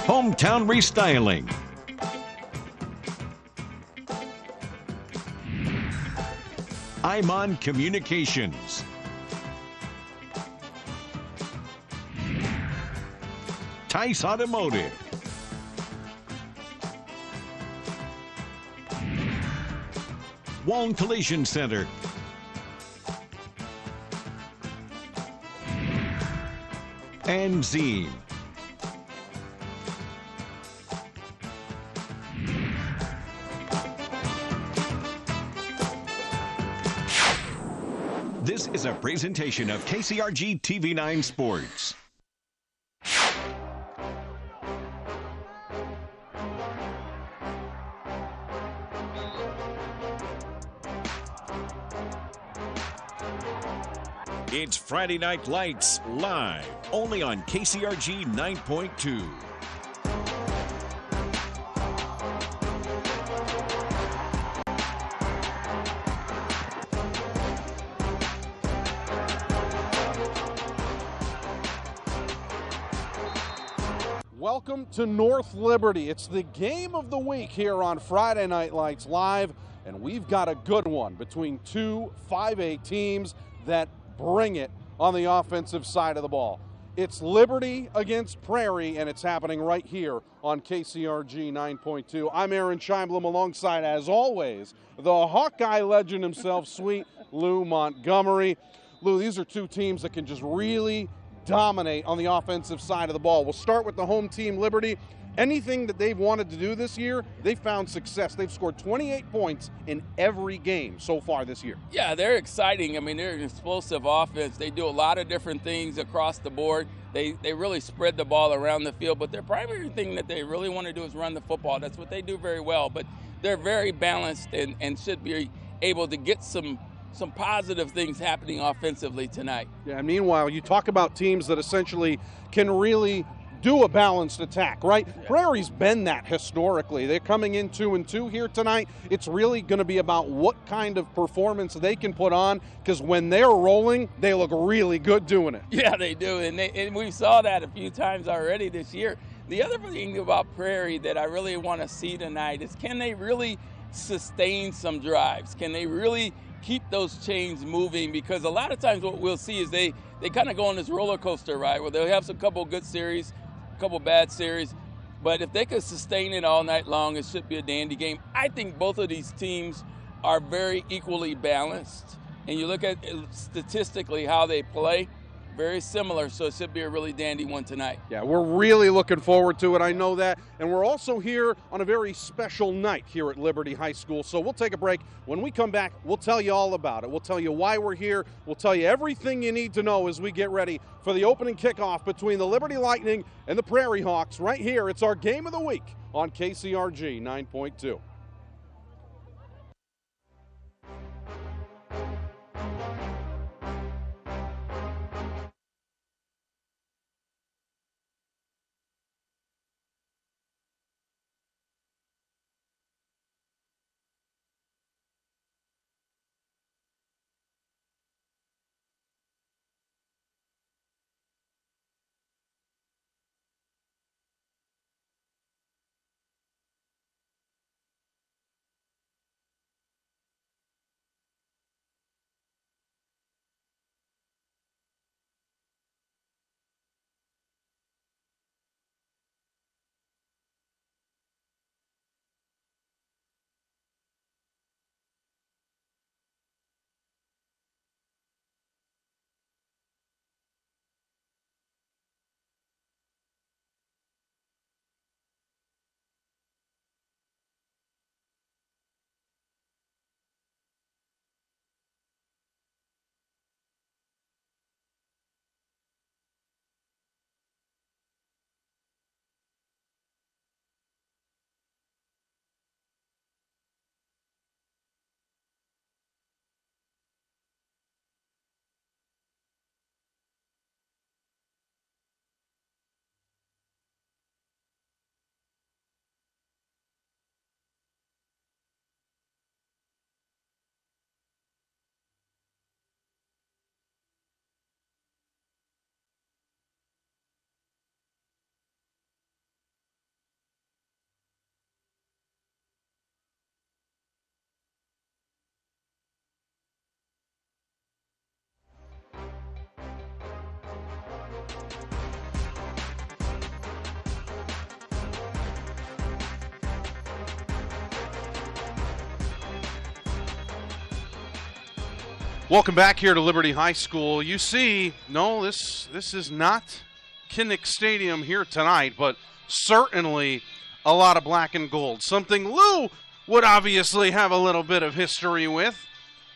Hometown Restyling, Imon Communications, Tice Automotive, Waln Collision Center, and Zine. This is a presentation of KCRG TV9 Sports. It's Friday Night Lights live, only on KCRG 9.2. Welcome to North Liberty. It's the game of the week here on Friday Night Lights Live, and we've got a good one between two 5A teams that bring it on the offensive side of the ball. It's Liberty against Prairie, and it's happening right here on KCRG 9.2. I'm Aaron Scheinblum alongside, as always, the Hawkeye legend himself, sweet Lou Montgomery. Lou, these are two teams that can just really dominate on the offensive side of the ball. We'll start with the home team, Liberty. Anything that they've wanted to do this year, they've found success. They've scored 28 points in every game so far this year. Yeah, they're exciting. I mean, they're an explosive offense. They do a lot of different things across the board. They really spread the ball around the field, but their primary thing that they really want to do is run the football. That's what they do very well, but they're very balanced and should be able to get some positive things happening offensively tonight. Yeah, and meanwhile, you talk about teams that essentially can really do a balanced attack, right? Yeah. Prairie's been that historically. They're coming in 2-2 here tonight. It's really going to be about what kind of performance they can put on, because when they're rolling, they look really good doing it. Yeah, they do, and we saw that a few times already this year. The other thing about Prairie that I really want to see tonight is, can they really sustain some drives? Can they really keep those chains moving? Because a lot of times what we'll see is they kind of go on this roller coaster ride where they'll have a couple good series, a couple bad series, but if they could sustain it all night long, it should be a dandy game. I think both of these teams are very equally balanced, and you look at statistically how they play, very similar, so it should be a really dandy one tonight. Yeah, we're really looking forward to it, I know that. And we're also here on a very special night here at Liberty High School. So we'll take a break. When we come back, we'll tell you all about it. We'll tell you why we're here. We'll tell you everything you need to know as we get ready for the opening kickoff between the Liberty Lightning and the Prairie Hawks right here. It's our game of the week on KCRG 9.2. Welcome back here to Liberty High School. You see, no, this is not Kinnick Stadium here tonight, but certainly a lot of black and gold. Something Lou would obviously have a little bit of history with.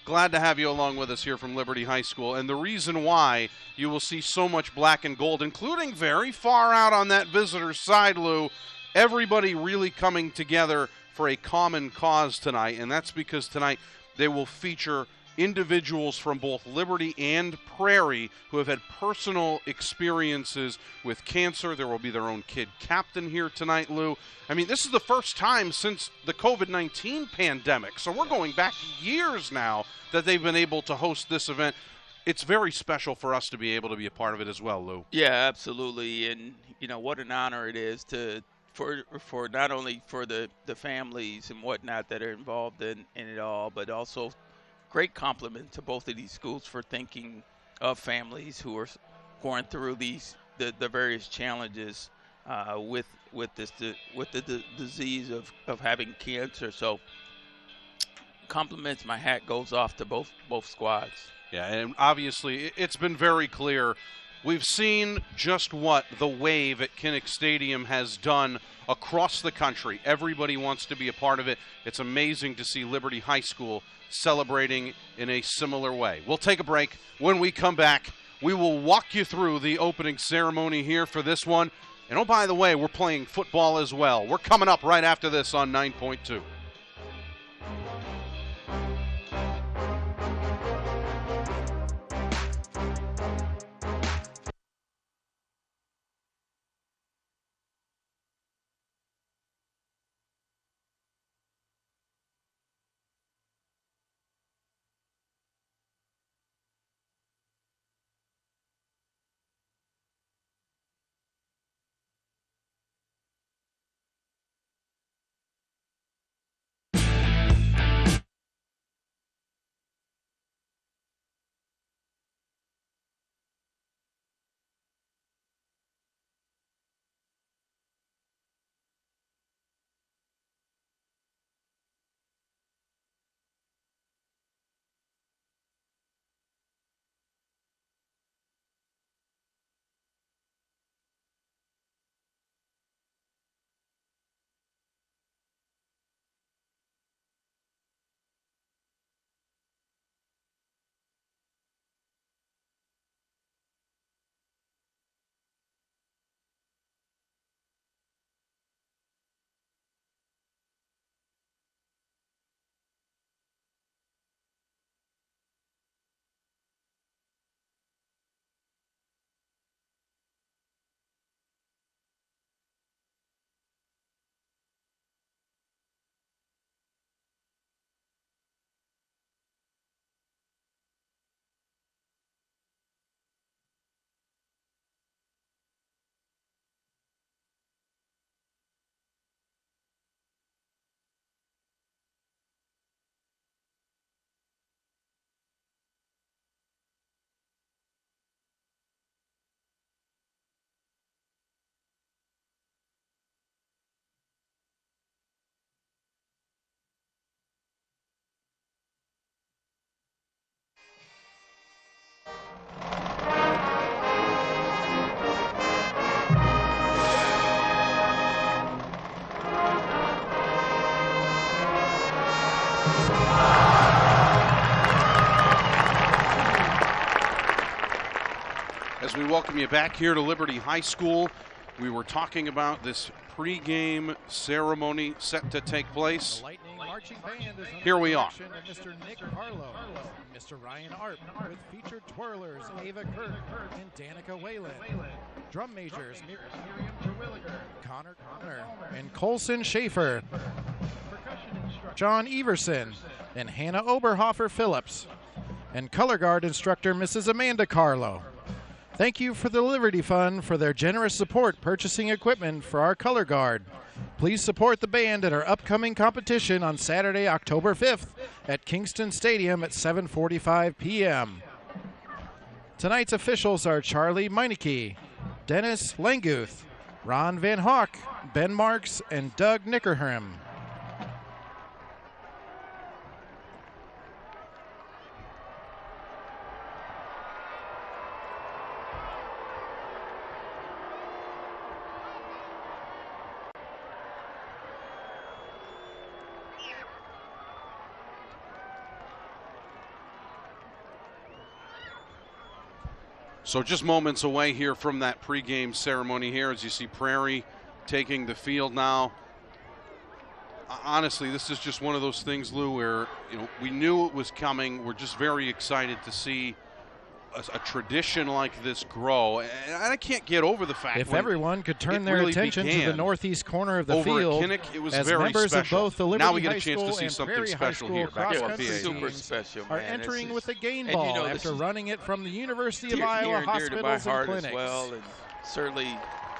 Glad to have you along with us here from Liberty High School. And the reason why you will see so much black and gold, including very far out on that visitor's side, Lou, everybody really coming together for a common cause tonight. And that's because tonight they will feature individuals from both Liberty and Prairie who have had personal experiences with cancer. There will be their own kid captain here tonight, Lou. I mean, this is the first time since the COVID-19 pandemic, so we're going back years now that they've been able to host this event. It's very special for us to be able to be a part of it as well, Lou. Yeah, absolutely. And, you know, what an honor it is for not only for the families and whatnot that are involved in it all, but also great compliment to both of these schools for thinking of families who are going through the various challenges with the disease of having cancer. So compliments, my hat goes off to both squads. Yeah, and obviously it's been very clear. We've seen just what the wave at Kinnick Stadium has done across the country. Everybody wants to be a part of it. It's amazing to see Liberty High School celebrating in a similar way. We'll take a break. When we come back, we will walk you through the opening ceremony here for this one. And oh, by the way, we're playing football as well. We're coming up right after this on 9.2. As we welcome you back here to Liberty High School, we were talking about this pregame ceremony set to take place. Here we are. Mr. Nick Harlow, Mr. Ryan Arp, with featured twirlers Ava Kirk and Danica Whalen. Drum majors Miriam Terwilliger, Connor and Colson Schaefer. John Everson and Hannah Oberhofer Phillips. And color guard instructor Mrs. Amanda Carlo. Thank you for the Liberty Fund for their generous support purchasing equipment for our color guard. Please support the band at our upcoming competition on Saturday, October 5th at Kingston Stadium at 7:45 p.m. Tonight's officials are Charlie Meineke, Dennis Languth, Ron Van Hawk, Ben Marks, and Doug Nickerham. So just moments away here from that pregame ceremony here as you see Prairie taking the field now. Honestly, this is just one of those things, Lou, where we knew it was coming. We're just very excited to see a tradition like this grow, and I can't get over the fact if everyone could turn their really attention to the northeast corner of the over field at Kinnick, it was as very members special. of both the Liberty now we get High a chance School to see and something Prairie High special School here. Back to cross-country super teams special, are man. entering with a game and ball this after is running it from the University of near Iowa and dear to my hospitals and heart clinics. as well, and certainly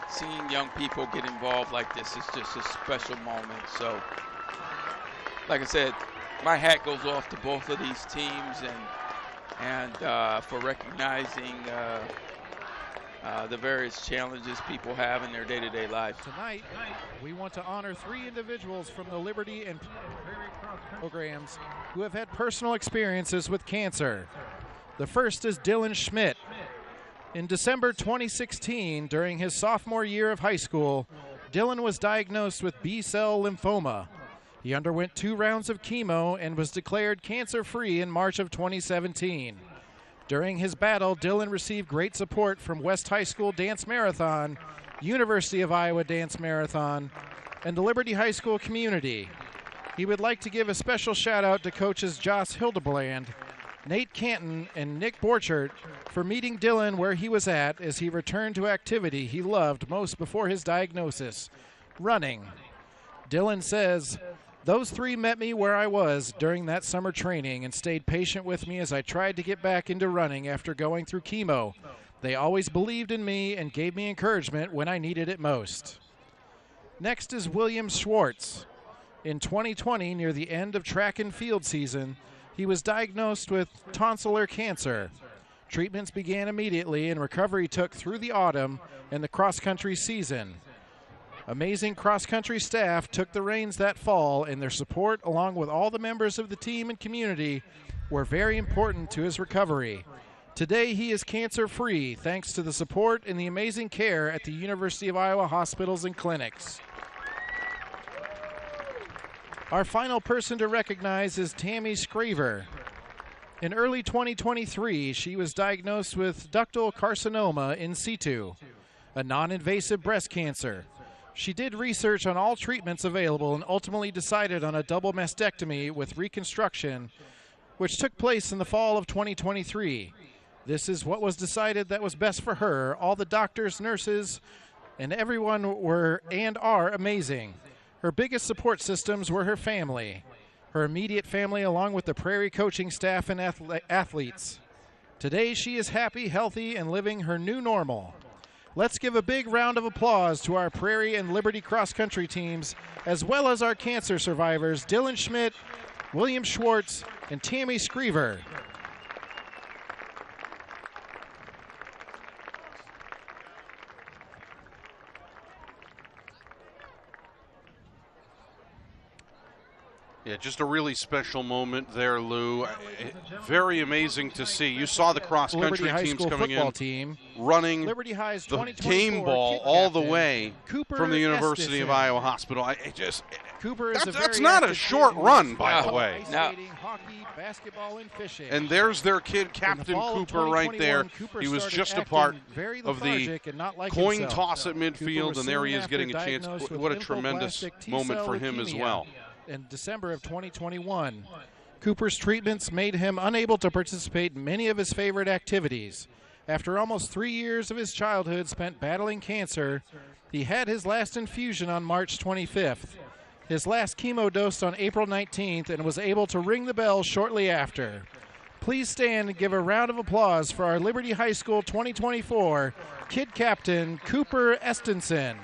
seeing young people get involved like this is just a special moment. So, like I said, my hat goes off to both of these teams and for recognizing the various challenges people have in their day-to-day life. Tonight, we want to honor 3 individuals from the Liberty and Prairie Cross programs who have had personal experiences with cancer. The first is Dylan Schmidt. In December 2016, during his sophomore year of high school, Dylan was diagnosed with B-cell lymphoma. He underwent 2 rounds of chemo and was declared cancer-free in March of 2017. During his battle, Dylan received great support from West High School Dance Marathon, University of Iowa Dance Marathon, and the Liberty High School community. He would like to give a special shout-out to coaches Joss Hildebland, Nate Canton, and Nick Borchert for meeting Dylan where he was at as he returned to activity he loved most before his diagnosis, running. Dylan says, "Those 3 met me where I was during that summer training and stayed patient with me as I tried to get back into running after going through chemo. They always believed in me and gave me encouragement when I needed it most." Next is William Schwartz. In 2020, near the end of track and field season, he was diagnosed with tonsillar cancer. Treatments began immediately and recovery took through the autumn and the cross-country season. Amazing cross-country staff took the reins that fall, and their support, along with all the members of the team and community, were very important to his recovery. Today, he is cancer-free thanks to the support and the amazing care at the University of Iowa hospitals and clinics. Our final person to recognize is Tammy Scraver. In early 2023, she was diagnosed with ductal carcinoma in situ, a non-invasive breast cancer. She did research on all treatments available and ultimately decided on a double mastectomy with reconstruction, which took place in the fall of 2023. This is what was decided that was best for her. All the doctors, nurses, and everyone were and are amazing. Her biggest support systems were her family, her immediate family, along with the Prairie coaching staff and athletes. Today, she is happy, healthy, and living her new normal. Let's give a big round of applause to our Prairie and Liberty cross-country teams, as well as our cancer survivors, Dylan Schmidt, William Schwartz, and Tammy Screver. Yeah, just a really special moment there, Lou. Very amazing to see. You saw the cross-country teams coming in, team, running Liberty High's the game ball all the way Cooper from the University of Estison. Iowa Hospital. Cooper is That's not a short run, by the way. Ice skating, hockey, basketball, and fishing. And there's their kid, Captain Cooper, right there. Cooper He was started just a acting part very of the lethargic and not like coin himself. toss at Cooper midfield, was and there soon he is after getting a chance. diagnosed with What a tremendous lymphoblastic moment T-cell for him as leukemia well. in December of 2021. Cooper's treatments made him unable to participate in many of his favorite activities. After almost 3 years of his childhood spent battling cancer, he had his last infusion on March 25th. His last chemo dose on April 19th and was able to ring the bell shortly after. Please stand and give a round of applause for our Liberty High School 2024 Kid Captain, Cooper Estison.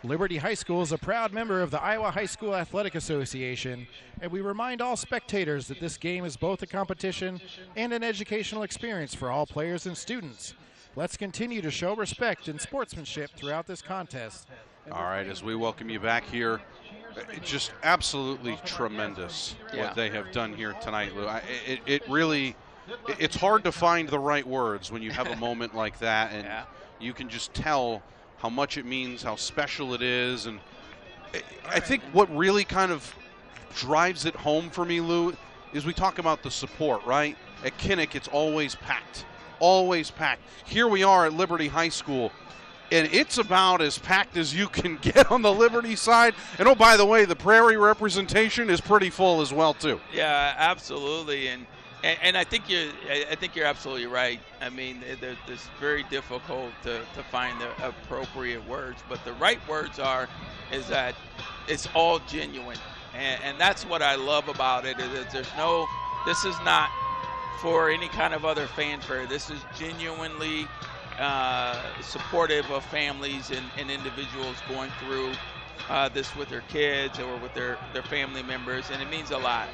Liberty High School is a proud member of the Iowa High School Athletic Association, and we remind all spectators that this game is both a competition and an educational experience for all players and students. Let's continue to show respect and sportsmanship throughout this contest. All right, as we welcome you back here, just absolutely tremendous what they have done here tonight, Lou. It really, it's hard to find the right words when you have a moment like that, and you can just tell how much it means, how special it is, and I think what really kind of drives it home for me, Lou, is we talk about the support, right? At Kinnick, it's always packed. Always packed. Here we are at Liberty High School, and it's about as packed as you can get on the Liberty side. And, oh, by the way, the Prairie representation is pretty full as well, too. Yeah, absolutely. And I think you're absolutely right. I mean, it's very difficult to find the appropriate words, but the right words is that it's all genuine, and that's what I love about it. Is that this is not for any kind of other fanfare. This is genuinely supportive of families and individuals going through this with their kids or with their family members, and it means a lot.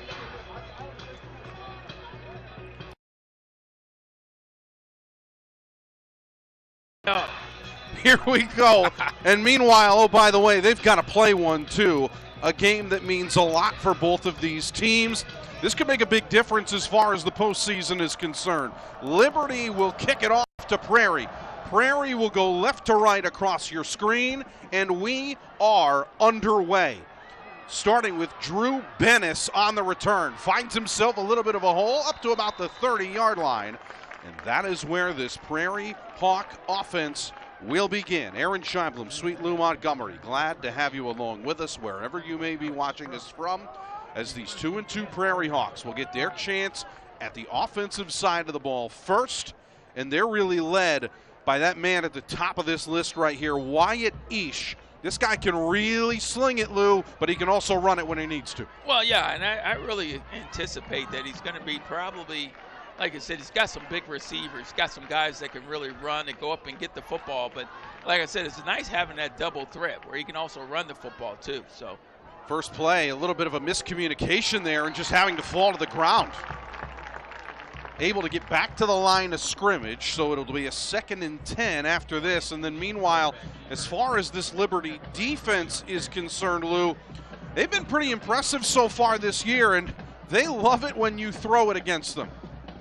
Here we go. And meanwhile, oh, by the way, they've got to play one, too. A game that means a lot for both of these teams. This could make a big difference as far as the postseason is concerned. Liberty will kick it off to Prairie. Prairie will go left to right across your screen, and we are underway. Starting with Drew Bennis on the return. Finds himself a little bit of a hole up to about the 30-yard line. And that is where this Prairie Hawk offense will begin. Aaron Scheiblim, Sweet Lou Montgomery, glad to have you along with us wherever you may be watching us from, as these 2-2 Prairie Hawks will get their chance at the offensive side of the ball first, and they're really led by that man at the top of this list right here, Wyatt Eash. This guy can really sling it, Lou, but he can also run it when he needs to. Well, yeah, and I really anticipate that he's going to be probably, like I said, he's got some big receivers. He's got some guys that can really run and go up and get the football. But like I said, it's nice having that double threat where he can also run the football too. So, first play, a little bit of a miscommunication there and just having to fall to the ground. Able to get back to the line of scrimmage, so it'll be a 2nd and 10 after this. And then meanwhile, as far as this Liberty defense is concerned, Lou, they've been pretty impressive so far this year, and they love it when you throw it against them.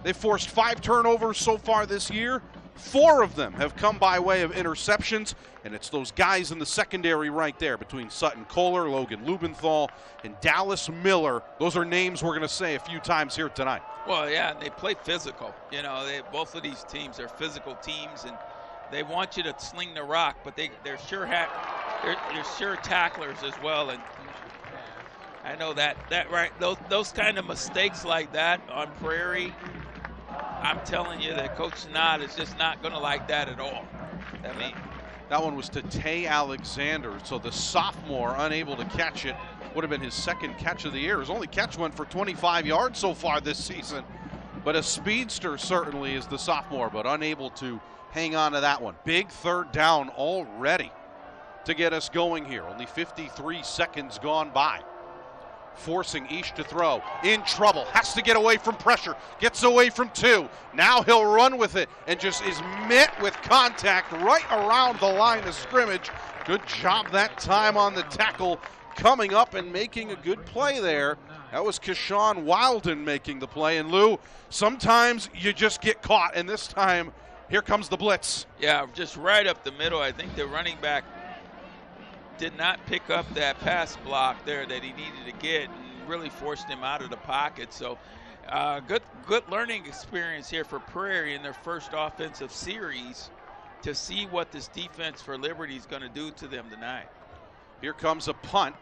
They've forced 5 turnovers so far this year. 4 of them have come by way of interceptions, and it's those guys in the secondary right there between Sutton Kohler, Logan Lubenthal, and Dallas Miller. Those are names we're going to say a few times here tonight. Well, yeah, they play physical. You know, both of these teams are physical teams, and they want you to sling the rock, but they're sure tacklers as well. And I know that right. Those kind of mistakes like that on Prairie, I'm telling you that Coach Nod is just not going to like that at all. I mean, that one was to Tay Alexander, so the sophomore unable to catch it. Would have been his 2nd catch of the year. His only catch went for 25 yards so far this season. But a speedster certainly is the sophomore, but unable to hang on to that one. Big 3rd down already to get us going here. Only 53 seconds gone by. Forcing Eash to throw. In trouble. Has to get away from pressure. Gets away from 2. Now he'll run with it and just is met with contact right around the line of scrimmage. Good job that time on the tackle, coming up and making a good play there. That was Keshawn Wilden making the play. And Lou, sometimes you just get caught, and this time here comes the blitz. Yeah, just right up the middle. I think the running back did not pick up that pass block there that he needed to get, and really forced him out of the pocket. So good learning experience here for Prairie in their first offensive series to see what this defense for Liberty is going to do to them tonight. Here comes a punt.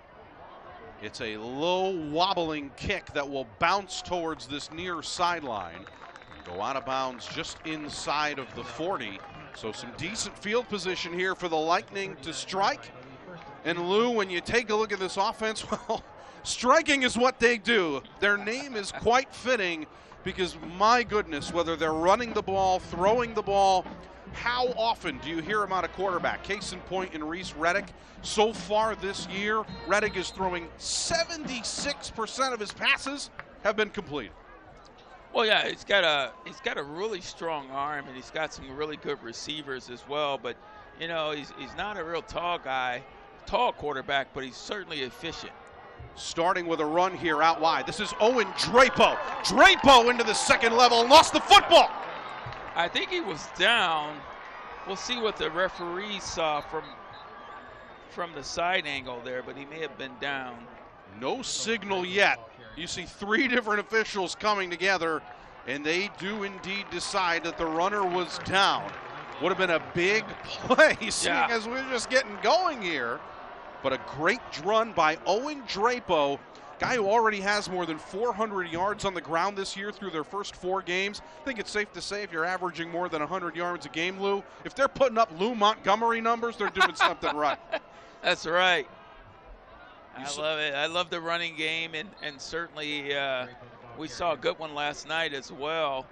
It's a low wobbling kick that will bounce towards this near sideline. Go out of bounds just inside of the 40. So some decent field position here for the Lightning to strike. And Lou, when you take a look at this offense, well, striking is what they do. Their name is quite fitting because, my goodness, whether they're running the ball, throwing the ball, how often do you hear about a quarterback? Case in point in Reese Reddick. So far this year, Reddick is throwing 76% of his passes have been completed. Well, yeah, he's got a really strong arm, and he's got some really good receivers as well. But you know, he's not a real tall quarterback, but he's certainly efficient. Starting with a run here out wide. This is Owen Drapo. Drapo into the second level and lost the football. I think he was down. We'll see what the referee saw from the side angle there, but he may have been down. No signal yet. You see 3 different officials coming together, and they do indeed decide that the runner was down. Would have been a big play, seeing as we're just getting going here. But a great run by Owen Drapo, guy who already has more than 400 yards on the ground this year through their first 4 games. I think it's safe to say if you're averaging more than 100 yards a game, Lou, if they're putting up Lou Montgomery numbers, they're doing something right. That's right. I love it. I love the running game, and certainly we saw a good one last night as well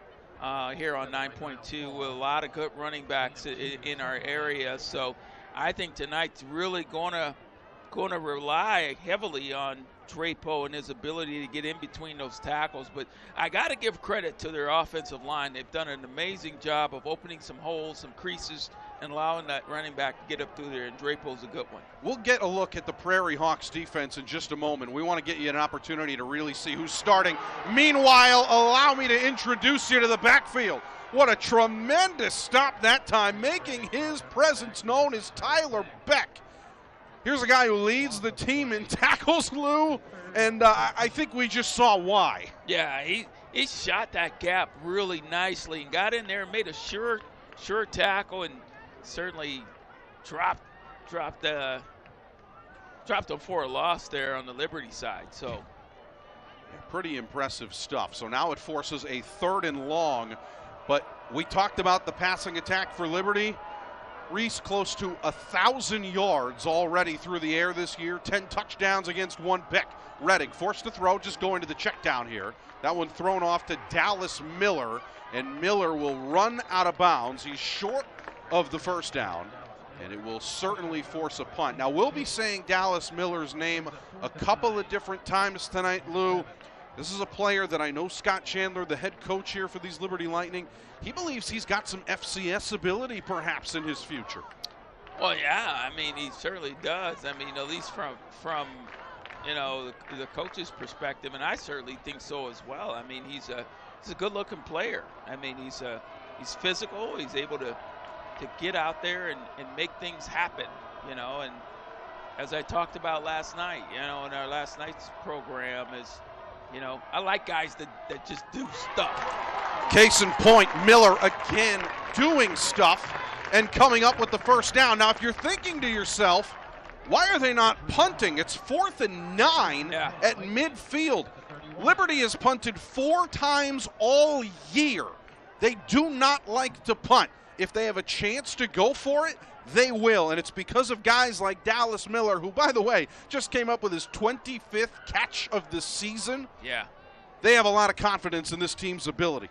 here on 9.2 with a lot of good running backs in our area. So I think tonight's really going to rely heavily on Drapo and his ability to get in between those tackles. But I got to give credit to their offensive line. They've done an amazing job of opening some holes, some creases, and allowing that running back to get up through there, and Drapo's a good one. We'll get a look at the Prairie Hawks defense in just a moment. We want to get you an opportunity to really see who's starting. Meanwhile, allow me to introduce you to the backfield. What a tremendous stop that time, making his presence known as Tyler Beck. Here's a guy who leads the team in tackles, Lou, and I think we just saw why. Yeah, he shot that gap really nicely and got in there and made a sure tackle, and certainly dropped them for a loss there on the Liberty side. So yeah, pretty impressive stuff. So now it forces a 3rd and long, but we talked about the passing attack for Liberty. Reese close to 1,000 yards already through the air this year, 10 touchdowns against 1 Beck. Reddick forced to throw, just going to the check down here. That one thrown off to Dallas Miller, and Miller will run out of bounds. He's short of the first down, and it will certainly force a punt. Now, we'll be saying Dallas Miller's name a couple of different times tonight, Lou. This is a player that I know Scott Chandler, the head coach here for these Liberty Lightning, he believes he's got some FCS ability perhaps in his future. Well, yeah, I mean, he certainly does. I mean, at least from you know, the coach's perspective, and I certainly think so as well. I mean, he's a good-looking player. I mean, he's physical. He's able to get out there and make things happen, you know. And as I talked about last night, you know, in our last night's program is, you know, I like guys that just do stuff. Case in point, Miller again doing stuff and coming up with the first down. Now, if you're thinking to yourself, why are they not punting? It's 4th and 9 at midfield. Liberty has punted 4 times all year. They do not like to punt. If they have a chance to go for it, they will, and it's because of guys like Dallas Miller, who, by the way, just came up with his 25th catch of the season. Yeah. They have a lot of confidence in this team's ability.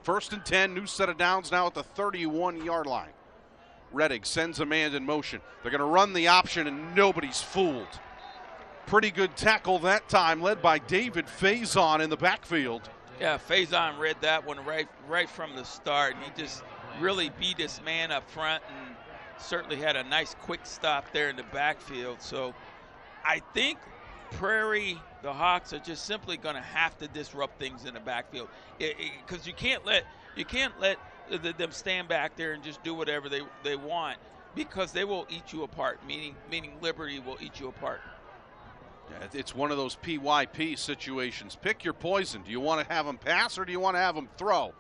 1st and 10, new set of downs now at the 31-yard line. Reddick sends a man in motion. They're going to run the option, and nobody's fooled. Pretty good tackle that time, led by David Faison in the backfield. Yeah, Faison read that one right from the start, and he just really beat his man up front and certainly had a nice quick stop there in the backfield. So I think Prairie, the Hawks, are just simply going to have to disrupt things in the backfield, because you can't let them stand back there and just do whatever they want, because they will eat you apart, meaning Liberty will eat you apart. Yeah, it's one of those PYP situations. Pick your poison. Do you want to have them pass or do you want to have them throw?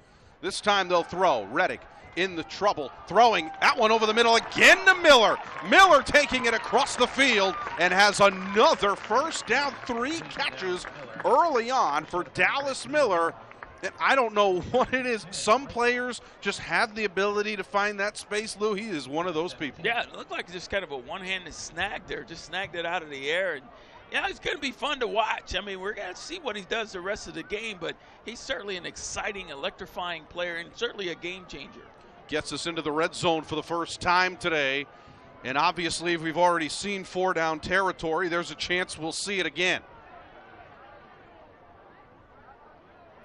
This time they'll throw. Reddick in the trouble, throwing that one over the middle again to Miller. Miller taking it across the field and has another first down, 3 catches early on for Dallas Miller. And I don't know what it is. Some players just have the ability to find that space, Lou. He is one of those people. Yeah, it looked like just kind of a one-handed snag there. Just snagged it out of the air. And yeah, it's going to be fun to watch. I mean, we're going to see what he does the rest of the game, but he's certainly an exciting, electrifying player and certainly a game changer. Gets us into the red zone for the first time today. And obviously, if we've already seen 4-down territory, there's a chance we'll see it again.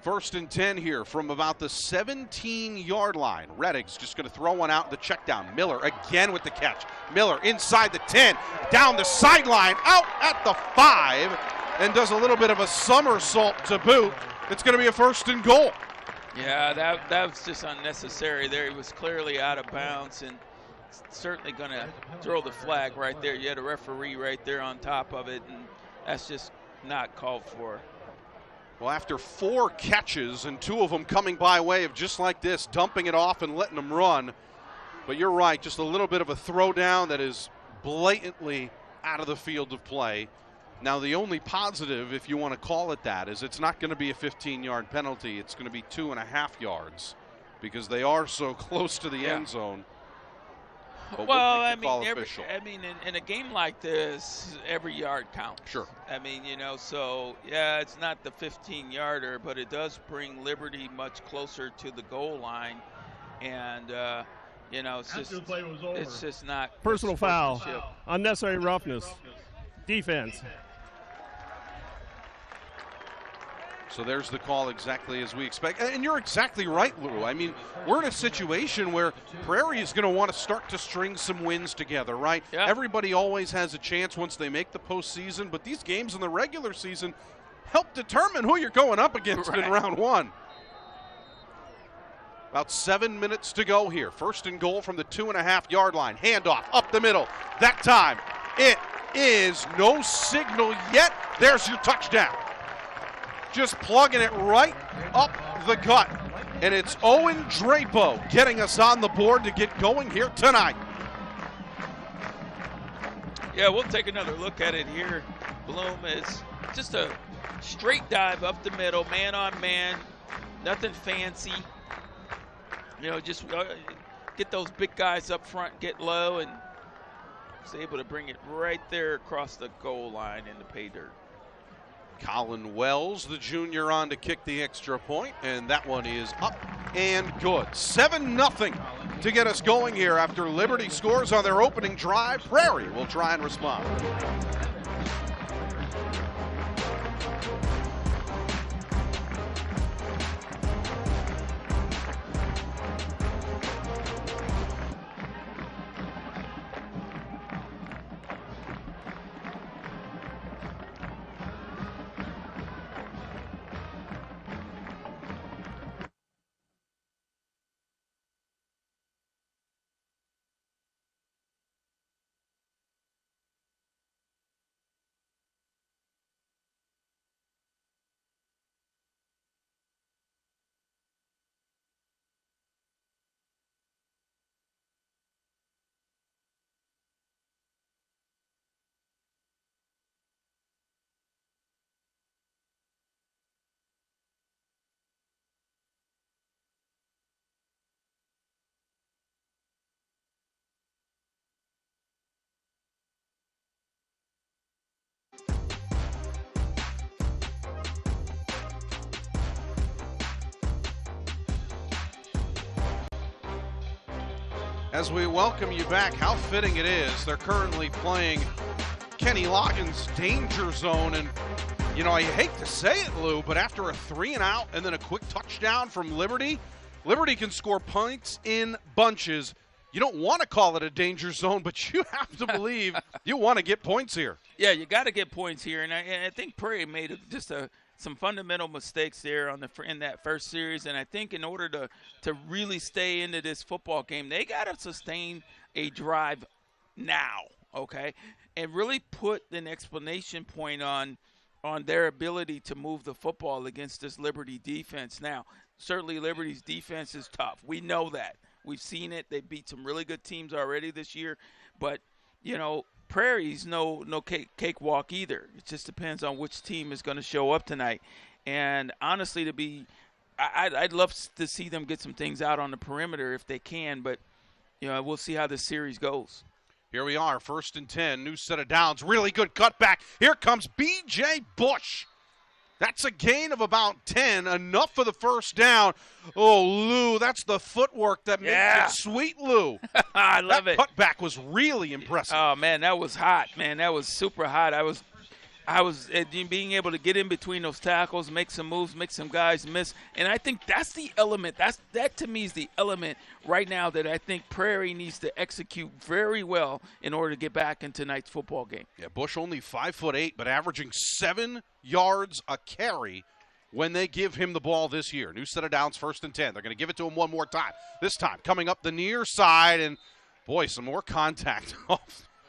1st and 10 here from about the 17-yard line. Reddick's just going to throw one out in the check down. Miller again with the catch. Miller inside the 10, down the sideline, out at the 5, and does a little bit of a somersault to boot. It's going to be a 1st and goal. Yeah, that was just unnecessary there. He was clearly out of bounds, and certainly going to throw the flag right there. You had a referee right there on top of it, and that's just not called for. Well, after 4 catches and 2 of them coming by way of just like this, dumping it off and letting them run. But you're right, just a little bit of a throwdown that is blatantly out of the field of play. Now, the only positive, if you want to call it that, is it's not going to be a 15-yard penalty. It's going to be 2.5 yards because they are so close to the end zone. But well, I mean, in a game like this, every yard counts. Sure. I mean, so, yeah, it's not the 15-yarder, but it does bring Liberty much closer to the goal line. And, it's just not. Personal foul. Unnecessary roughness. Defense. So there's the call exactly as we expect. And you're exactly right, Lou. I mean, we're in a situation where Prairie is going to want to start to string some wins together, right? Yeah. Everybody always has a chance once they make the postseason, but these games in the regular season help determine who you're going up against in round 1. About 7 minutes to go here. First and goal from the 2.5-yard line. Handoff up the middle. That time, it is no signal yet. There's your touchdown. Just plugging it right up the gut. And it's Owen Drapo getting us on the board to get going here tonight. Yeah, we'll take another look at it here. Bloom is just a straight dive up the middle, man on man, nothing fancy. Just get those big guys up front, get low, and was able to bring it right there across the goal line in the pay dirt. Colin Wells, the junior, on to kick the extra point, and that one is up and good. 7-0 to get us going here after Liberty scores on their opening drive. Prairie will try and respond. As we welcome you back, how fitting it is. They're currently playing Kenny Loggins' danger zone. And, I hate to say it, Lou, but after a 3-and-out and then a quick touchdown from Liberty, Liberty can score points in bunches. You don't want to call it a danger zone, but you have to believe you want to get points here. Yeah, you got to get points here. And I think Prairie made some fundamental mistakes there in that first series, and I think in order to really stay into this football game, they got to sustain a drive now, okay, and really put an explanation point on their ability to move the football against this Liberty defense. Now, certainly Liberty's defense is tough. We know that. We've seen it. They beat some really good teams already this year, but Prairie's no cakewalk either. It just depends on which team is going to show up tonight. And honestly, I'd love to see them get some things out on the perimeter if they can, but we'll see how this series goes. Here we are, 1st and 10, new set of downs, really good cutback. Here comes B.J. Bush. That's a gain of about 10, enough for the first down. Oh, Lou, that's the footwork that makes it sweet, Lou. I love it. That cutback was really impressive. Oh, man, that was hot, man. That was super hot. I was being able to get in between those tackles, make some moves, make some guys miss. And I think that's the element. That to me is the element right now that I think Prairie needs to execute very well in order to get back in tonight's football game. Yeah, Bush only 5'8", but averaging 7 yards a carry when they give him the ball this year. New set of downs, 1st and 10. They're going to give it to him one more time. This time coming up the near side, and Boy, some more contact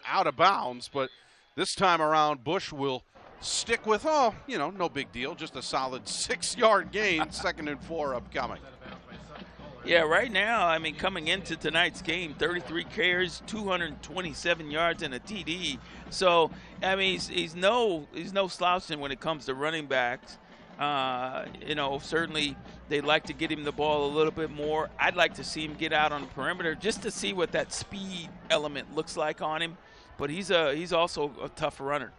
out of bounds, but this time around, Bush will stick with, no big deal, just a solid 6-yard gain, 2nd and 4 upcoming. Yeah, right now, I mean, coming into tonight's game, 33 carries, 227 yards, and a TD. So, I mean, he's no slouching when it comes to running backs. Certainly they'd like to get him the ball a little bit more. I'd like to see him get out on the perimeter just to see what that speed element looks like on him. But he's also a tough runner.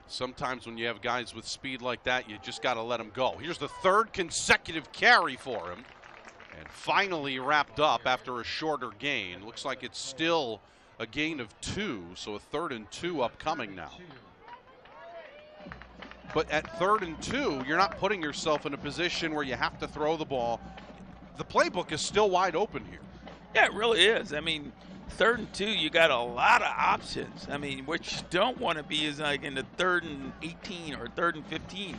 Sometimes when you have guys with speed like that, you just got to let them go. Here's the 3rd consecutive carry for him. And finally wrapped up after a shorter gain. Looks like it's still a gain of 2, so a 3rd and 2 upcoming now. But at 3rd and 2, you're not putting yourself in a position where you have to throw the ball. The playbook is still wide open here. Yeah, it really is. I mean, 3rd and 2, you got a lot of options. I mean, what you don't want to be is like in the 3rd and 18 or 3rd and 15.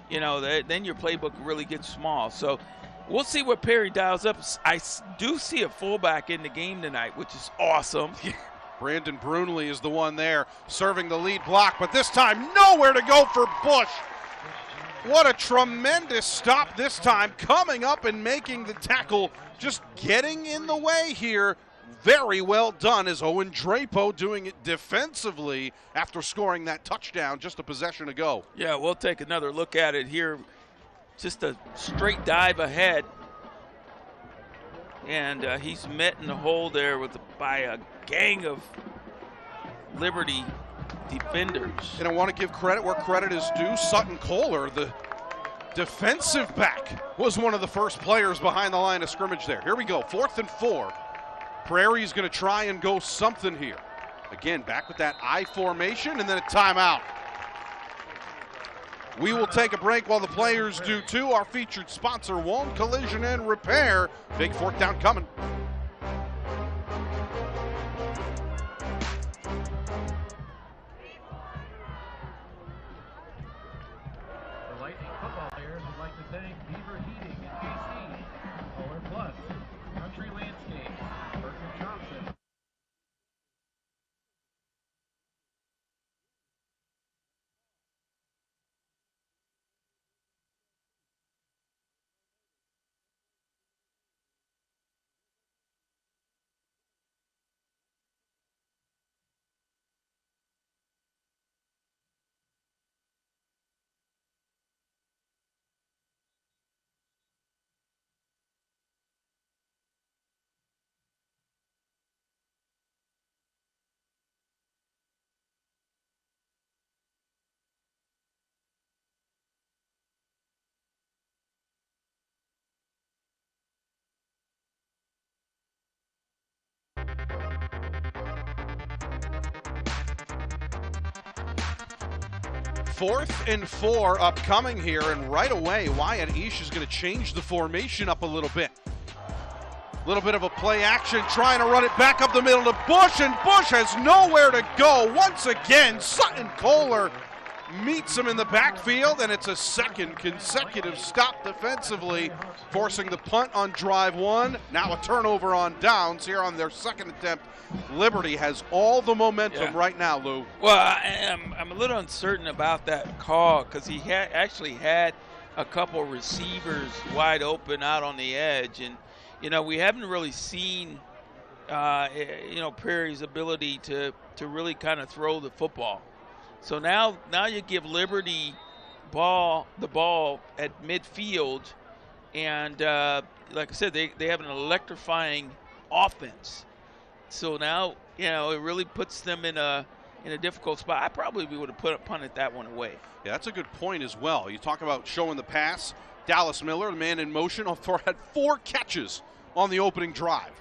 Then your playbook really gets small. So we'll see what Perry dials up. I do see a fullback in the game tonight, which is awesome. Brandon Brunley is the one there serving the lead block, but this time nowhere to go for Bush. What a tremendous stop this time, coming up and making the tackle, just getting in the way here. Very well done as Owen Drapo doing it defensively after scoring that touchdown just a possession ago. Yeah, we'll take another look at it here. Just a straight dive ahead. And he's met in the hole there by a gang of Liberty defenders. And I want to give credit where credit is due. Sutton Kohler, the defensive back, was one of the first players behind the line of scrimmage there. Here we go, 4th and 4. Prairie's going to try and go something here. Again, back with that I formation and then a timeout. We will take a break while the players do too. Our featured sponsor, Wong Collision and Repair. Big 4th down coming. The Lightning football players would like to thank Beaver Heating and KC, Polar Plus, Country Landscape, Burton Johnson. Fourth and 4 upcoming here, and right away Wyatt Eash is going to change the formation up a little bit. A little bit of a play action, trying to run it back up the middle to Bush, and Bush has nowhere to go. Once again, Sutton Kohler meets him in the backfield, and it's a 2nd consecutive stop defensively, forcing the punt on drive 1. Now a turnover on downs here on their 2nd attempt. Liberty has all the momentum right now, Lou. Well, I'm a little uncertain about that call because he actually had a couple receivers wide open out on the edge, and we haven't really seen Prairie's ability to really kind of throw the football. So now you give Liberty the ball at midfield, and like I said, they have an electrifying offense. So now it really puts them in a difficult spot. I probably would have punted that one away. Yeah, that's a good point as well. You talk about showing the pass. Dallas Miller, the man in motion, had 4 catches on the opening drive.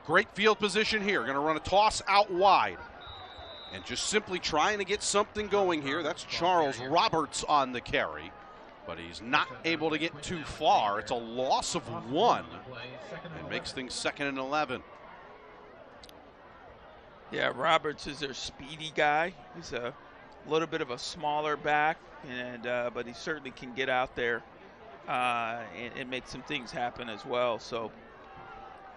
Great field position here. Going to run a toss out wide. And just simply trying to get something going here. That's Charles Roberts on the carry. But he's not able to get too far. It's a loss of 1. And makes things 2nd and 11. Yeah, Roberts is their speedy guy. He's a little bit of a smaller back, but he certainly can get out there and make some things happen as well. So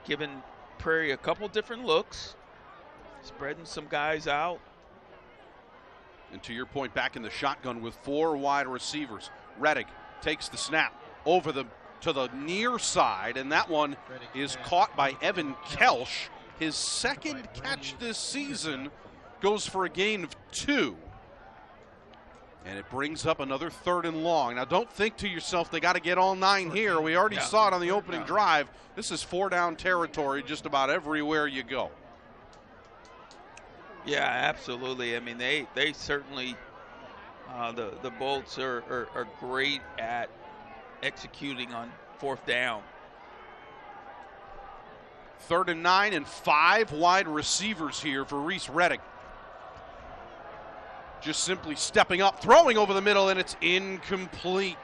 giving Prairie a couple different looks, spreading some guys out. And to your point, back in the shotgun with 4 wide receivers. Reddick takes the snap over to the near side, and that one is caught by Evan Kelsch. His second catch this season, goes for a gain of 2. And it brings up another 3rd and long. Now, don't think to yourself they got to get all 9 here. We already saw it on the opening drive. This is 4-down territory just about everywhere you go. Yeah, absolutely. I mean, they certainly, the Bolts are great at executing on 4th down. 3rd and 9 and 5 wide receivers here for Reese Reddick. Just simply stepping up, throwing over the middle, and it's incomplete.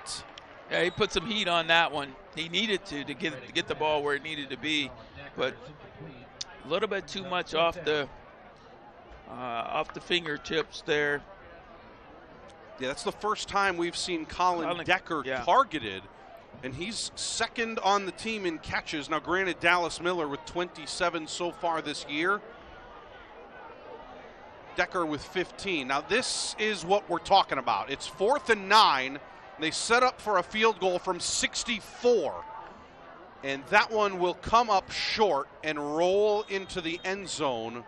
Yeah, he put some heat on that one. He needed to get the ball where it needed to be, but a little bit too much off the fingertips there. Yeah, that's the first time we've seen Colin Decker targeted, and he's 2nd on the team in catches. Now, granted, Dallas Miller with 27 so far this year. Decker with 15. Now, this is what we're talking about. It's 4th and 9. They set up for a field goal from 64. And that one will come up short and roll into the end zone.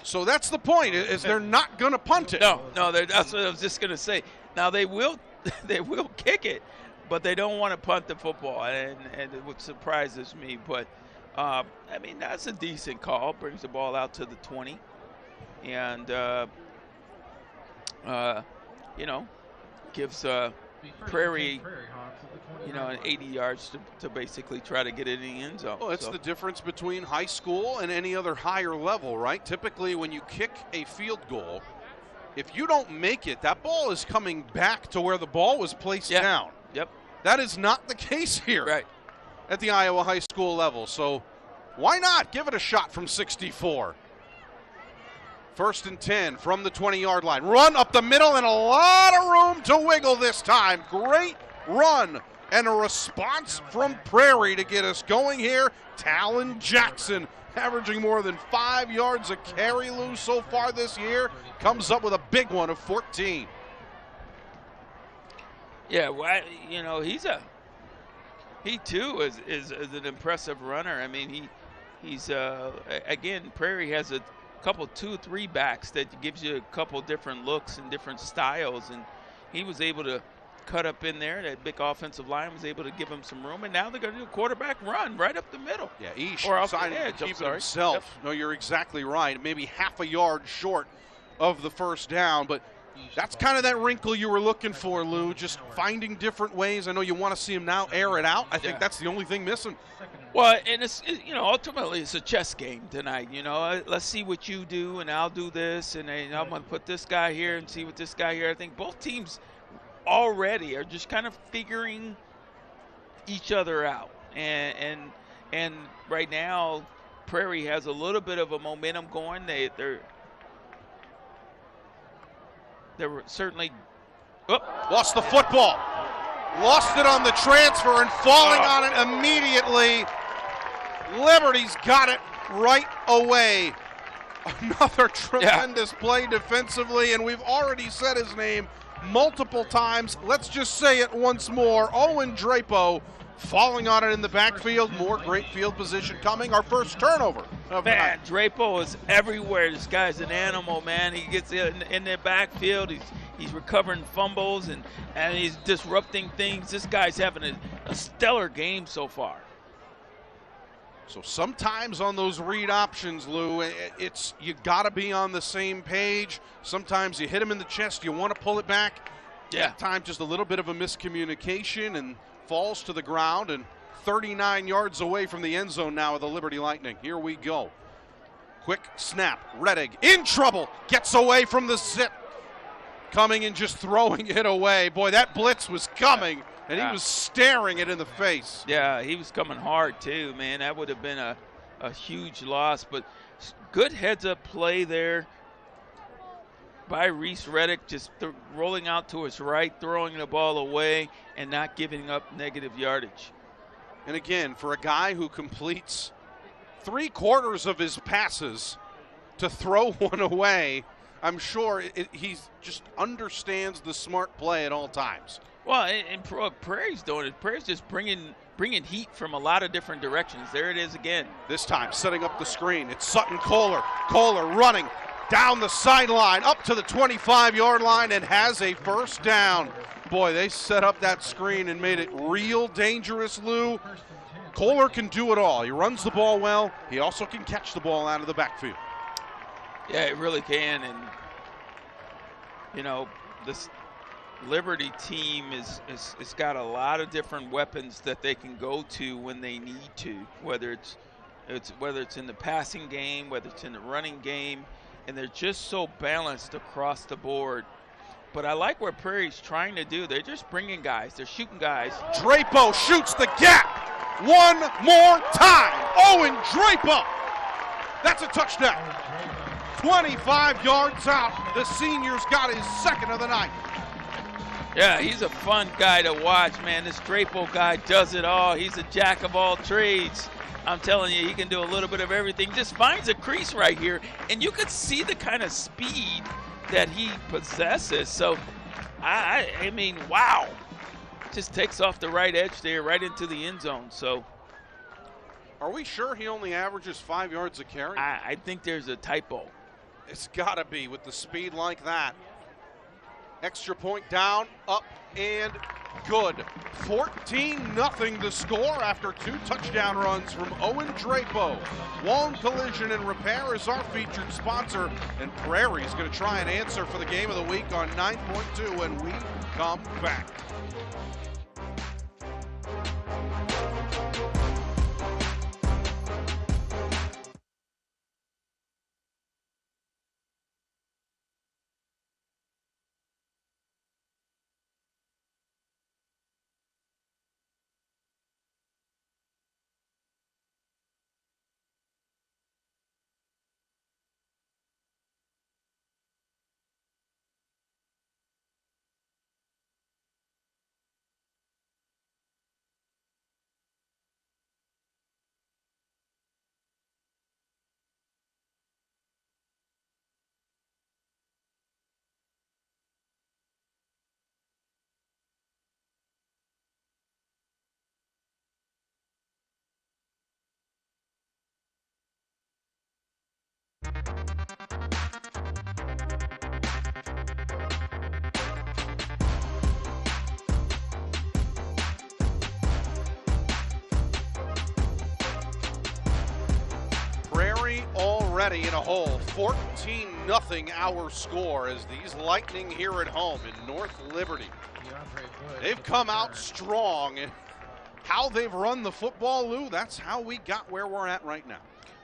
So that's the point, is they're not going to punt it. No, that's what I was just going to say. Now, they will kick it, but they don't want to punt the football, and it surprises me. But, I mean, that's a decent call. Brings the ball out to the 20. And, gives Prairie, an 80 yards to basically try to get it in the end zone. Well, it's the difference between high school and any other higher level, right? Typically, when you kick a field goal, if you don't make it, that ball is coming back to where the ball was placed down. Yep. That is not the case here at the Iowa high school level. So why not give it a shot from 64? 1st and 10 from the 20-yard line. Run up the middle and a lot of room to wiggle this time. Great run and a response from Prairie to get us going here. Talon Jackson, averaging more than 5 yards a carry, Lou, so far this year, comes up with a big one of 14. Yeah, well, he too is an impressive runner. I mean, he's again, Prairie has a couple 2-3 backs that gives you a couple different looks and different styles, and he was able to cut up in there. That big offensive line was able to give him some room, and now they're going to do a quarterback run right up the middle. Yeah, Ish or off the decided edge, to keep it himself. Yep. No, you're exactly right. Maybe half a yard short of the 1st down, but that's kind of that wrinkle you were looking for, Lou, just finding different ways. I know you want to see him now air it out. I think that's the only thing missing. Well, and ultimately it's a chess game tonight. Let's see what you do, and I'll do this, and I'm going to put this guy here and see what this guy here. I think both teams already are just kind of figuring each other out, and right now Prairie has a little bit of a momentum going. They were certainly lost the football, lost it on the transfer, and falling on it immediately. Liberty's got it right away. Another tremendous play defensively, and we've already said his name multiple times. Let's just say it once more. Owen Drapo falling on it in the backfield. More great field position coming. Our first turnover of the night. Drapo is everywhere. This guy's an animal, man. He gets in the backfield. He's recovering fumbles, and he's disrupting things. This guy's having a stellar game so far. So sometimes on those read options, Lou, you got to be on the same page. Sometimes you hit him in the chest, you want to pull it back. Yeah. That time just a little bit of a miscommunication and falls to the ground, and 39 yards away from the end zone now of the Liberty Lightning. Here we go. Quick snap. Reddick in trouble. Gets away from the zip. Coming and just throwing it away. Boy, that blitz was coming. And he was staring it in the face. Yeah, he was coming hard too, man. That would have been a huge loss. But good heads-up play there by Reese Reddick, just rolling out to his right, throwing the ball away, and not giving up negative yardage. And again, for a guy who completes 3/4 of his passes to throw one away, I'm sure he just understands the smart play at all times. Well, and Prairie's doing it. Prairie's just bringing heat from a lot of different directions. There it is again. This time setting up the screen. It's Sutton Kohler. Kohler running down the sideline up to the 25-yard line and has a first down. Boy, they set up that screen and made it real dangerous, Lou. Kohler can do it all. He runs the ball well. He also can catch the ball out of the backfield. Yeah, it really can. And, you know, this Liberty team is got a lot of different weapons that they can go to when they need to, whether it's in the passing game, whether it's in the running game, and they're just so balanced across the board. But I like what Prairie's trying to do. They're just bringing guys. They're shooting guys. Drapo shoots the gap one more time. Owen Drapo. That's a touchdown. 25 yards out. The senior's got his second of the night. Yeah, he's a fun guy to watch, man. This Drapo guy does it all. He's a jack of all trades. I'm telling you, he can do a little bit of everything. Just finds a crease right here, and you could see the kind of speed that he possesses. So, I mean, wow. Just takes off the right edge there, right into the end zone. So, are we sure he only averages 5 yards a carry? I think there's a typo. It's got to be with the speed like that. Extra point down, up, and good. 14-0 the score after 2 touchdown runs from Owen Drapo. Wong Collision and Repair is our featured sponsor, and Prairie's going to try and answer for the game of the week on 9.2 when we come back. Prairie already in a hole. 14-0 our score as these Lightning here at home in North Liberty. They've come out strong. How they've run the football, Lou, that's how we got where we're at right now.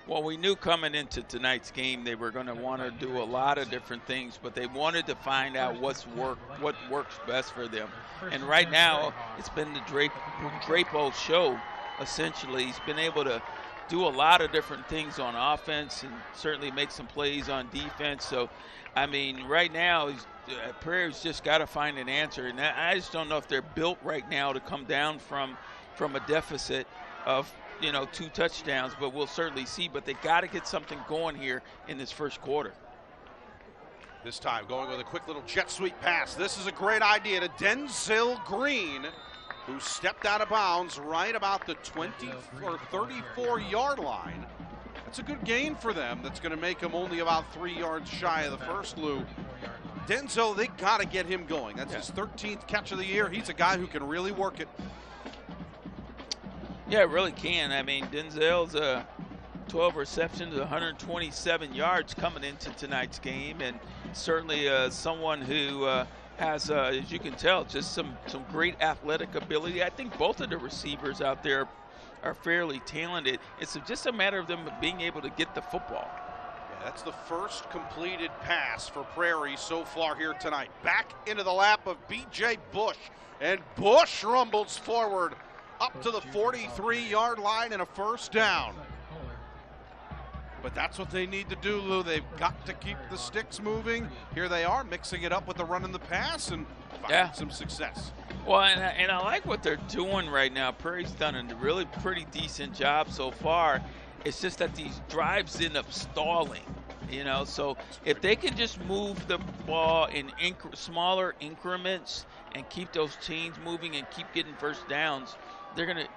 Well, we knew coming into tonight's game they were going to want to do a lot of different things, but they wanted to find out what works best for them. And right now, it's been the Drapo show, essentially. He's been able to do a lot of different things on offense and certainly make some plays on defense. So, I mean, right now, Prairie's just got to find an answer. And I just don't know if they're built right now to come down from a deficit of, 2 touchdowns, but we'll certainly see. But they got to get something going here in this first quarter. This time going with a quick little jet sweep pass. This is a great idea to Denzel Green, who stepped out of bounds right about the 20 or 34-yard line. That's a good gain for them. That's going to make them only about 3 yards shy of the first, Lou. Denzel, they got to get him going. That's his 13th catch of the year. He's a guy who can really work it. Yeah, it really can. I mean, Denzel's 12 receptions, 127 yards coming into tonight's game, and certainly someone who has, as you can tell, just some great athletic ability. I think both of the receivers out there are fairly talented. It's just a matter of them being able to get the football. Yeah, that's the first completed pass for Prairie so far here tonight. Back into the lap of B.J. Bush, and Bush rumbles forward up to the 43-yard line and a first down. But that's what they need to do, Lou. They've got to keep the sticks moving. Here they are, mixing it up with the run and the pass and finding some success. Well, and I like what they're doing right now. Prairie's done a really pretty decent job so far. It's just that these drives end up stalling, So if they can just move the ball in smaller increments and keep those chains moving and keep getting first downs, they're going to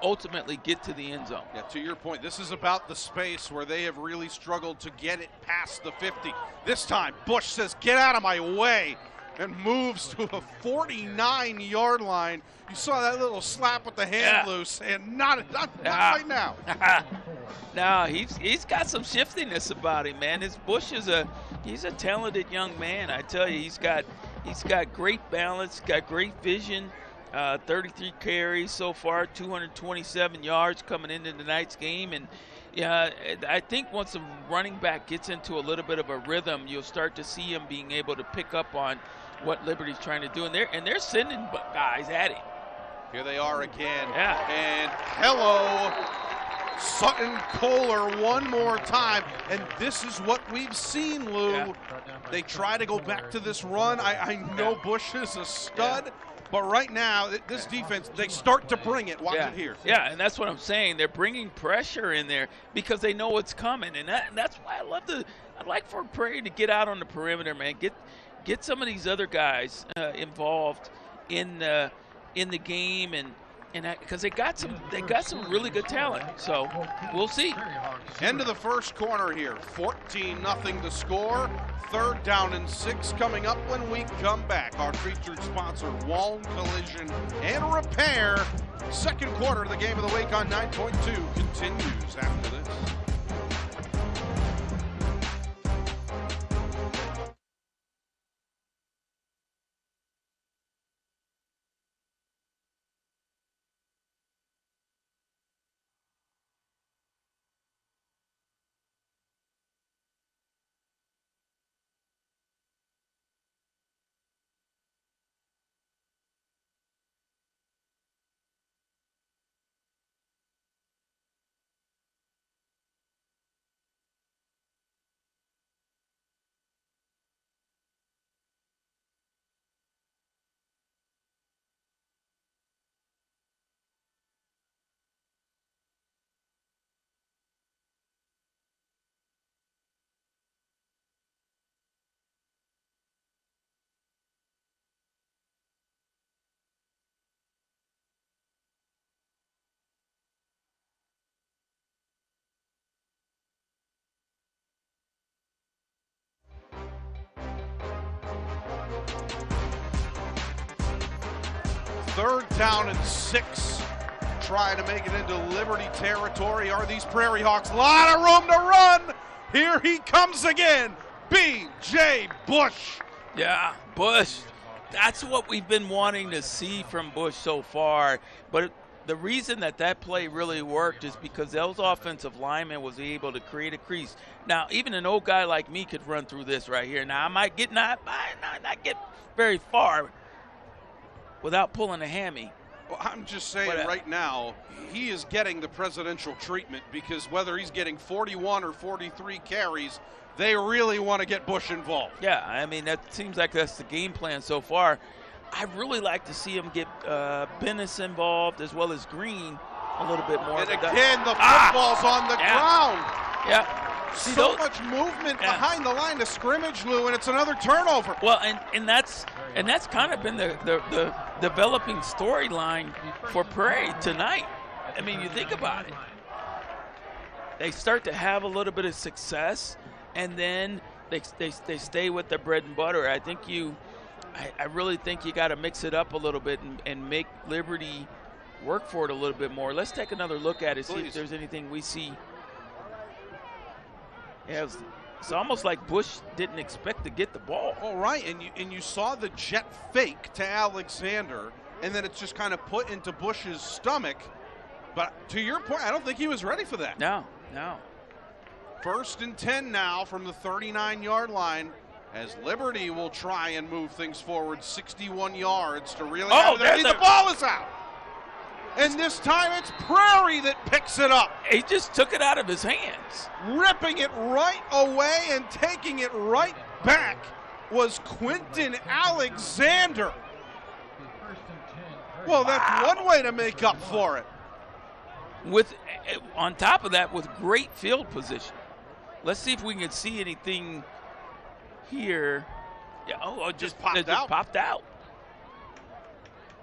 ultimately get to the end zone. Yeah, to your point, this is about the space where they have really struggled to get it past the 50. This time, Bush says, "Get out of my way," and moves to a 49-yard line. You saw that little slap with the hand loose, and not right now. No, he's got some shiftiness about him, man. Bush is he's a talented young man. I tell you, he's got great balance, got great vision. 33 carries so far, 227 yards coming into tonight's game, and I think once the running back gets into a little bit of a rhythm, you'll start to see him being able to pick up on what Liberty's trying to do, and they're sending guys at him. Here they are again. Yeah. And hello, Sutton Kohler one more time. And this is what we've seen, Lou. Yeah. They try to go back to this run. I know Bush is a stud. Yeah. But right now, this defense, they start to bring it. Watch it here. Yeah, and that's what I'm saying. They're bringing pressure in there because they know it's coming. And that's why I'd like for Prairie to get out on the perimeter, man. Get some of these other guys involved in the game, and because they got some really good talent. So we'll see. End of the first quarter here. 14-0 to score. 3rd down and 6 coming up when we come back. Our featured sponsor, Waln Collision and Repair. Second quarter of the game of the week on 9.2 continues after this. Third down and 6. Trying to make it into Liberty territory are these Prairie Hawks. A lot of room to run. Here he comes again. B.J. Bush. Yeah, Bush. That's what we've been wanting to see from Bush so far. But the reason that play really worked is because those offensive linemen was able to create a crease. Now, even an old guy like me could run through this right here. Now, I might not get very far without pulling a hammy. Well, I'm just saying right now, he is getting the presidential treatment because whether he's getting 41 or 43 carries, they really want to get Bush involved. Yeah, I mean, that seems like that's the game plan so far. I'd really like to see him get Bennis involved as well as Green a little bit more. And again, the football's on the ground. Yeah. See, so much movement behind the line of scrimmage, Lou, and it's another turnover. Well, and that's kind of been the developing storyline for Prairie tonight. I mean, you think about it. They start to have a little bit of success, and then they stay with their bread and butter. I really think you got to mix it up a little bit and make Liberty work for it a little bit more. Let's take another look at it, see if there's anything we see. Yeah, it's almost like Bush didn't expect to get the ball. Oh, right, and you saw the jet fake to Alexander, and then it's just kind of put into Bush's stomach. But to your point, I don't think he was ready for that. No. 1st and 10 now from the 39-yard line as Liberty will try and move things forward 61 yards to really the ball is out. And this time it's Prairie that picks it up. He just took it out of his hands. Ripping it right away and taking it right back was Quentin Alexander. Well, that's one way to make up for it. With on top of that, with great field position. Let's see if we can see anything here. Yeah, it just popped out.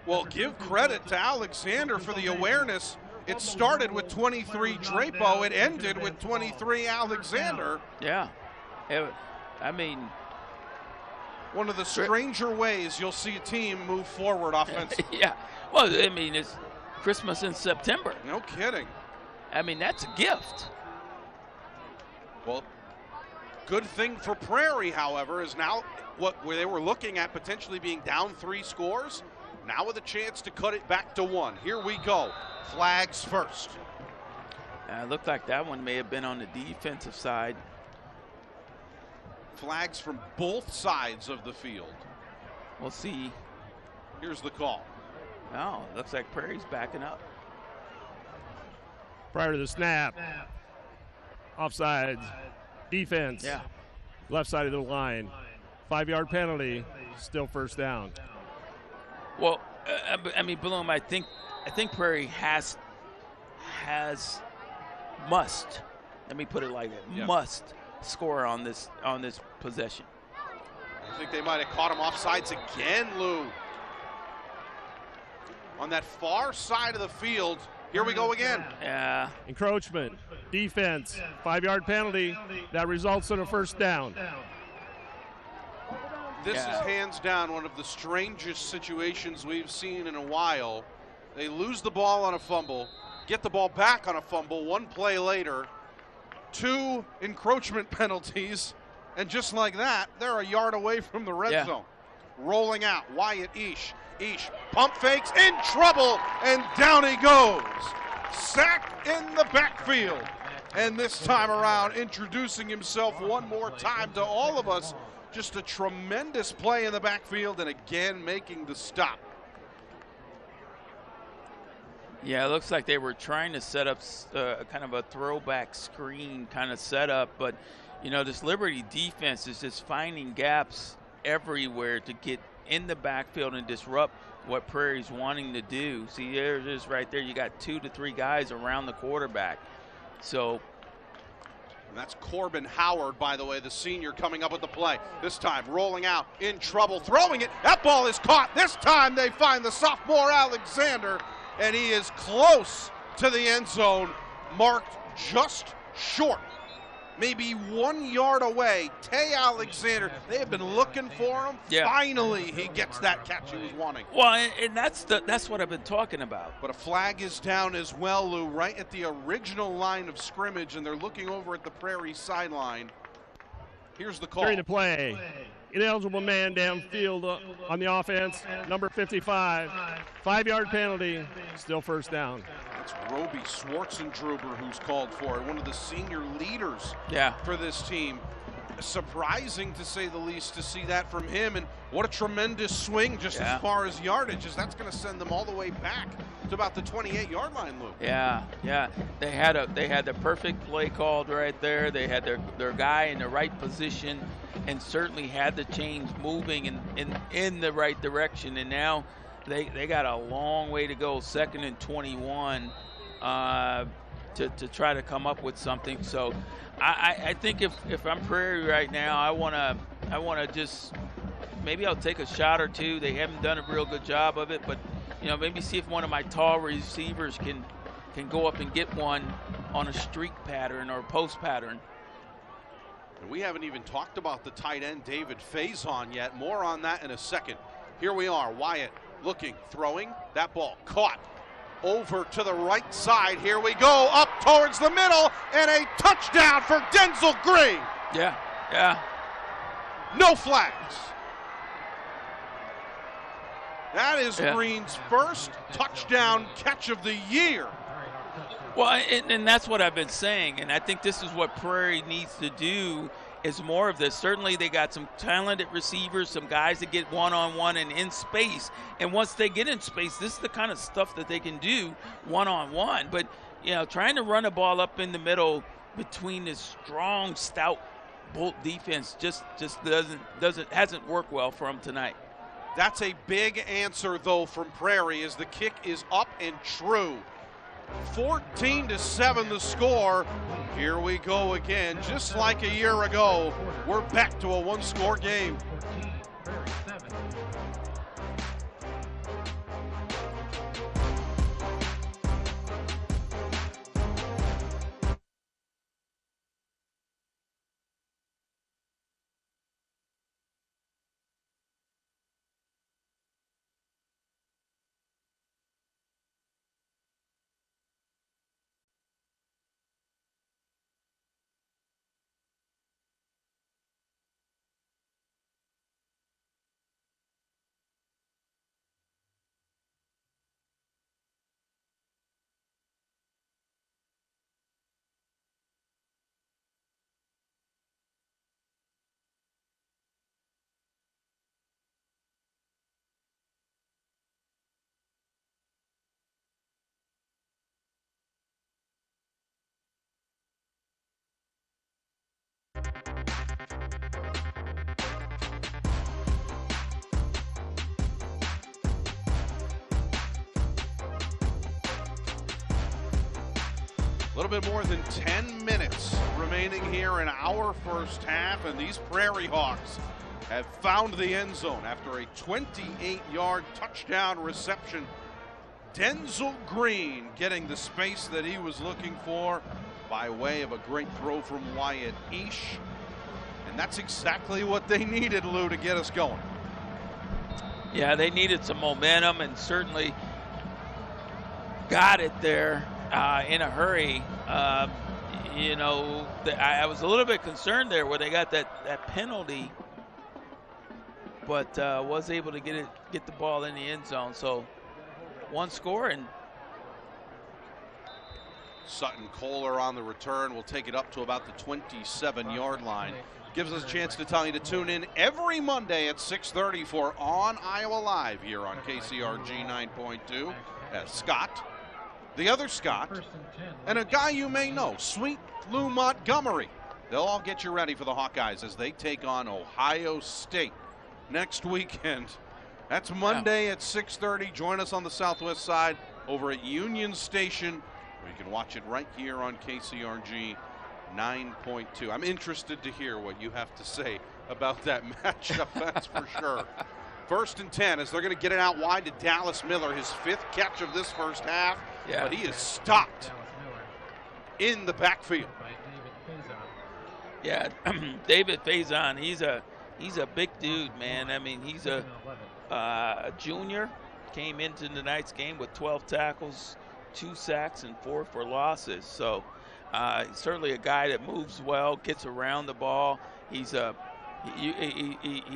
Well, give credit to Alexander for the awareness. It started with 23 Drapo. It ended with 23 Alexander. Yeah. I mean, one of the stranger ways you'll see a team move forward offensively. Yeah. Well, I mean, it's Christmas in September. No kidding. I mean, that's a gift. Well, good thing for Prairie, however, is now where they were looking at potentially being down 3 scores, now with a chance to cut it back to 1. Here we go. Flags first. It looked like that one may have been on the defensive side. Flags from both sides of the field. We'll see. Here's the call. Oh, looks like Prairie's backing up. Prior to the snap, offsides, defense, left side of the line, 5-yard penalty, still first down. Well, I mean, Bloom, I think Prairie must. Let me put it like that. Must score on this possession. I think they might have caught him offsides again, Lou. On that far side of the field, here we go again. Yeah. Encroachment, defense, 5-yard penalty. That results in a first down. This is hands down one of the strangest situations we've seen in a while. They lose the ball on a fumble, get the ball back on a fumble, 1 play later, 2 encroachment penalties, and just like that, they're a yard away from the red zone. Rolling out, Wyatt Eash. Eash pump fakes, in trouble, and down he goes. Sack in the backfield. And this time around, introducing himself one more time to all of us. Just a tremendous play in the backfield, and again making the stop. Yeah, it looks like they were trying to set up kind of a throwback screen kind of setup, but you know, this Liberty defense is just finding gaps everywhere to get in the backfield and disrupt what Prairie's wanting to do. See, there it is right there. You got 2 to 3 guys around the quarterback. So. And that's Corbin Howard, by the way, the senior coming up with the play. This time rolling out, in trouble, throwing it. That ball is caught. This time they find the sophomore Alexander, and he is close to the end zone, marked just short. Maybe 1 yard away. Tay Alexander, they have been looking for him. Yeah. Finally, he gets that catch he was wanting. Well, and that's what I've been talking about. But a flag is down as well, Lou, right at the original line of scrimmage, and they're looking over at the Prairie sideline. Here's the call. During the play, ineligible man downfield on the offense, number 55. 5-yard penalty, still first down. It's Roby Schwartzendruber who's called for it, one of the senior leaders for this team. Surprising, to say the least, to see that from him, and what a tremendous swing just as far as yardage, as that's going to send them all the way back to about the 28-yard line, Lou. Yeah. They had the perfect play called right there. They had their guy in the right position, and certainly had the chains moving in the right direction. And now they got a long way to go, 2nd and 21, to try to come up with something. So I think if I'm Prairie right now, I wanna just, maybe I'll take a shot or two. They haven't done a real good job of it, but you know, maybe see if one of my tall receivers can go up and get one on a streak pattern or a post pattern. And we haven't even talked about the tight end David Faison yet. More on that in a second. Here we are, Wyatt looking, throwing, that ball caught over to the right side. Here we go, up towards the middle, and a touchdown for Denzel Green. Yeah. No flags. That is Green's first touchdown catch of the year. Well, and that's what I've been saying, and I think this is what Prairie needs to do, is more of this. Certainly they got some talented receivers, some guys that get one-on-one and in space, and once they get in space, this is the kind of stuff that they can do one-on-one. But, you know, trying to run a ball up in the middle between this strong, stout Bolt defense just hasn't worked well for them tonight. That's a big answer, though, from Prairie as the kick is up and true. 14-7 the score. Here we go again. Just like a year ago, we're back to a one-score game. A little bit more than 10 minutes remaining here in our first half, and these Prairie Hawks have found the end zone after a 28-yard touchdown reception. Denzel Green getting the space that he was looking for by way of a great throw from Wyatt Eash. And that's exactly what they needed, Lou, to get us going. Yeah, they needed some momentum and certainly got it there in a hurry. You know, I was a little bit concerned there where they got that penalty, but was able to get the ball in the end zone. So one score, and Sutton Kohler on the return will take it up to about the 27-yard line. Gives us a chance to tell you to tune in every Monday at 6:30 for On Iowa Live here on KCRG 9.2. As Scott, the other Scott, and a guy you may know, Sweet Lou Montgomery. They'll all get you ready for the Hawkeyes as they take on Ohio State next weekend. That's Monday at 6:30. Join us on the southwest side over at Union Station, where you can watch it right here on KCRG 9.2. I'm interested to hear what you have to say about that matchup, that's for sure. 1st and 10 as they're going to get it out wide to Dallas Miller, his 5th catch of this first half, but he is stopped in the backfield. Yeah, David Faison, he's a big dude, man. I mean, he's a junior, came into tonight's game with 12 tackles, 2 sacks, and 4 for losses. So certainly a guy that moves well, gets around the ball. He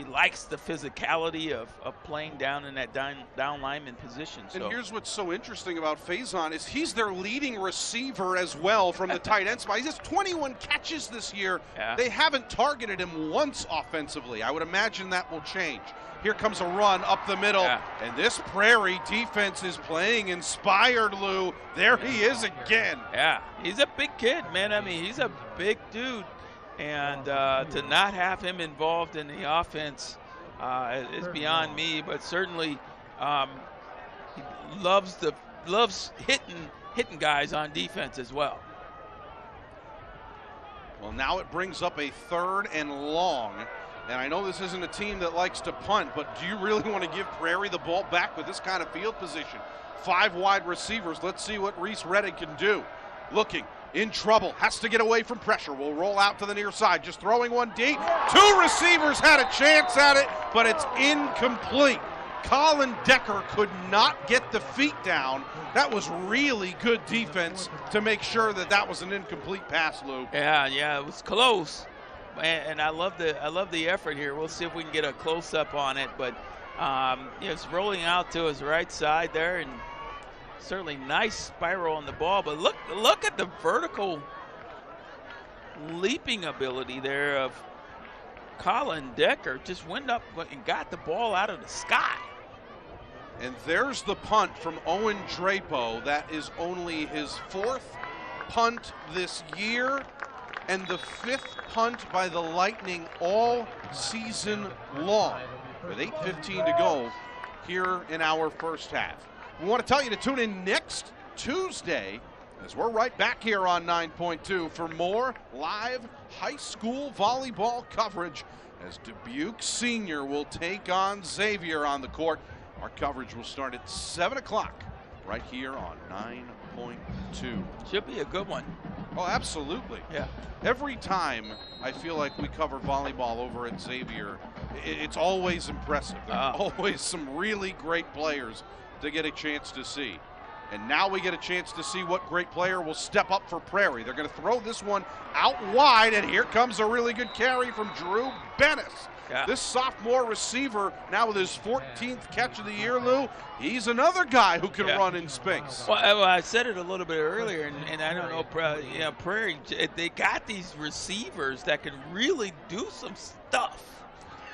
likes the physicality of playing down in that down lineman position. So. And here's what's so interesting about Faison is he's their leading receiver as well from the tight end spot. He has 21 catches this year. Yeah. They haven't targeted him once offensively. I would imagine that will change. Here comes a run up the middle, and this Prairie defense is playing inspired, Lou. There he is again. Yeah, he's a big kid, man. I mean, he's a big dude. And to not have him involved in the offense is beyond me. But certainly, he loves hitting guys on defense as well. Well, now it brings up a 3rd and long. And I know this isn't a team that likes to punt, but do you really want to give Prairie the ball back with this kind of field position? 5 wide receivers. Let's see what Reese Reddick can do. Looking. In trouble, has to get away from pressure. Will roll out to the near side, just throwing one deep. 2 receivers had a chance at it, but it's incomplete. Colin Decker could not get the feet down. That was really good defense to make sure that was an incomplete pass, Lou. Yeah, it was close, and I love the effort here. We'll see if we can get a close-up on it, but it's rolling out to his right side there, and certainly nice spiral on the ball, but look at the vertical leaping ability there of Colin Decker. Just went up and got the ball out of the sky. And there's the punt from Owen Drapo. That is only his 4th punt this year and the 5th punt by the Lightning all season long. with 8:15 to go here in our first half. We want to tell you to tune in next Tuesday as we're right back here on 9.2 for more live high school volleyball coverage as Dubuque Senior will take on Xavier on the court. Our coverage will start at 7 o'clock right here on 9.2. Should be a good one. Oh, absolutely. Yeah. Every time I feel like we cover volleyball over at Xavier, it's always impressive. There are always some really great players to get a chance to see. And now we get a chance to see what great player will step up for Prairie. They're going to throw this one out wide, and here comes a really good carry from Drew Bennis. Yeah. This sophomore receiver, now with his 14th catch of the year, Lou, he's another guy who can run in space. Well, I said it a little bit earlier, and I don't know, Prairie, they got these receivers that can really do some stuff.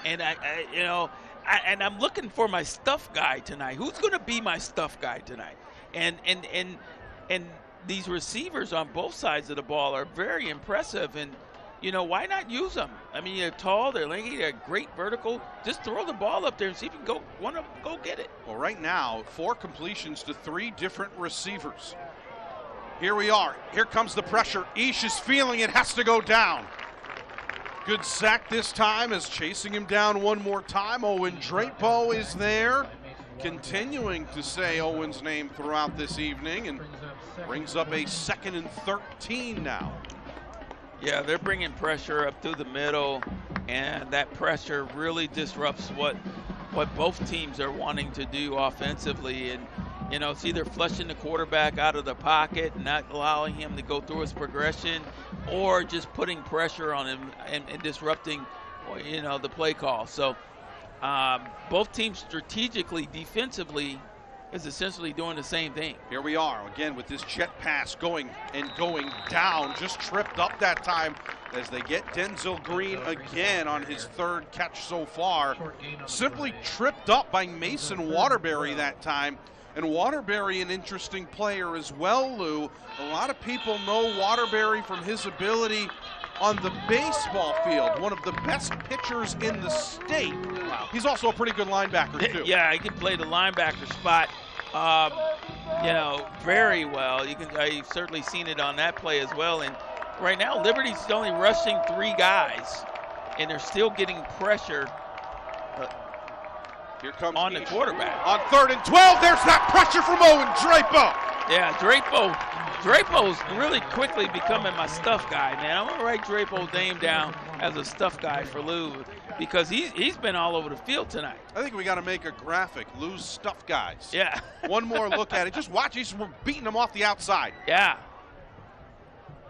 And I'm looking for my stuff guy tonight. Who's going to be my stuff guy tonight? And these receivers on both sides of the ball are very impressive, and why not use them? I mean, they're tall, they're lanky, they're great vertical. Just throw the ball up there and see if you can go get it. Well, right now, 4 completions to 3 different receivers. Here we are. Here comes the pressure. Ish is feeling it, has to go down. Good sack this time as chasing him down one more time. Owen Drapeau is there, continuing to say Owen's name throughout this evening, and brings up a 2nd and 13 now. Yeah, they're bringing pressure up through the middle, and that pressure really disrupts what both teams are wanting to do offensively. And, it's either flushing the quarterback out of the pocket and not allowing him to go through his progression, or just putting pressure on him and disrupting, the play call. So both teams strategically, defensively, is essentially doing the same thing. Here we are again with this jet pass going down, just tripped up that time as they get Denzel Green again on his 3rd catch so far. Simply tripped up by Mason Waterbury that time. And Waterbury, an interesting player as well, Lou. A lot of people know Waterbury from his ability on the baseball field, one of the best pitchers in the state. Wow. He's also a pretty good linebacker, too. Yeah, he can play the linebacker spot, very well. You've certainly seen it on that play as well. And right now, Liberty's only rushing 3 guys, and they're still getting pressure here comes on the quarterback. On 3rd and 12, there's that pressure from Owen Drapeau. Yeah, Drapeau's really quickly becoming my stuff guy, man. I'm going to write Drapeau's name down as a stuff guy for Lou because he's been all over the field tonight. I think we got to make a graphic, Lou's stuff guys. Yeah. One more look at it. Just watch, he's beating them off the outside. Yeah.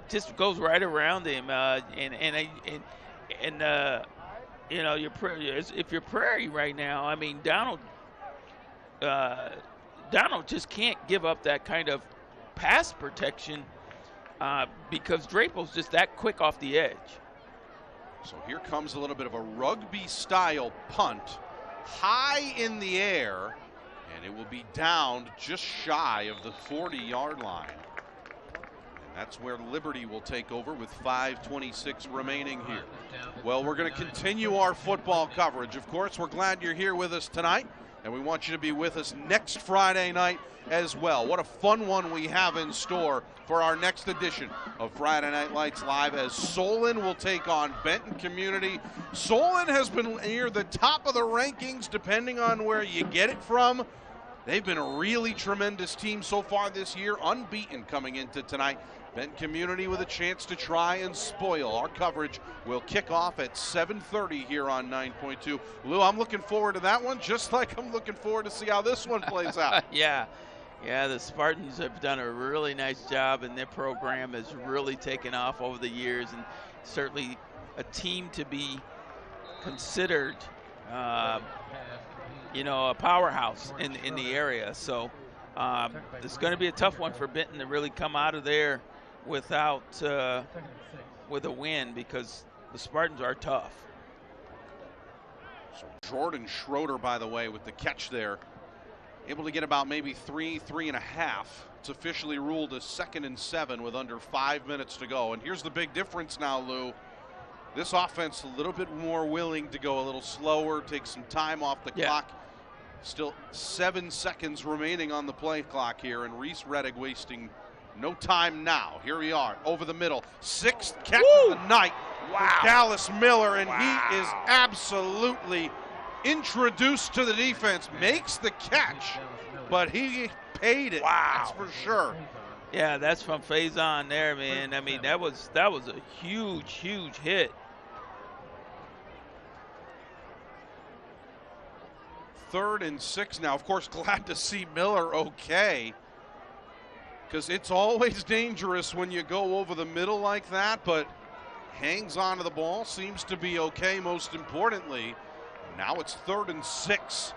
Just goes right around him, if you're Prairie right now, I mean, Donald just can't give up that kind of pass protection because Drapeau's just that quick off the edge. So here comes a little bit of a rugby-style punt, high in the air, and it will be downed just shy of the 40-yard line. That's where Liberty will take over with 5:26 remaining here. Well, we're going to continue our football coverage. Of course, we're glad you're here with us tonight, and we want you to be with us next Friday night as well. What a fun one we have in store for our next edition of Friday Night Lights Live as Solon will take on Benton Community. Solon has been near the top of the rankings depending on where you get it from. They've been a really tremendous team so far this year, unbeaten coming into tonight. Benton Community with a chance to try and spoil. Our coverage will kick off at 7:30 here on 9.2. Lou, I'm looking forward to that one, just like I'm looking forward to see how this one plays out. Yeah, the Spartans have done a really nice job, and their program has really taken off over the years, and certainly a team to be considered, a powerhouse in the area. So it's going to be a tough one for Benton to really come out of there with a win because the Spartans are tough. So Jordan Schroeder, by the way, with the catch there, able to get about maybe 3.5. It's officially ruled a 2nd and 7 with under 5 minutes to go. And here's the big difference now, Lou. This offense a little bit more willing to go a little slower, take some time off the clock. Still 7 seconds remaining on the play clock here, and Reese Reddick wasting no time now. Here we are, over the middle. 6th catch of the night for Dallas Miller, and he is absolutely introduced to the defense. Makes the catch, but he paid it. That's for sure. Yeah, that's from Faison there, man. I mean, that was a huge, huge hit. 3rd and 6 now. Of course, glad to see Miller okay, because it's always dangerous when you go over the middle like that, but hangs on to the ball, seems to be okay most importantly. Now it's 3rd and 6.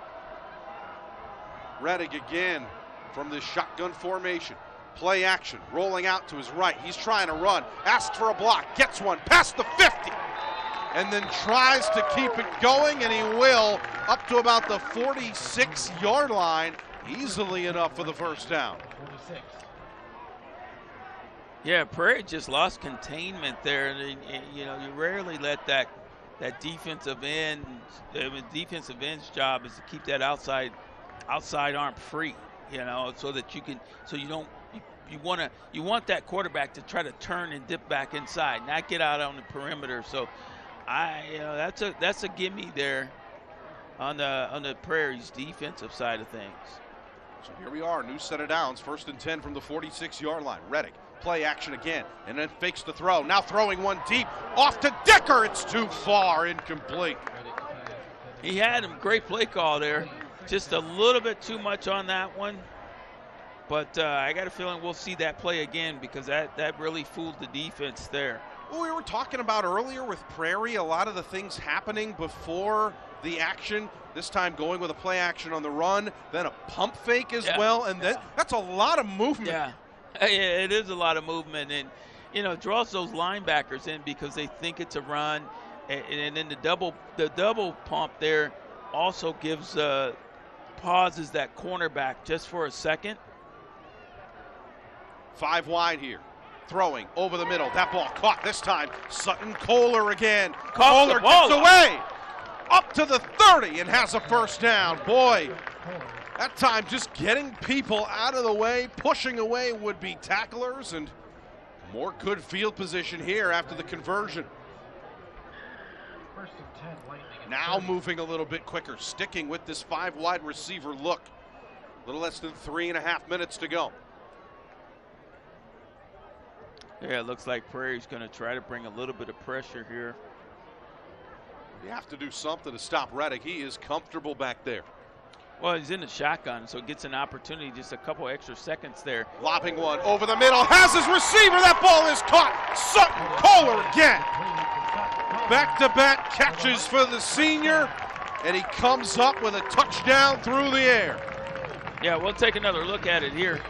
Reddick again from this shotgun formation. Play action, rolling out to his right. He's trying to run, asks for a block, gets one, past the 50. And then tries to keep it going, and he will, up to about the 46-yard line, easily enough for the first down. Yeah, Prairie just lost containment there. You know, you rarely let that defensive end. The defensive end's job is to keep that outside arm free. You know, so that you can, so you don't. You want that quarterback to try to turn and dip back inside, not get out on the perimeter. So. That's a gimme there on the Prairie's defensive side of things. So here we are, new set of downs, 1st and 10 from the 46-yard line. Reddick, play action again, and then fakes the throw. Now throwing one deep, off to Dicker. It's too far, incomplete. He had him, great play call there. Just a little bit too much on that one. But I got a feeling we'll see that play again, because that really fooled the defense there. Well, we were talking about earlier with Prairie, a lot of the things happening before the action, this time going with a play action on the run, then a pump fake as well, and that's a lot of movement. Yeah, it is a lot of movement, and, you know, draws those linebackers in because they think it's a run, and then the double pump there also gives pauses that cornerback just for a second. 5 wide here. Throwing over the middle. That ball caught this time. Sutton Kohler again. Kohler gets away up to the 30 and has a first down. Boy, that time just getting people out of the way, pushing away would-be tacklers, and more good field position here after the conversion. Now moving a little bit quicker, sticking with this 5 wide receiver look. A little less than 3.5 minutes to go. Yeah, it looks like Prairie's going to try to bring a little bit of pressure here. You have to do something to stop Reddick. He is comfortable back there. Well, he's in the shotgun, so gets an opportunity, just a couple extra seconds there. Lobbing one over the middle, has his receiver. That ball is caught. Sutton Kohler again. Back-to-back catches for the senior, and he comes up with a touchdown through the air. Yeah, we'll take another look at it here.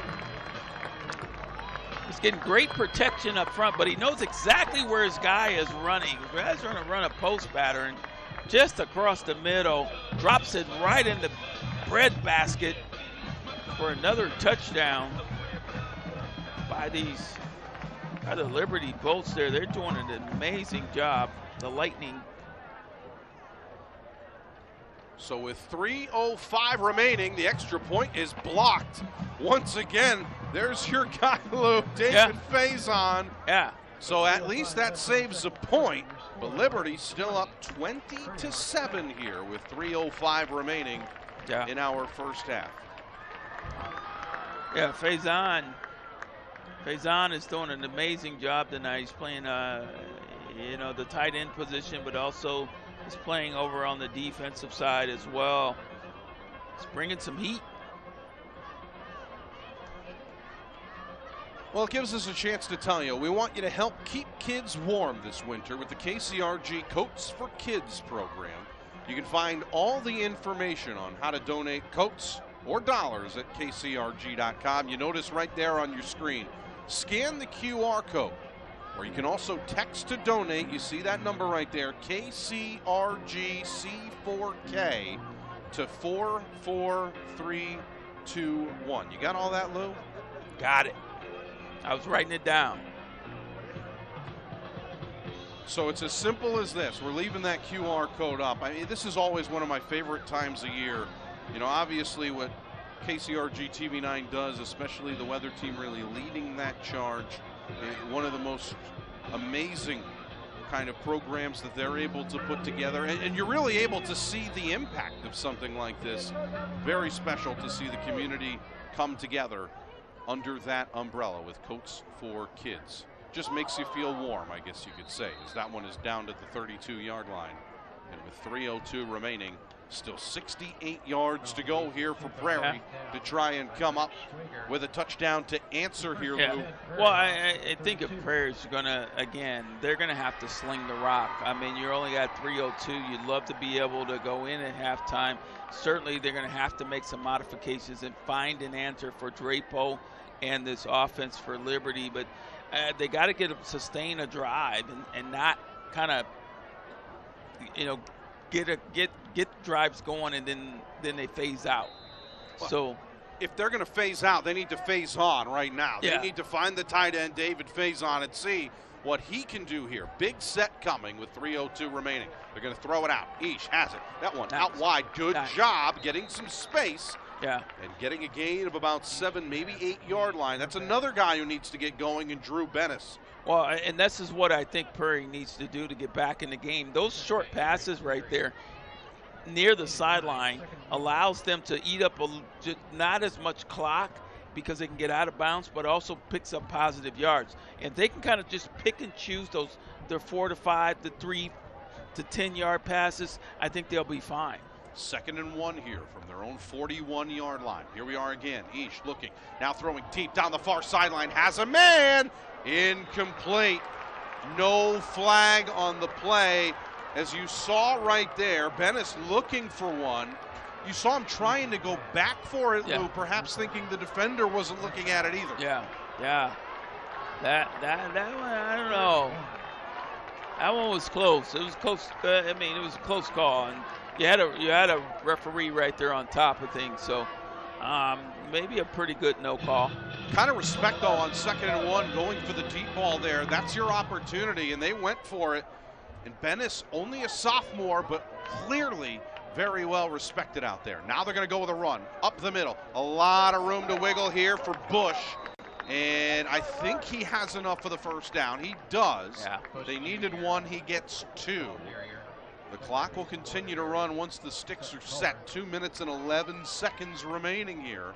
He's getting great protection up front, but he knows exactly where his guy is running. His guy's going to run a post pattern just across the middle, drops it right in the bread basket for another touchdown by the Liberty Bolts there. They're doing an amazing job, the Lightning. So with 3:05 remaining, the extra point is blocked. Once again, there's your guy, Lou, David Faison. Yeah. So at least that saves a point, but Liberty still up 20-7 here with 3:05 remaining in our first half. Yeah, Faison is doing an amazing job tonight. He's playing, the tight end position, but also is playing over on the defensive side as well. He's bringing some heat. Well, it gives us a chance to tell you, we want you to help keep kids warm this winter with the KCRG Coats for Kids program. You can find all the information on how to donate coats or dollars at kcrg.com. You notice right there on your screen, scan the QR code, or you can also text to donate. You see that number right there, KCRG-C4K to 44321. You got all that, Lou? Got it. I was writing it down. So it's as simple as this. We're leaving that QR code up. I mean, this is always one of my favorite times of year. You know, obviously what KCRG TV9 does, especially the weather team really leading that charge, one of the most amazing kind of programs that they're able to put together. And you're really able to see the impact of something like this. Very special to see the community come together under that umbrella with Coats for Kids. Just makes you feel warm, I guess you could say, as that one is down to the 32-yard line. And with 3:02 remaining, still 68 yards to go here for Prairie to try and come up with a touchdown to answer here, Lou. Well, I think if Prairie's going to, again, they're going to have to sling the rock. I mean, you only got 3:02. You'd love to be able to go in at halftime. Certainly, they're going to have to make some modifications and find an answer for Drapo and this offense for Liberty. But they got to sustain a drive and not kind of, you know, get drives going and then they phase out. Well, so if they're going to phase out, they need to phase on right now. They need to find the tight end, David Faison, and see what he can do here. Big set coming with 3:02 remaining. They're going to throw it out. Ish has it. That one out wide. Good job getting some space. Yeah. And getting a gain of about 7, maybe 8-yard line. That's another guy who needs to get going, and Drew Bennis. Well, and this is what I think Prairie needs to do to get back in the game. Those short passes right there near the sideline allows them to eat up not as much clock because they can get out of bounds, but also picks up positive yards. And they can kind of just pick and choose their 4 to 5, the 3 to 10-yard passes. I think they'll be fine. 2nd and 1 here from their own 41-yard line. Here we are again. Ish looking. Now throwing deep down the far sideline. Has a man. Incomplete. No flag on the play. As you saw right there, Bennis looking for one. You saw him trying to go back for it, Lou, perhaps thinking the defender wasn't looking at it either. Yeah. That one, I don't know. That one was close. It was close. It was a close call. And you had a referee right there on top of things, so maybe a pretty good no call. Kind of respect, though, on 2nd and 1, going for the deep ball there. That's your opportunity, and they went for it. And Bennis, only a sophomore, but clearly very well respected out there. Now they're going to go with a run up the middle. A lot of room to wiggle here for Bush. And I think he has enough for the first down. He does. Yeah. They needed 1. He gets 2. The clock will continue to run once the sticks are set. 2 minutes and 11 seconds remaining here.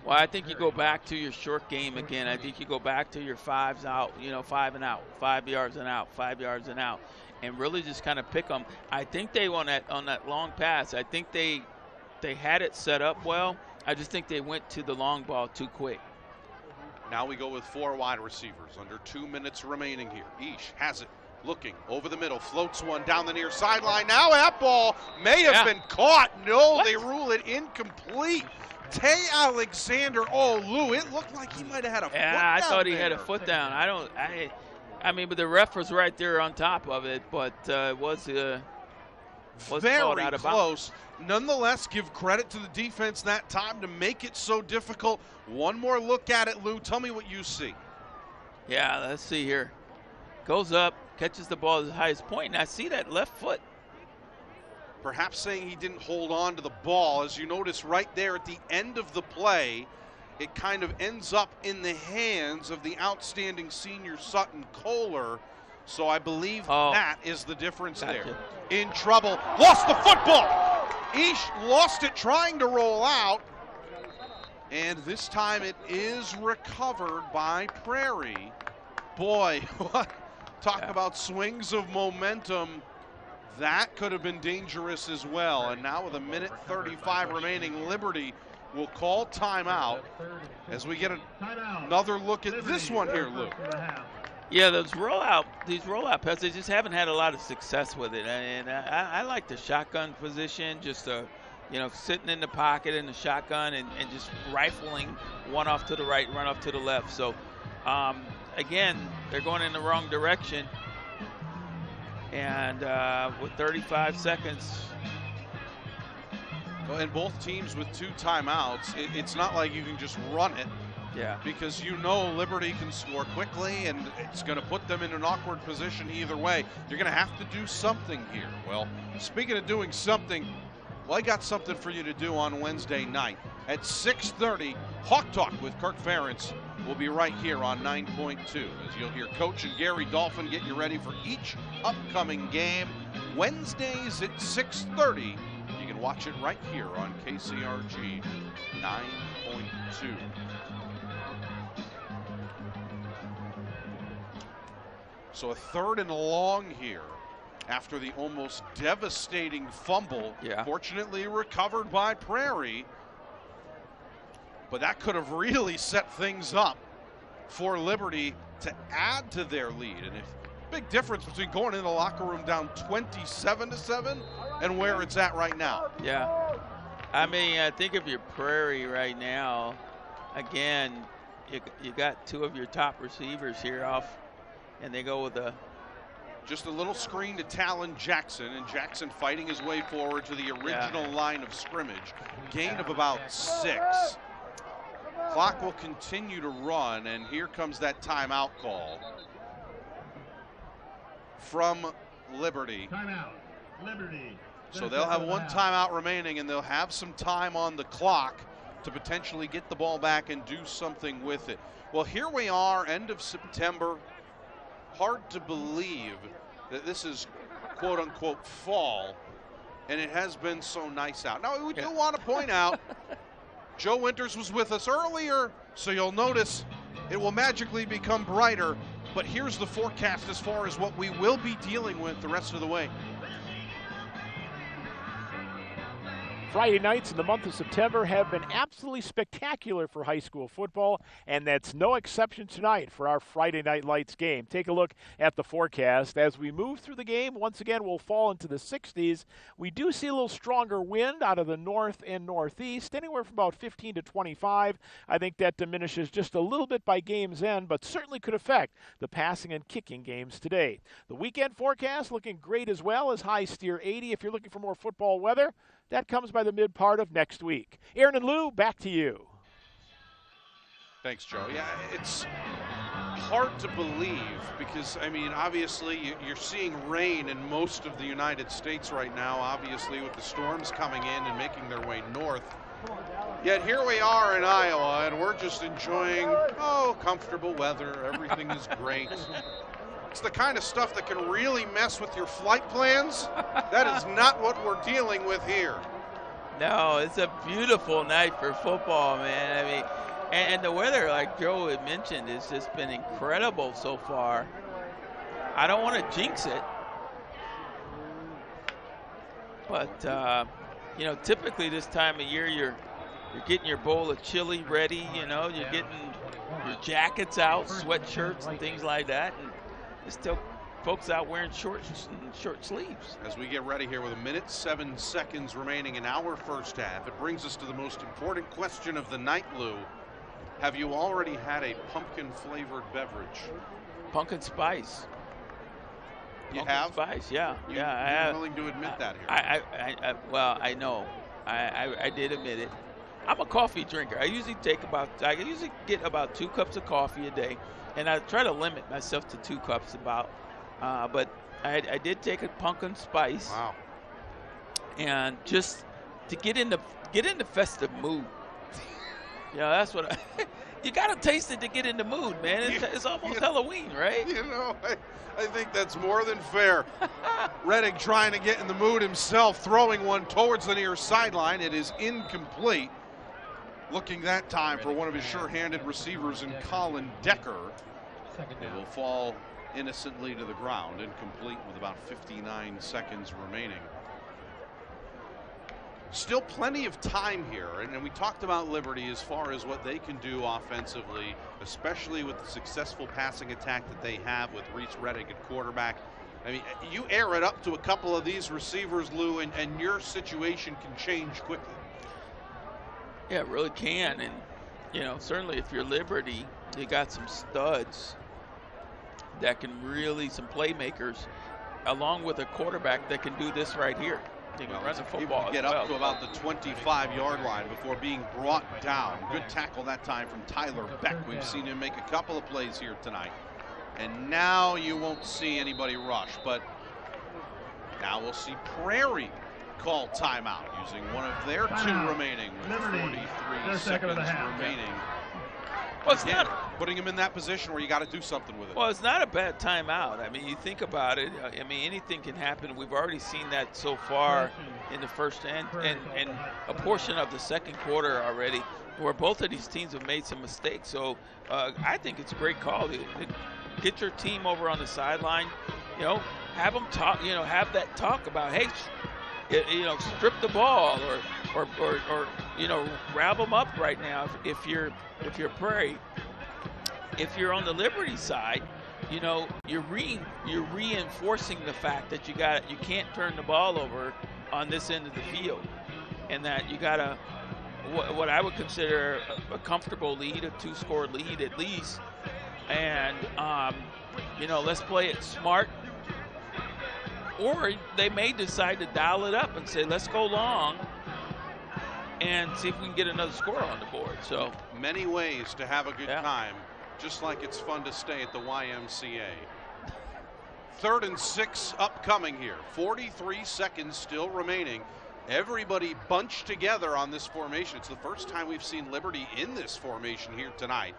Well, I think you go back to your short game again. I think you go back to your 5s out, 5 and out, 5 yards and out, 5 yards and out, and really just kind of pick them. I think they on that long pass, I think they had it set up well. I just think they went to the long ball too quick. Now we go with 4 wide receivers. Under 2 minutes remaining here. Ish has it. Looking over the middle, floats one down the near sideline. Now that ball may have been caught. No, they rule it incomplete. Tay Alexander. Oh, Lou, it looked like he might have had a foot down. Yeah, I thought he had a foot down. I mean, but the ref was right there on top of it, but it was very out of close. Nonetheless, give credit to the defense that time to make it so difficult. One more look at it, Lou. Tell me what you see. Yeah, let's see here. Goes up, catches the ball at the highest point, and I see that left foot. Perhaps saying he didn't hold on to the ball. As you notice right there at the end of the play, it kind of ends up in the hands of the outstanding senior Sutton Kohler. So I believe that is the difference there. In trouble. Lost the football. Ish lost it trying to roll out. And this time it is recovered by Prairie. Boy, talk about swings of momentum. That could have been dangerous as well. And now with 1:35 remaining, Liberty will call timeout as we get another look at this one here, Luke. Yeah, these rollout passes, they just haven't had a lot of success with it. And I like the shotgun position, just sitting in the pocket in the shotgun and just rifling one off to the right, run off to the left. So, again, they're going in the wrong direction. And with 35 seconds, And both teams with 2 timeouts, it's not like you can just run it. Yeah. Because you know Liberty can score quickly, and it's going to put them in an awkward position either way. You're going to have to do something here. Well, speaking of doing something, well, I got something for you to do on Wednesday night. At 6:30, Hawk Talk with Kirk Ferentz will be right here on 9.2, as you'll hear Coach and Gary Dolphin get you ready for each upcoming game. Wednesdays at 6:30. You can watch it right here on KCRG 9.2. So a 3rd and long here after the almost devastating fumble. Yeah. Fortunately recovered by Prairie. But that could have really set things up for Liberty to add to their lead. And big difference between going in the locker room down 27-7 and where it's at right now. Yeah. I mean, I think if you're Prairie right now, again, you got 2 of your top receivers here off, and they go with just a little screen to Talon Jackson, and Jackson fighting his way forward to the original line of scrimmage. Gain of about 6. Clock will continue to run, and here comes that timeout call from Liberty. Timeout, Liberty. So they'll have 1 timeout remaining, and they'll have some time on the clock to potentially get the ball back and do something with it. Well, here we are, end of September. Hard to believe that this is quote-unquote fall, and it has been so nice out. Now, we do want to point out, Joe Winters was with us earlier, so you'll notice it will magically become brighter, but here's the forecast as far as what we will be dealing with the rest of the way. Friday nights in the month of September have been absolutely spectacular for high school football, and that's no exception tonight for our Friday Night Lights game. Take a look at the forecast. As we move through the game, once again, we'll fall into the 60s. We do see a little stronger wind out of the north and northeast, anywhere from about 15 to 25. I think that diminishes just a little bit by game's end, but certainly could affect the passing and kicking games today. The weekend forecast looking great as well, as highs steer 80. If you're looking for more football weather, that comes by the mid part of next week. Aaron and Lou, back to you. Thanks, Joe. Yeah, it's hard to believe because, I mean, obviously you're seeing rain in most of the United States right now, obviously with the storms coming in and making their way north. Yet here we are in Iowa, and we're just enjoying, comfortable weather. Everything is great. It's the kind of stuff that can really mess with your flight plans. That is not what we're dealing with here. No, it's a beautiful night for football, man. I mean, and the weather, like Joe had mentioned, has just been incredible so far. I don't want to jinx it, but typically this time of year you're getting your bowl of chili ready. You're getting your jackets out, sweatshirts, and things like that. And there's still folks out wearing shorts and short sleeves. As we get ready here with 1:07 remaining in our first half, it brings us to the most important question of the night, Lou. Have you already had a pumpkin-flavored beverage? Pumpkin spice. You have? Spice, yeah. You're willing to admit that here. I know. I did admit it. I'm a coffee drinker. I usually get about 2 cups of coffee a day. And I try to limit myself to 2 cups but I did take a pumpkin spice. Wow. And just to get in the festive mood. That's what you got to taste it to get in the mood, man. It's almost Halloween, right? I think that's more than fair. Reddick trying to get in the mood himself, throwing one towards the near sideline. It is incomplete. Looking that time for one of his sure-handed receivers in Colin Decker. It will fall innocently to the ground, incomplete with about 59 seconds remaining. Still plenty of time here, and we talked about Liberty as far as what they can do offensively, especially with the successful passing attack that they have with Reese Reddick at quarterback. I mean, you air it up to a couple of these receivers, Lou, and your situation can change quickly. Yeah, it really can. And, certainly if you're Liberty, you got some studs that can really, some playmakers, along with a quarterback that can do this right here. He can Well, run the able football to get as up to well. about the 25-yard line before being brought down. Good tackle that time from Tyler Beck. We've seen him make a couple of plays here tonight. And now you won't see anybody rush, but now we'll see Prairie call timeout using one of their two remaining with 43 seconds remaining. Well, it's Again, not putting him in that position where you got to do something with it. Well, it's not a bad timeout. I mean, you think about it. I mean, anything can happen. We've already seen that so far in the first and a portion of the second quarter already, where both of these teams have made some mistakes. So I think it's a great call. Get your team over on the sideline. You know, have them talk. You know, have that talk about, hey, you know, strip the ball or you know, wrap them up right now if you're Prairie. If you're on the Liberty side, you know, you're reinforcing the fact that you can't turn the ball over on this end of the field, and that you got what I would consider a comfortable lead, a 2-score lead at least, and you know, let's play it smart. Or they may decide to dial it up and say, let's go long and see if we can get another score on the board. So many ways to have a good time, just like it's fun to stay at the YMCA. 3rd and 6 upcoming here. 43 seconds still remaining. Everybody bunched together on this formation. It's the first time we've seen Liberty in this formation here tonight.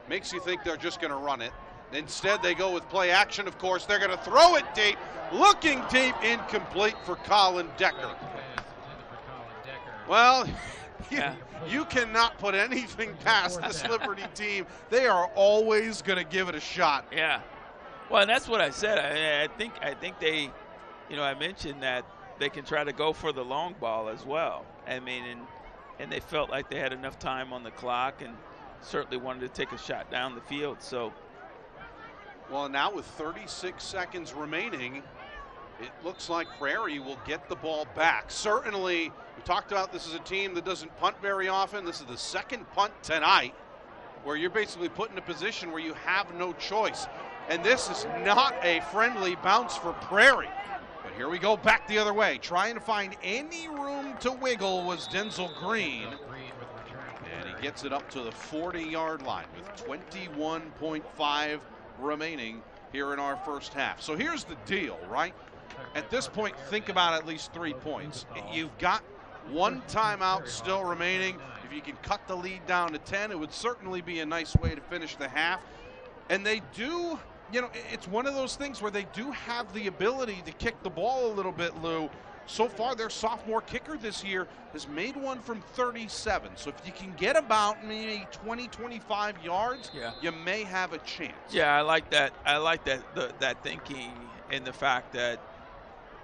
Makes you think they're just going to run it. Instead, they go with play action, of course. They're going to throw it deep. Looking deep, incomplete for Colin Decker. Well, you cannot put anything past this Liberty team. They are always going to give it a shot. Yeah. Well, and that's what I said. I think they, you know, I mentioned that they can try to go for the long ball as well. I mean, and they felt like they had enough time on the clock and certainly wanted to take a shot down the field. So. Well, now with 36 seconds remaining, it looks like Prairie will get the ball back. Certainly, we talked about this as a team that doesn't punt very often. This is the second punt tonight where you're basically put in a position where you have no choice. And this is not a friendly bounce for Prairie. But here we go back the other way. Trying to find any room to wiggle was Denzel Green. And he gets it up to the 40-yard line with 21.5 remaining here in our first half. So here's the deal, right? At this point, think about at least 3 points. You've got one timeout still remaining. If you can cut the lead down to 10, it would certainly be a nice way to finish the half. And they do, you know, it's one of those things where they do have the ability to kick the ball a little bit, Lou. So far, their sophomore kicker this year has made one from 37. So if you can get about maybe 20, 25 yards, you may have a chance. Yeah, I like that. I like that thinking, and the fact that,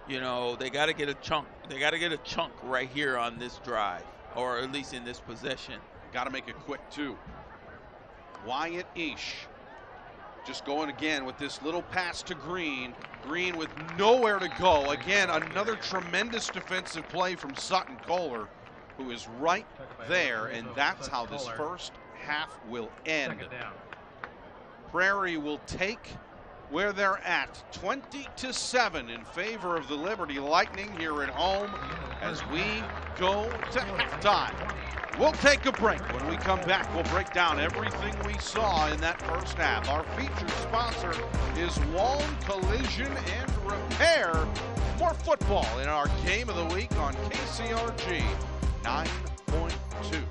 you know, they got to get a chunk. They got to get a chunk right here on this drive, or at least in this possession. Got to make it quick too. Wyatt Ish just going again with this little pass to Green. Green with nowhere to go. Again, another tremendous defensive play from Sutton Kohler, who is right there, and that's how this first half will end. Prairie will take where they're at, 20-7 in favor of the Liberty Lightning here at home as we go to halftime. We'll take a break. When we come back, we'll break down everything we saw in that first half. Our featured sponsor is Wall Collision and Repair. More football in our Game of the Week on KCRG 9.2.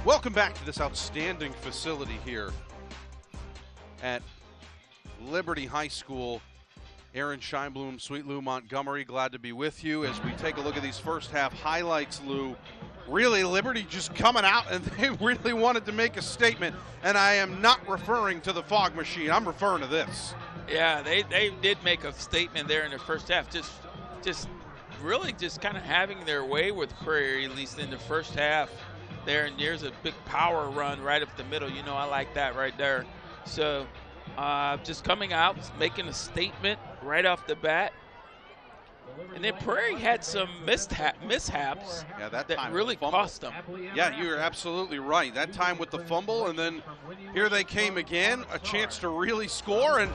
Welcome back to this outstanding facility here at Liberty High School. Aaron Scheinblum, Sweet Lou Montgomery, glad to be with you as we take a look at these first half highlights, Lou. Really, Liberty just coming out, and they really wanted to make a statement, and I am not referring to the fog machine. I'm referring to this. Yeah, they did make a statement there in the first half, just really just kind of having their way with Prairie, at least in the first half there, and there's a big power run right up the middle. You know, I like that right there. So just coming out, making a statement right off the bat. And then Prairie had some mishaps that really cost them. Yeah, you're absolutely right. That time with the fumble, and then here they came again, a chance to really score, and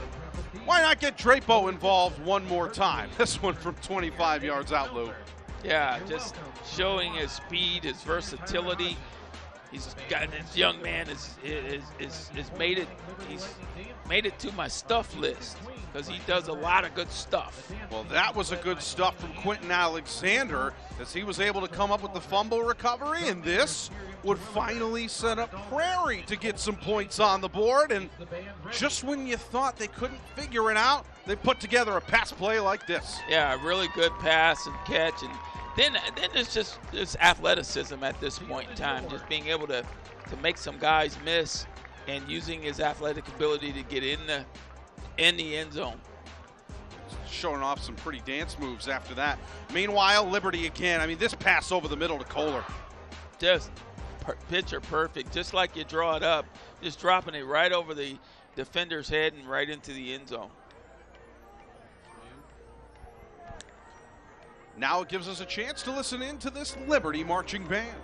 why not get Drapo involved one more time? This one from 25 yards out, Lou. Yeah, just showing his speed, his versatility. He's got this young man is made it. He's made it to my stuff list because he does a lot of good stuff. Well, that was a good stuff from Quentin Alexander as he was able to come up with the fumble recovery, and this would finally set up Prairie to get some points on the board. And just when you thought they couldn't figure it out, they put together a pass play like this. Yeah, a really good pass and catch, and then there's just this athleticism at this point in time, just being able to make some guys miss and using his athletic ability to get in the end zone. Showing off some pretty dance moves after that. Meanwhile, Liberty again. I mean, this pass over the middle to Kohler. Just picture perfect, just like you draw it up, just dropping it right over the defender's head and right into the end zone. Now it gives us a chance to listen in to this Liberty marching band.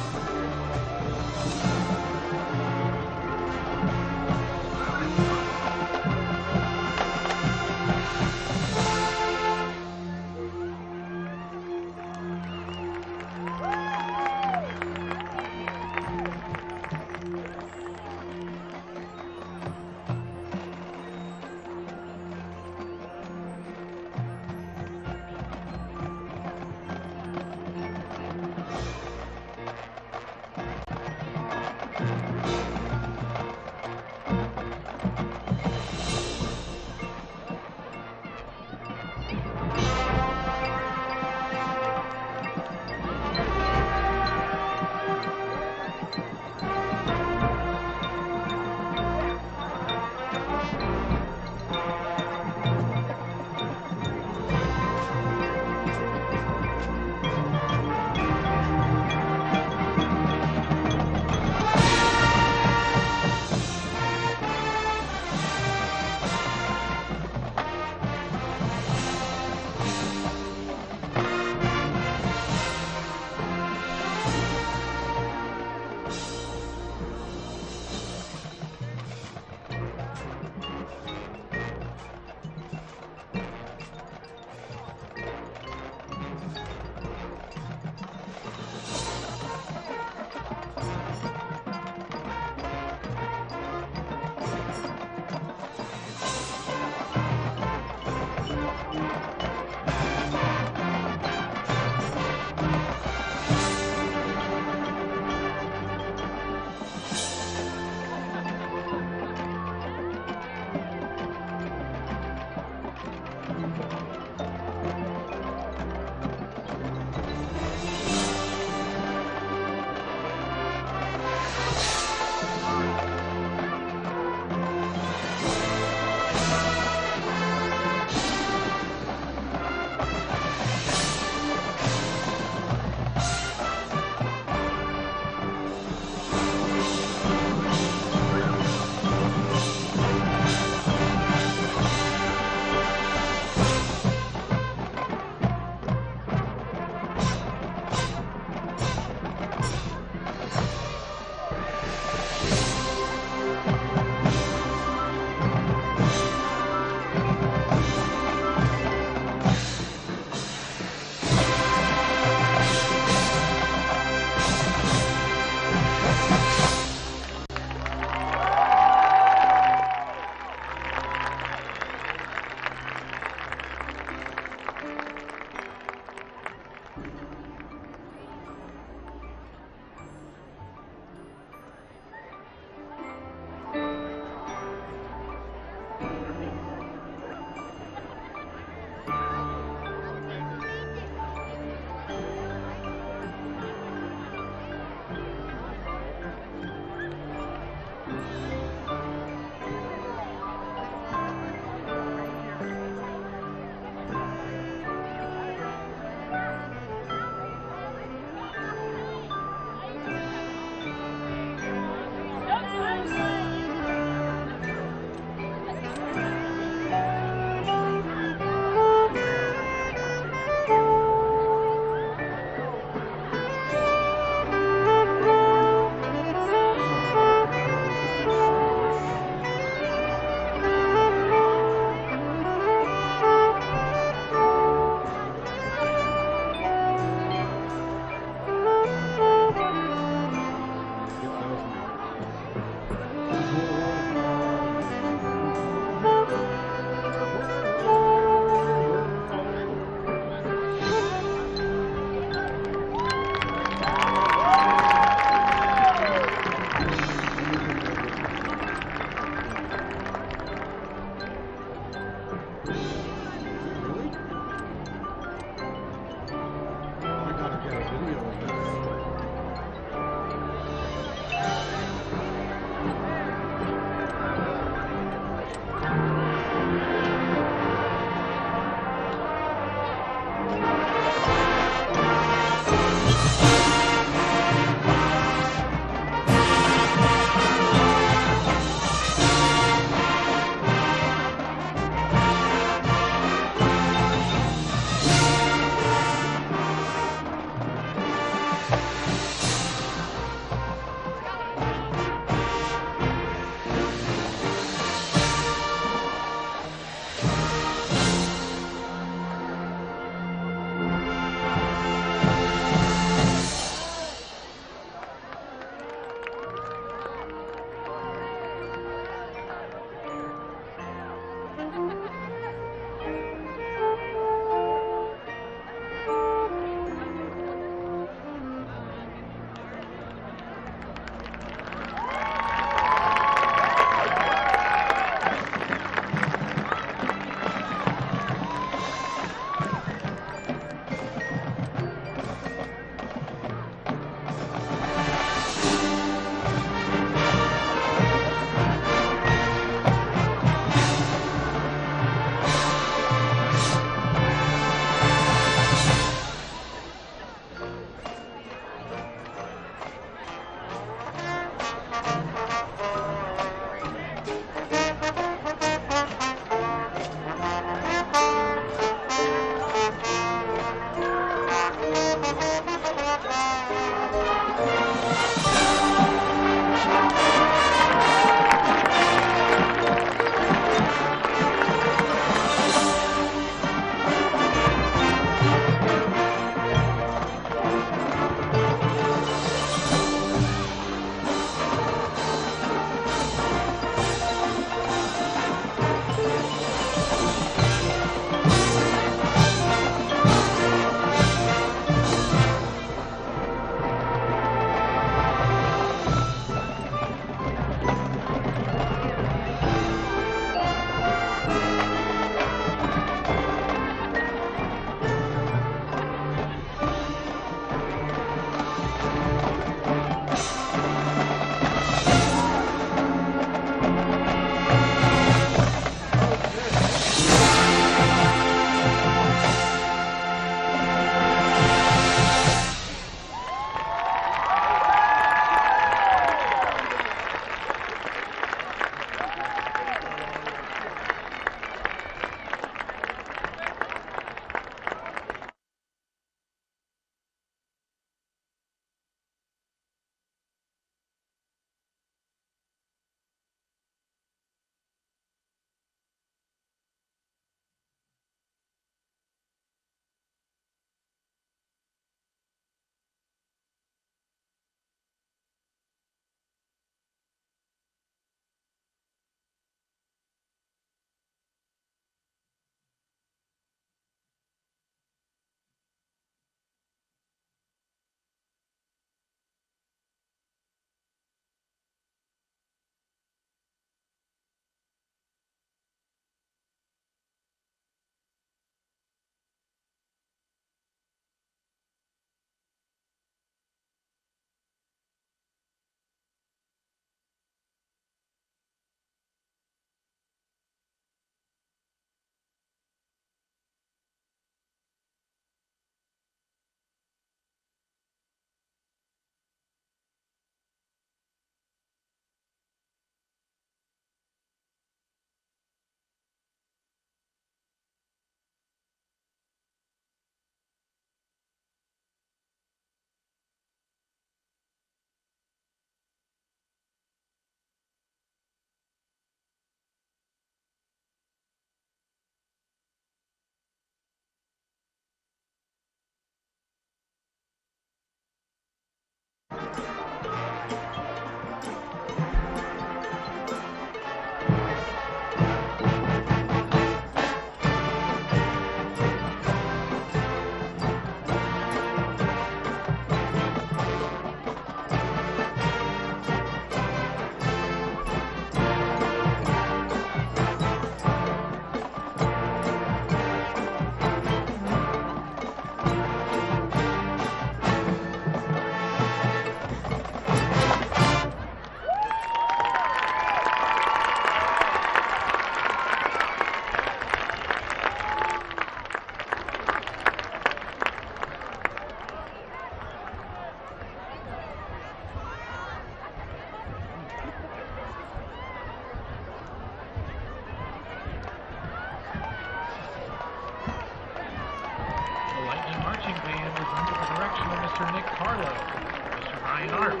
Mr. Nick Carlo, Mr. Ryan Arp,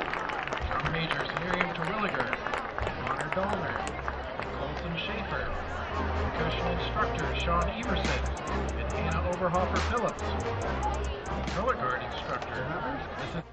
drum majors Miriam Terwilliger, Connor Dolner, Colton Schaefer, percussion instructor Sean Everson, and Hannah Oberhofer Phillips. Color guard instructor, Mrs.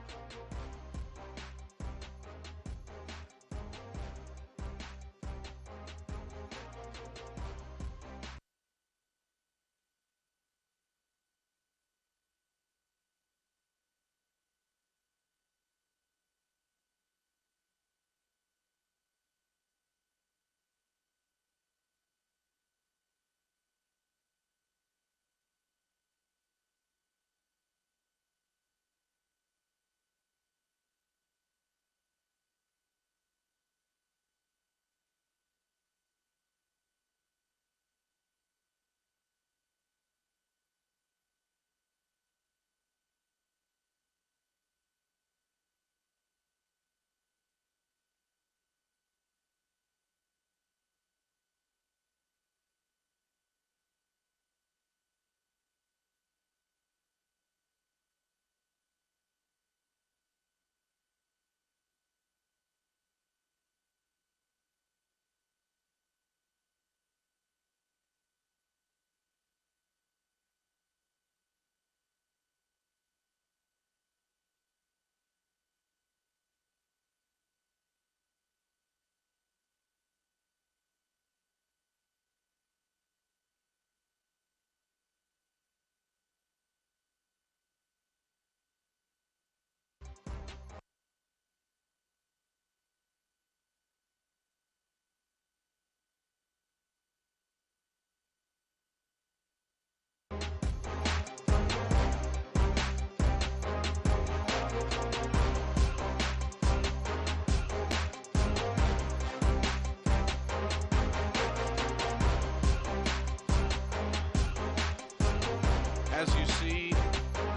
As you see,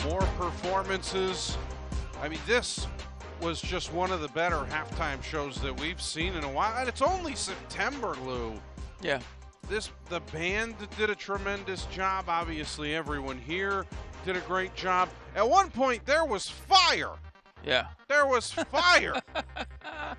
more performances. I mean, this was just one of the better halftime shows that we've seen in a while. And it's only September, Lou. Yeah. The band did a tremendous job. Obviously, everyone here did a great job. At one point, there was fire. Yeah. There was fire.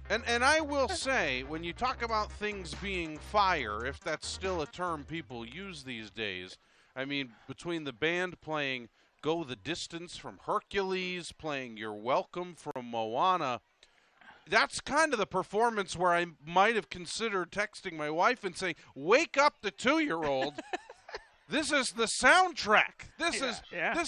And I will say, when you talk about things being fire, if that's still a term people use these days, I mean, between the band playing Go the Distance from Hercules, playing You're Welcome from Moana, that's kind of the performance where I might have considered texting my wife and saying, wake up the 2-year-old. This is the soundtrack. This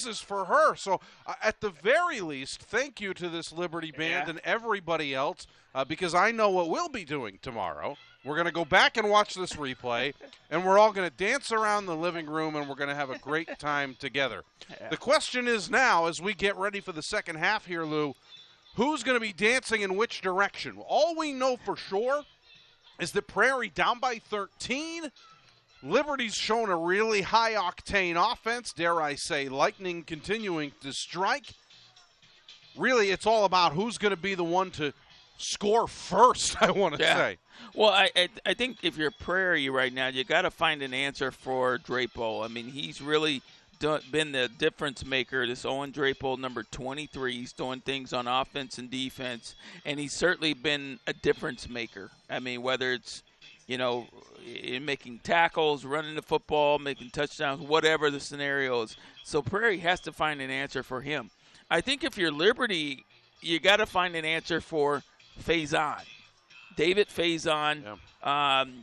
is for her. So at the very least, thank you to this Liberty Band and everybody else, because I know what we'll be doing tomorrow. We're going to go back and watch this replay, and we're all going to dance around the living room, and we're going to have a great time together. Yeah. The question is now, as we get ready for the second half here, Lou, who's going to be dancing in which direction? All we know for sure is that Prairie down by 13. Liberty's shown a really high-octane offense, dare I say, lightning continuing to strike. Really, it's all about who's going to be the one to score first, I want to say. Well, I think if you're Prairie right now, you got to find an answer for Drapo. I mean, he's really been the difference maker. This Owen Drapo, number 23, he's doing things on offense and defense, and he's certainly been a difference maker. I mean, whether it's, you know, in making tackles, running the football, making touchdowns, whatever the scenario is. So Prairie has to find an answer for him. I think if you're Liberty, you got to find an answer for Faison. David Faison,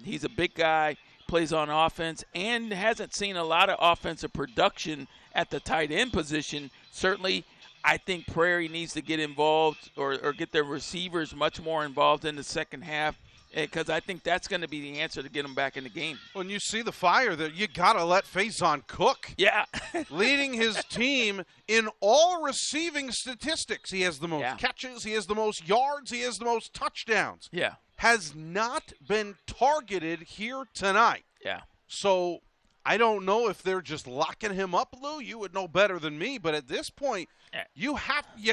he's a big guy, plays on offense, and hasn't seen a lot of offensive production at the tight end position. Certainly, I think Prairie needs to get involved or get their receivers much more involved in the second half, because I think that's going to be the answer to get them back in the game. When you see the fire there, you got to let Faison cook. Yeah. Leading his team in all receiving statistics. He has the most catches, he has the most yards, he has the most touchdowns. Yeah. Has not been targeted here tonight. Yeah. So I don't know if they're just locking him up, Lou. You would know better than me, but at this point, you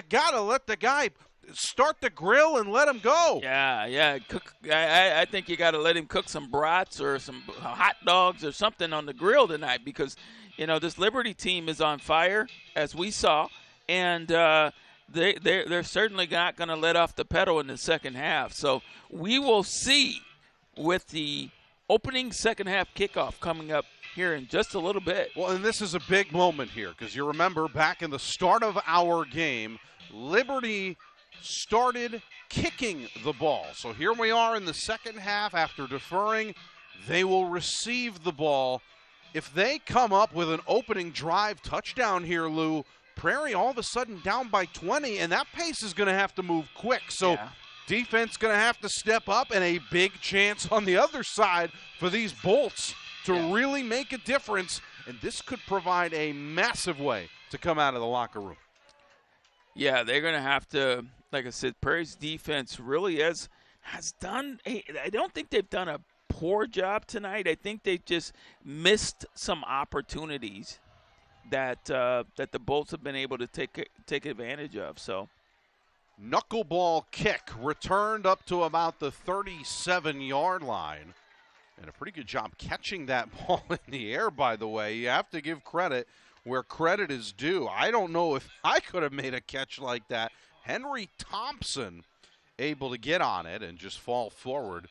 got to let the guy start the grill and let him go. Yeah. Cook. I think you got to let him cook some brats or some hot dogs or something on the grill tonight, because, you know, this Liberty team is on fire, as we saw, and they're certainly not going to let off the pedal in the second half. So we will see with the opening second half kickoff coming up here in just a little bit. Well, and this is a big moment here because you remember back in the start of our game, Liberty started kicking the ball. So here we are in the second half after deferring. They will receive the ball. If they come up with an opening drive touchdown here, Lou, Prairie all of a sudden down by 20, and that pace is going to have to move quick. So defense going to have to step up, and a big chance on the other side for these Bolts to really make a difference. And this could provide a massive way to come out of the locker room. Yeah, they're going to have to, like I said, Prairie's defense really has done, I don't think they've done a poor job tonight. I think they just missed some opportunities that the Bolts have been able to take advantage of. So, knuckleball kick returned up to about the 37-yard line. And a pretty good job catching that ball in the air, by the way. You have to give credit where credit is due. I don't know if I could have made a catch like that. Henry Thompson able to get on it and just fall forward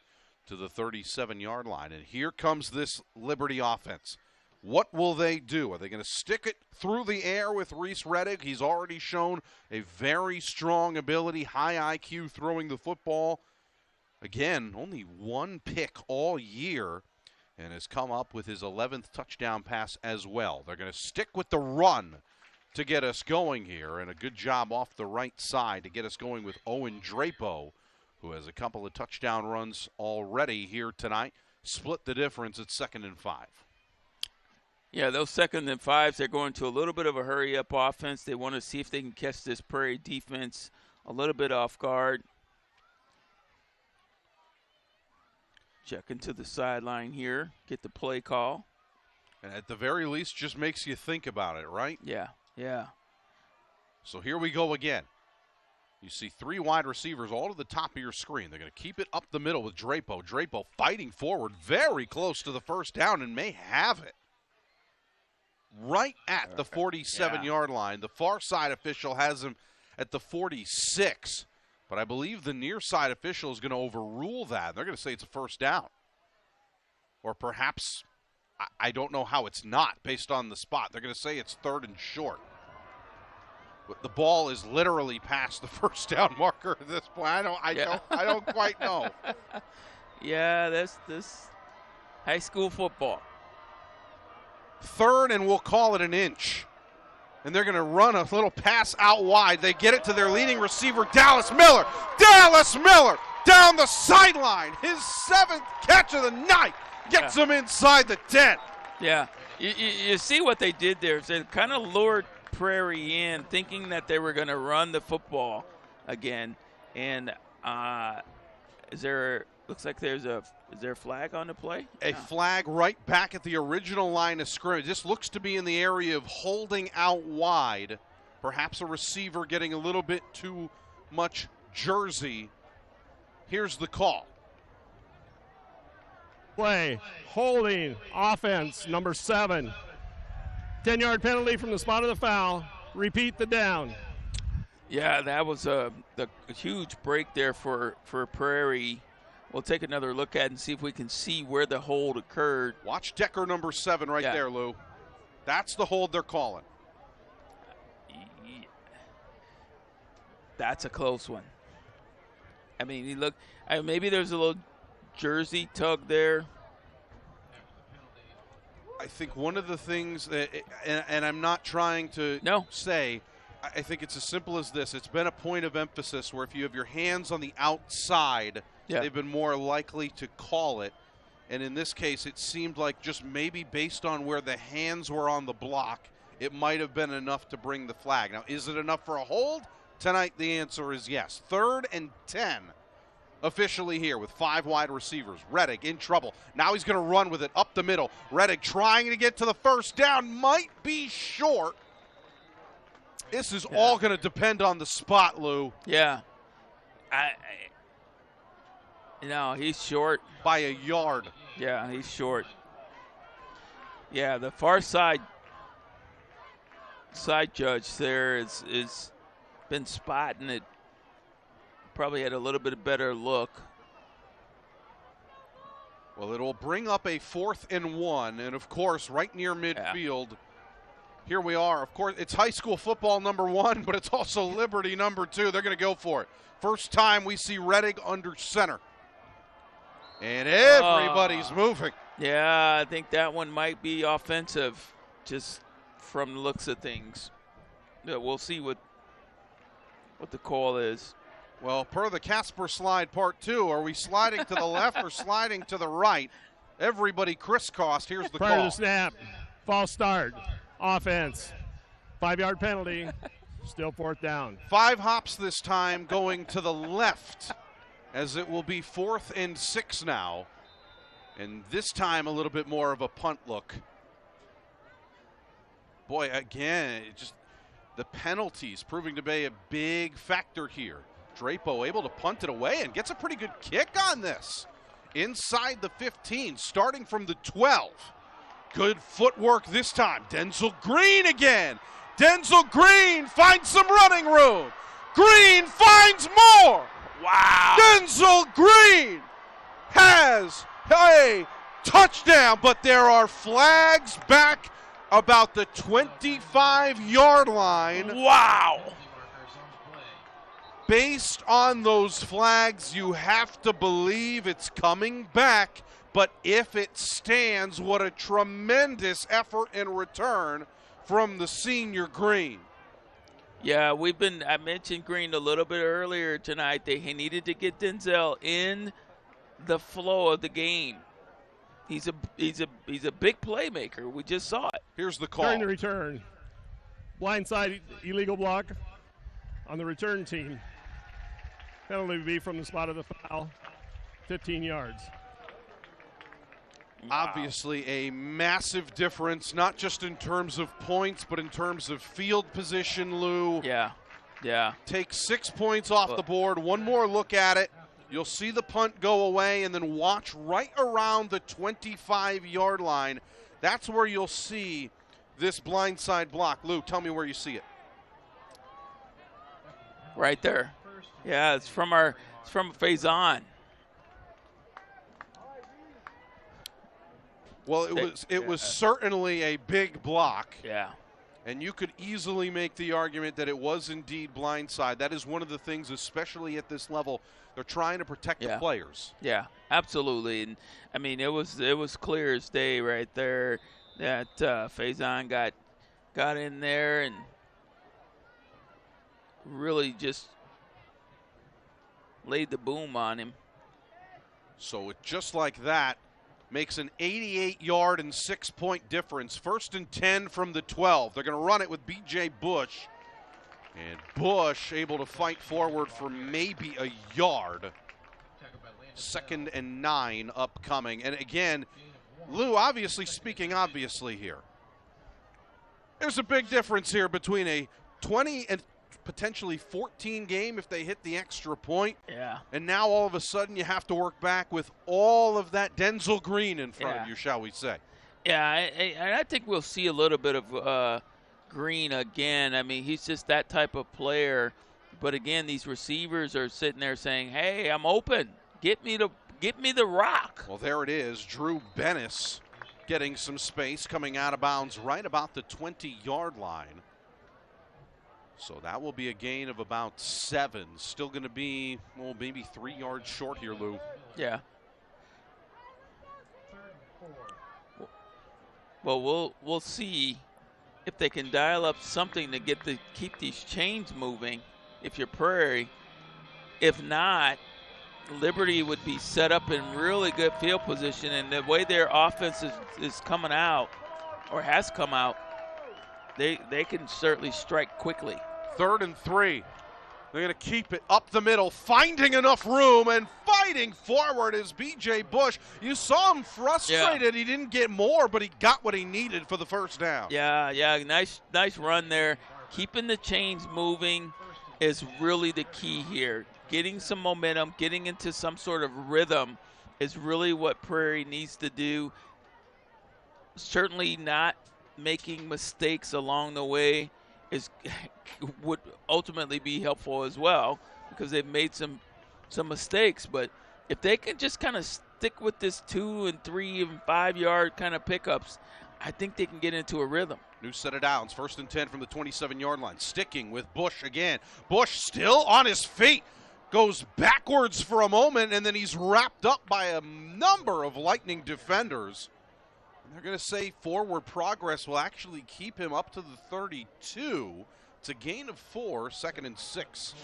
to the 37-yard line. And here comes this Liberty offense. What will they do? Are they going to stick it through the air with Reese Reddick? He's already shown a very strong ability, high IQ throwing the football. Again, only one pick all year and has come up with his 11th touchdown pass as well. They're going to stick with the run to get us going here, and a good job off the right side to get us going with Owen Drapo, who has a couple of touchdown runs already here tonight. Split the difference at 2nd and 5. Yeah, those 2nd and 5s, they're going to a little bit of a hurry-up offense. They want to see if they can catch this Prairie defense a little bit off guard. Checking to the sideline here, get the play call. And at the very least, just makes you think about it, right? Yeah. So here we go again. You see 3 wide receivers all to the top of your screen. They're going to keep it up the middle with Drapo. Drapo fighting forward, very close to the first down, and may have it. Right at the 47-yard line. The far side official has him at the 46. But I believe the near side official is going to overrule that. They're going to say it's a first down. Or perhaps, I don't know how it's not based on the spot. They're going to say it's 3rd and short. But the ball is literally past the first down marker at this point. I don't quite know. Yeah, this high school football. 3rd, and we'll call it an inch. And they're going to run a little pass out wide. They get it to their leading receiver, Dallas Miller. Dallas Miller down the sideline. His 7th catch of the night gets him inside the 10. Yeah, you see what they did there. They kind of lured Prairie in, thinking that they were going to run the football again. And looks like is there a flag on the play? A flag right back at the original line of scrimmage. This looks to be in the area of holding out wide. Perhaps a receiver getting a little bit too much jersey. Here's the call. Play, holding, offense, number 7. 10-yard penalty from the spot of the foul. Repeat the down. Yeah, that was the huge break there for Prairie. We'll take another look at it and see if we can see where the hold occurred. Watch Decker number 7 right there, Lou. That's the hold they're calling. That's a close one. I mean, maybe there's a little jersey tug there. I think one of the things that, and I'm not trying to say, I think it's as simple as this. It's been a point of emphasis where if you have your hands on the outside, they've been more likely to call it. And in this case, it seemed like just maybe based on where the hands were on the block, it might have been enough to bring the flag. Now, is it enough for a hold? Tonight, the answer is yes. 3rd and 10 officially here with 5 wide receivers. Reddick in trouble. Now he's going to run with it up the middle. Reddick trying to get to the first down. Might be short. This is all going to depend on the spot, Lou. Yeah. He's short. By a yard. Yeah, he's short. Yeah, the far side judge there is been spotting it. Probably had a little bit better look. Well, it'll bring up a 4th and 1, and of course, right near midfield. Yeah. Here we are. Of course, it's high school football number 1, but it's also Liberty number 2. They're going to go for it. First time we see Rettig under center. And everybody's moving. Yeah, I think that one might be offensive, just from the looks of things. Yeah, we'll see what the call is. Well, per the Casper slide part 2, are we sliding to the left or sliding to the right? Everybody crisscrossed. Here's the Prior call. to the snap, false start, offense, 5-yard penalty, still 4th down. 5 hops this time going to the left, as it will be 4th and 6 now. And this time a little bit more of a punt look. Boy, again, just the penalties proving to be a big factor here. Drapo able to punt it away and gets a pretty good kick on this. Inside the 15, starting from the 12. Good footwork this time. Denzel Green again. Denzel Green finds some running room. Green finds more. Wow. Denzel Green has a touchdown, but there are flags back about the 25-yard line. Wow. Based on those flags, you have to believe it's coming back, but if it stands, what a tremendous effort and return from the senior Green. Yeah, I mentioned Green a little bit earlier tonight. He needed to get Denzel in the flow of the game. He's a big playmaker. We just saw it. Here's the call. During the return, blindside illegal block on the return team. Penalty would be from the spot of the foul, 15 yards. Wow. Obviously a massive difference, not just in terms of points, but in terms of field position, Lou. Yeah. Take 6 points off the board. One more look at it. You'll see the punt go away, and then watch right around the 25-yard line. That's where you'll see this blindside block. Lou, tell me where you see it. Right there. Yeah, it's from Faison. Well, it was certainly a big block. Yeah. And you could easily make the argument that it was indeed blindside. That is one of the things, especially at this level, they're trying to protect the players. Yeah, absolutely. And I mean, it was clear as day right there that Faison got in there and really just laid the boom on him. So it just like that makes an 88-yard and 6-point difference. 1st and 10 from the 12. They're going to run it with B.J. Bush. And Bush able to fight forward for maybe a yard. 2nd and 9 upcoming. And again, Lou, speaking obviously here, there's a big difference here between a 20 and potentially 14 game if they hit the extra point. Yeah. And now all of a sudden you have to work back with all of that Denzel Green in front of you, shall we say. Yeah, and I think we'll see a little bit of Green again. I mean, he's just that type of player. But again, these receivers are sitting there saying, "Hey, I'm open. Get me the rock." Well, there it is. Drew Bennis getting some space, coming out of bounds right about the 20-yard line. So that will be a gain of about 7. Still going to be, well, maybe 3 yards short here, Lou. Yeah. Well, we'll see if they can dial up something to keep these chains moving. If you're Prairie, if not, Liberty would be set up in really good field position, and the way their offense is coming out, or has come out, they can certainly strike quickly. 3rd and 3. They're going to keep it up the middle, finding enough room and fighting forward is B.J. Bush. You saw him frustrated. Yeah. He didn't get more, but he got what he needed for the first down. Yeah, nice run there. Keeping the chains moving is really the key here. Getting some momentum, getting into some sort of rhythm is really what Prairie needs to do. Certainly not making mistakes along the way. would ultimately be helpful as well, because they've made some mistakes. But if they can just kind of stick with this 2 and 3 and 5 yard kind of pickups, I think they can get into a rhythm. New set of downs, 1st and 10 from the 27-yard line. Sticking with Bush again. Bush still on his feet. Goes backwards for a moment, and then he's wrapped up by a number of Lightning defenders. And they're going to say forward progress will actually keep him up to the 32. It's a gain of 4, 2nd and 6.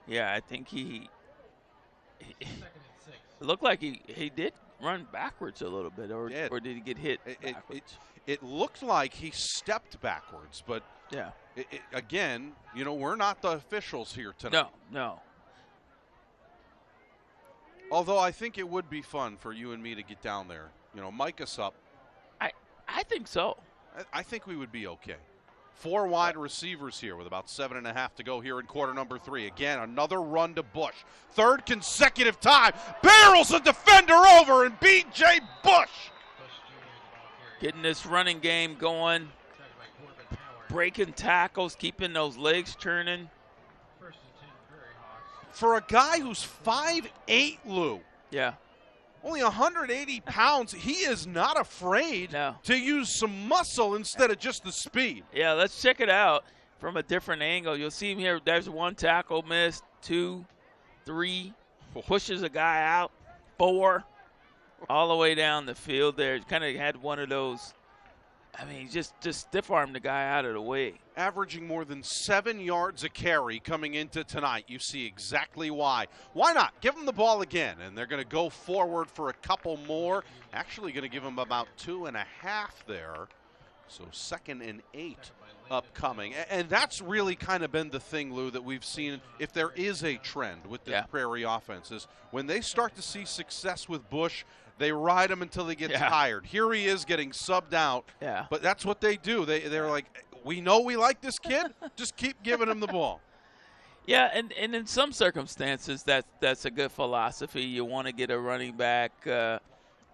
Yeah, I think it looked like he did run backwards a little bit, or did he get hit backwards? It looked like he stepped backwards, but yeah. Again, we're not the officials here tonight. No. Although I think it would be fun for you and me to get down there. Mic us up. I think so. I think we would be okay. 4 wide receivers here with about 7.5 to go here in quarter number 3. Again, another run to Bush. 3rd consecutive time. Barrels a defender over and B.J. Bush. Getting this running game going. Breaking tackles, keeping those legs churning. For a guy who's 5'8", Lou. Yeah. Only 180 pounds, he is not afraid to use some muscle instead of just the speed. Yeah, let's check it out from a different angle. You'll see him here. There's 1 tackle missed, 2, 3, pushes a guy out, 4, all the way down the field there. Kind of had one of those, just stiff-armed the guy out of the way. Averaging more than 7 yards a carry coming into tonight. You see exactly why. Why not? Give them the ball again, and they're going to go forward for a couple more. Actually going to give them about 2.5 there. So 2nd and 8 upcoming. And that's really kind of been the thing, Lou, that we've seen. If there is a trend with the Prairie offenses, when they start to see success with Bush, they ride him until he gets tired. Here he is getting subbed out. Yeah. But that's what they do. They're like, we know we like this kid. Just keep giving him the ball. Yeah, and in some circumstances, that's a good philosophy. You want to get a running back, into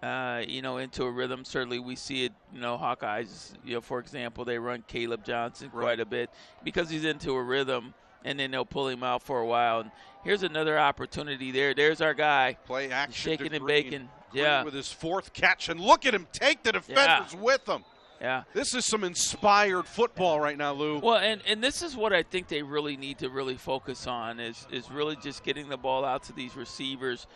a rhythm. Certainly, we see it. Hawkeyes. For example, they run Caleb Johnson quite a bit because he's into a rhythm, and then they'll pull him out for a while. And here's another opportunity there. There's our guy. Play action. Shaking and Green. baking. Green with his 4th catch, and look at him take the defenders with him. Yeah. This is some inspired football right now, Lou. Well, and this is what I think they really need to really focus on is really just getting the ball out to these receivers,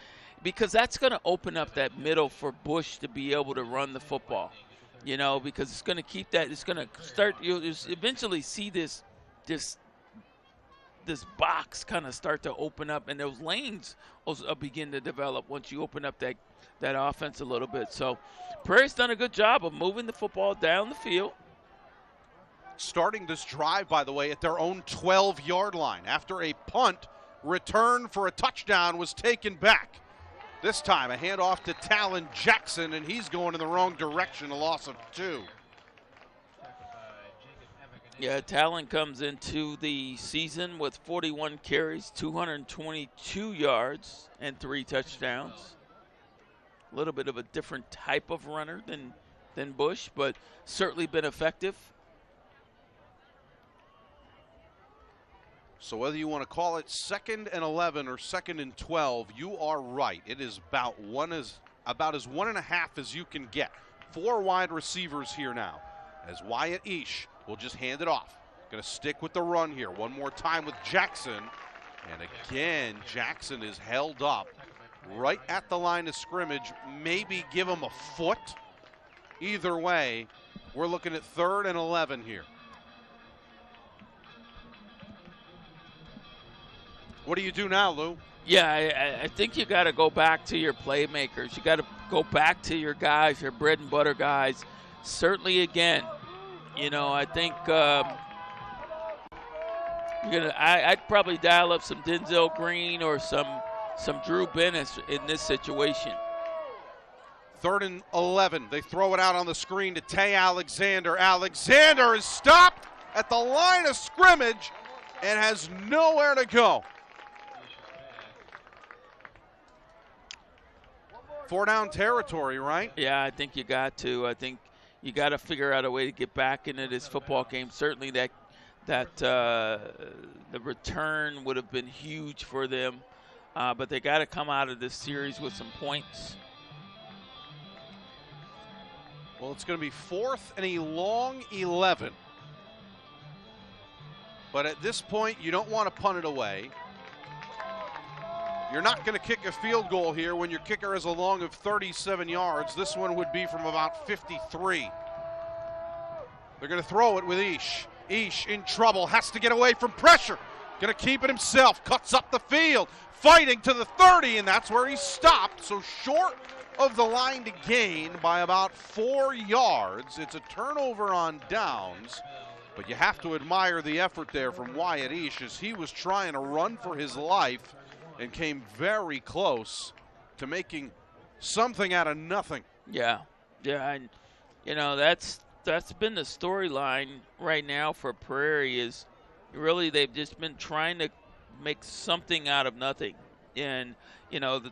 because that's going to open up that middle for Bush to be able to run the football, because it's going to keep that. It's going to start. You'll eventually see this box kind of start to open up, and those lanes will begin to develop once you open up that offense a little bit. So Prairie's done a good job of moving the football down the field. Starting this drive, by the way, at their own 12-yard line after a punt return for a touchdown was taken back. This time a handoff to Talon Jackson, and he's going in the wrong direction, a loss of 2. Yeah, Talon comes into the season with 41 carries, 222 yards, and 3 touchdowns. A little bit of a different type of runner than Bush, but certainly been effective. So whether you want to call it 2nd and 11 or 2nd and 12, you are right. It is about as 1.5 as you can get. 4 wide receivers here now, as Wyatt Eash will just hand it off. Going to stick with the run here. One more time with Jackson. And again, Jackson is held up right at the line of scrimmage. Maybe give him a foot. Either way, we're looking at 3rd and 11 here. What do you do now, Lou? Yeah, I think you got to go back to your playmakers. You got to go back to your guys, your bread and butter guys. Certainly, again, I think I'd probably dial up some Denzel Green or some Drew Bennett in this situation. 3rd and 11. They throw it out on the screen to Tay Alexander. Alexander is stopped at the line of scrimmage and has nowhere to go. 4 down territory, right? Yeah, I think you got to. I think you got to figure out a way to get back into this football game. Certainly that the return would have been huge for them, but they got to come out of this series with some points. Well, it's going to be 4th and a long 11. But at this point, you don't want to punt it away. You're not going to kick a field goal here when your kicker is a long of 37 yards. This one would be from about 53. They're going to throw it with Ish. Ish in trouble, has to get away from pressure. Going to keep it himself, cuts up the field, fighting to the 30, and that's where he stopped. So short of the line to gain by about 4 yards. It's a turnover on downs, but you have to admire the effort there from Wyatt Ish as he was trying to run for his life and came very close to making something out of nothing. Yeah, and that's been the storyline right now for Prairie. Is really they've just been trying to make something out of nothing, and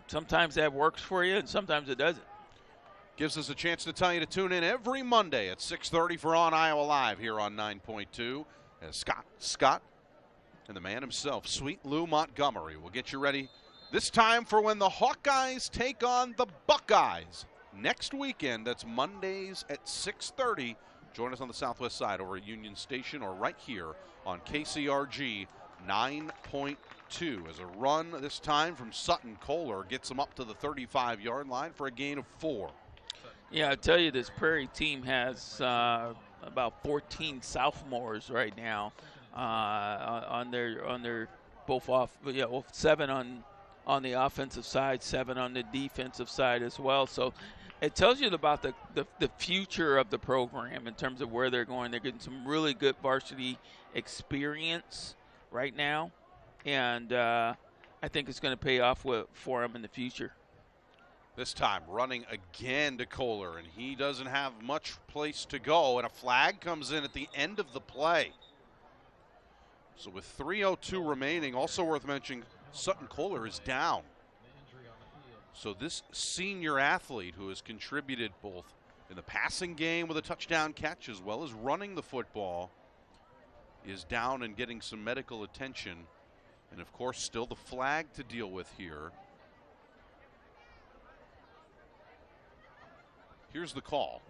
sometimes that works for you and sometimes it doesn't. Gives us a chance to tell you to tune in every Monday at 6:30 for On Iowa Live here on 9.2 as Scott and the man himself, Sweet Lou Montgomery, will get you ready this time for when the Hawkeyes take on the Buckeyes next weekend. That's Mondays at 6:30. Join us on the southwest side over at Union Station or right here on KCRG 9.2 as a run this time from Sutton Kohler gets them up to the 35-yard line for a gain of 4. Yeah, I tell you, this Prairie team has about 14 sophomores right now on their both off, 7 on the offensive side, 7 on the defensive side as well. So it tells you about the future of the program in terms of where they're going. They're getting some really good varsity experience right now, and I think it's going to pay off for them in the future. This time running again to Kohler, and he doesn't have much place to go, and a flag comes in at the end of the play. So with 3:02 remaining, also worth mentioning, Sutton Kohler is down. So this senior athlete who has contributed both in the passing game with a touchdown catch as well as running the football is down and getting some medical attention. And of course, still the flag to deal with here. Here's the call.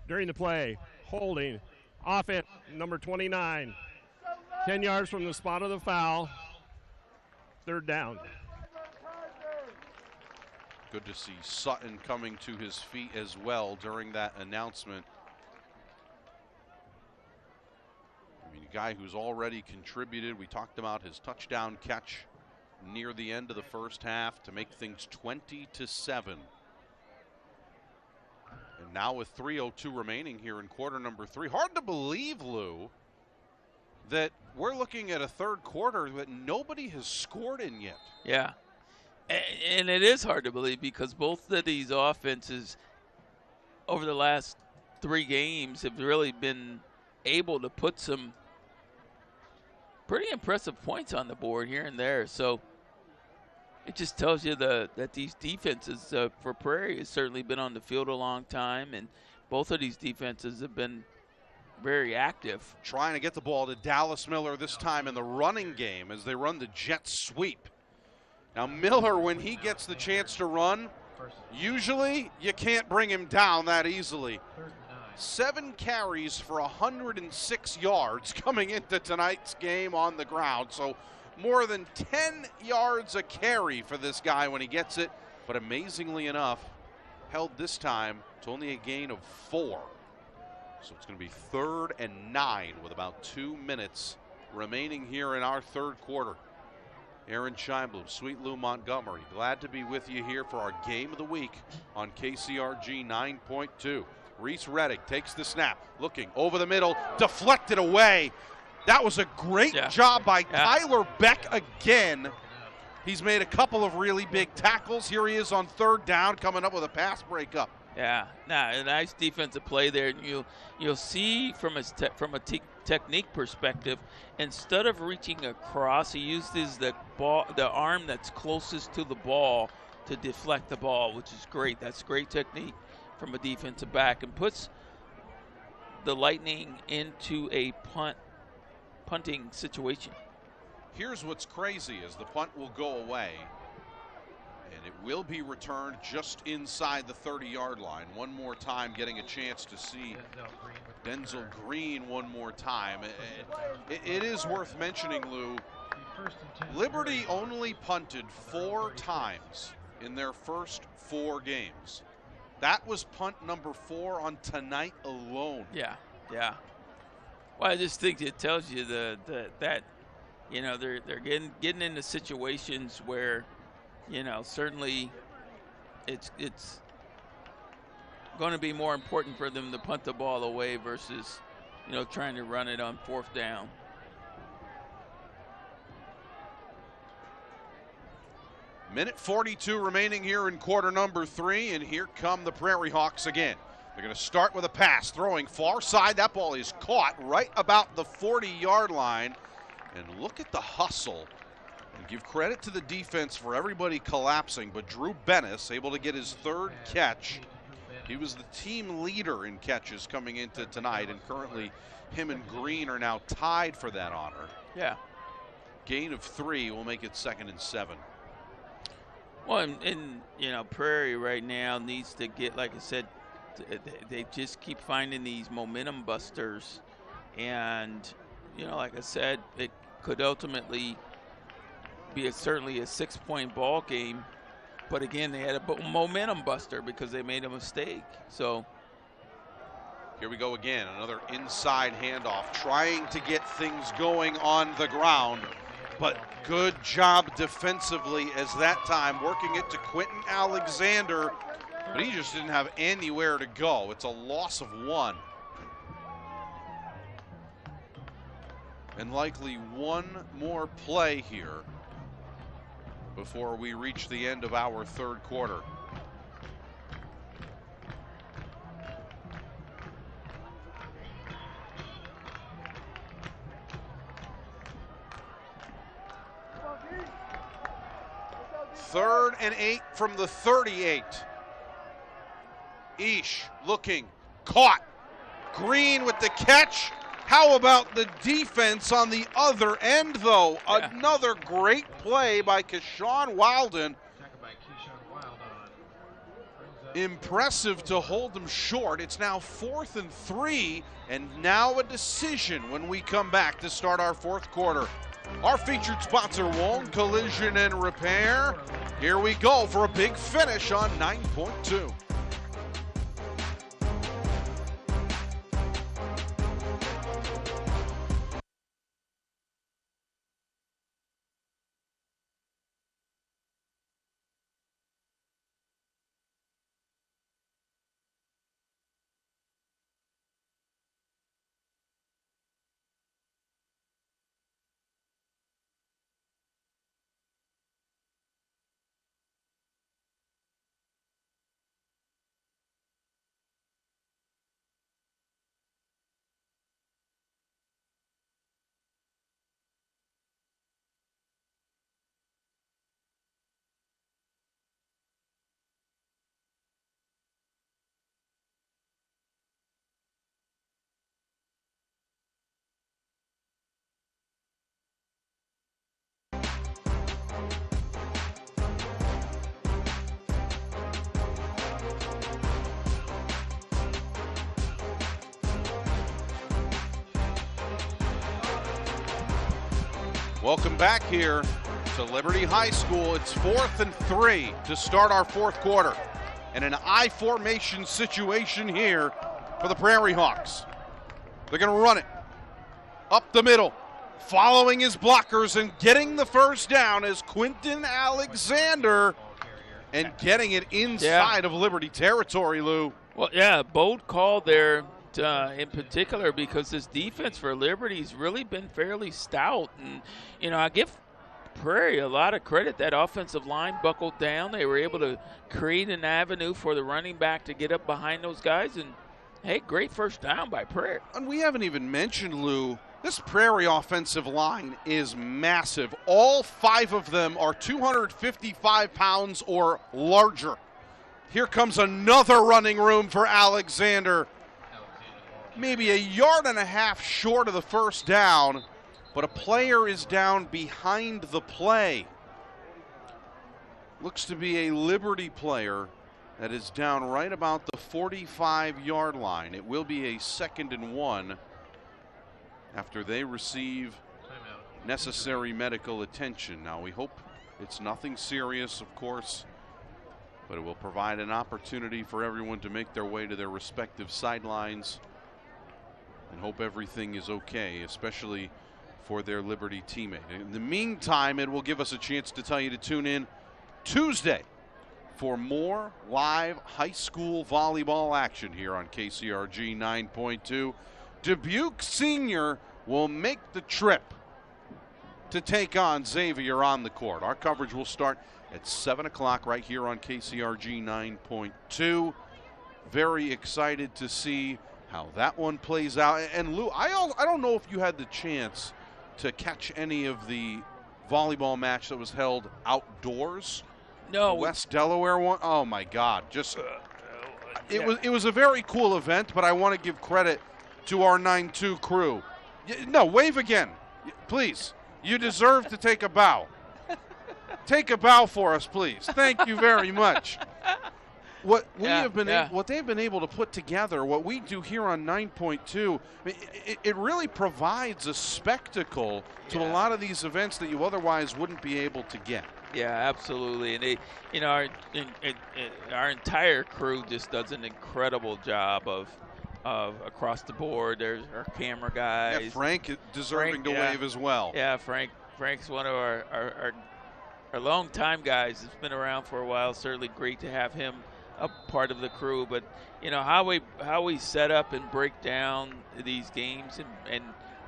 During the play, holding, offense, number 29. 10 yards from the spot of the foul. 3rd down. Good to see Sutton coming to his feet as well during that announcement. I mean, a guy who's already contributed. We talked about his touchdown catch near the end of the first half to make things 20-7. And now with 3:02 remaining here in quarter number 3. Hard to believe, Lou, that we're looking at a third quarter that nobody has scored in yet. Yeah, and it is hard to believe because both of these offenses over the last 3 games have really been able to put some pretty impressive points on the board here and there. So it just tells you that these defenses for Prairie has certainly been on the field a long time, and both of these defenses have been very active. Trying to get the ball to Dallas Miller this time in the running game as they run the jet sweep. Now Miller, when he gets the chance to run, usually you can't bring him down that easily. 7 carries for 106 yards coming into tonight's game on the ground. So more than 10 yards a carry for this guy when he gets it. But amazingly enough, held this time to only a gain of 4. So it's going to be 3rd and 9 with about 2 minutes remaining here in our third quarter. Aaron Scheinblum, Sweet Lou Montgomery, glad to be with you here for our game of the week on KCRG 9.2. Reese Reddick takes the snap, looking over the middle, deflected away. That was a great job by Tyler Beck again. He's made a couple of really big tackles. Here he is on 3rd down, coming up with a pass breakup. Yeah, a nice defensive play there. You'll see from a technique perspective, instead of reaching across, he uses the arm that's closest to the ball to deflect the ball, which is great. That's great technique from a defensive back and puts the Lightning into a punting situation. Here's what's crazy is the punt will go away, and it will be returned just inside the 30-yard line. One more time, getting a chance to see Denzel Green one more time. It is worth mentioning, Lou, Liberty only punted 4 times in their first 4 games. That was punt number 4 on tonight alone. Yeah. Well, I just think it tells you that you know they're getting into situations where, you know, certainly it's going to be more important for them to punt the ball away versus, you know, trying to run it on 4th down. Minute 42 remaining here in quarter number 3, and here come the Prairie Hawks again. They're going to start with a pass, throwing far side. That ball is caught right about the 40-yard line. And look at the hustle. And give credit to the defense for everybody collapsing, but Drew Bennis able to get his 3rd catch. He was the team leader in catches coming into tonight, and currently him and Green are now tied for that honor. Yeah. Gain of 3 will make it 2nd and 7. Well, and you know, Prairie right now needs to get, like I said, they just keep finding these momentum busters. And, you know, like I said, it could ultimately be certainly a 6-point ball game. But again, they had a momentum buster because they made a mistake. So here we go again, another inside handoff, trying to get things going on the ground. But good job defensively as that time, working it to Quentin Alexander. But he just didn't have anywhere to go. It's a loss of 1. And likely one more play here before we reach the end of our 3rd quarter. Third and 8 from the 38. Ish looking, caught. Green with the catch. How about the defense on the other end, though? Yeah. Another great play by Keyshawn Wilden. Impressive to hold them short. It's now 4th and 3, and now a decision when we come back to start our 4th quarter. Our featured sponsor, Wong Collision and Repair. Here we go for a big finish on 9.2. Welcome back here to Liberty High School. It's 4th and 3 to start our 4th quarter. And an I formation situation here for the Prairie Hawks. They're going to run it up the middle, following his blockers and getting the first down as Quentin Alexander, and getting it inside of Liberty territory, Lou. Well, yeah, bold call there. In particular, because this defense for Liberty's really been fairly stout. And, you know, I give Prairie a lot of credit. That offensive line buckled down. They were able to create an avenue for the running back to get up behind those guys. And, hey, great first down by Prairie. And we haven't even mentioned, Lou, This Prairie offensive line is massive. All 5 of them are 255 pounds or larger. Here comes another running room for Alexander. Maybe a yard and a half short of the first down, but a player is down behind the play. Looks to be a Liberty player that is down right about the 45-yard line. It will be a 2nd and 1 after they receive necessary medical attention. Now, we hope it's nothing serious, of course, but it will provide an opportunity for everyone to make their way to their respective sidelines and hope everything is okay, especially for their Liberty teammate. In the meantime, it will give us a chance to tell you to tune in Tuesday for more live high school volleyball action here on KCRG 9.2. Dubuque Senior will make the trip to take on Xavier on the court. Our coverage will start at 7 o'clock right here on KCRG 9.2. Very excited to see how that one plays out. And Lou, I don't know if you had the chance to catch any of the volleyball match that was held outdoors. No. The West Delaware one. Oh my God! It was a very cool event, but I want to give credit to our 9-2 crew. No, wave again, please. You deserve to take a bow. Take a bow for us, please. Thank you very much. What they've been able to put together, what we do here on 9.2, it really provides a spectacle to a lot of these events that you otherwise wouldn't be able to get. Yeah, absolutely. And they, our entire crew just does an incredible job of across the board. There's our camera guys. Yeah, Frank deserving to wave as well. Yeah, Frank's one of our longtime guys. That's been around for a while. Certainly great to have him a part of the crew. But how we set up and break down these games and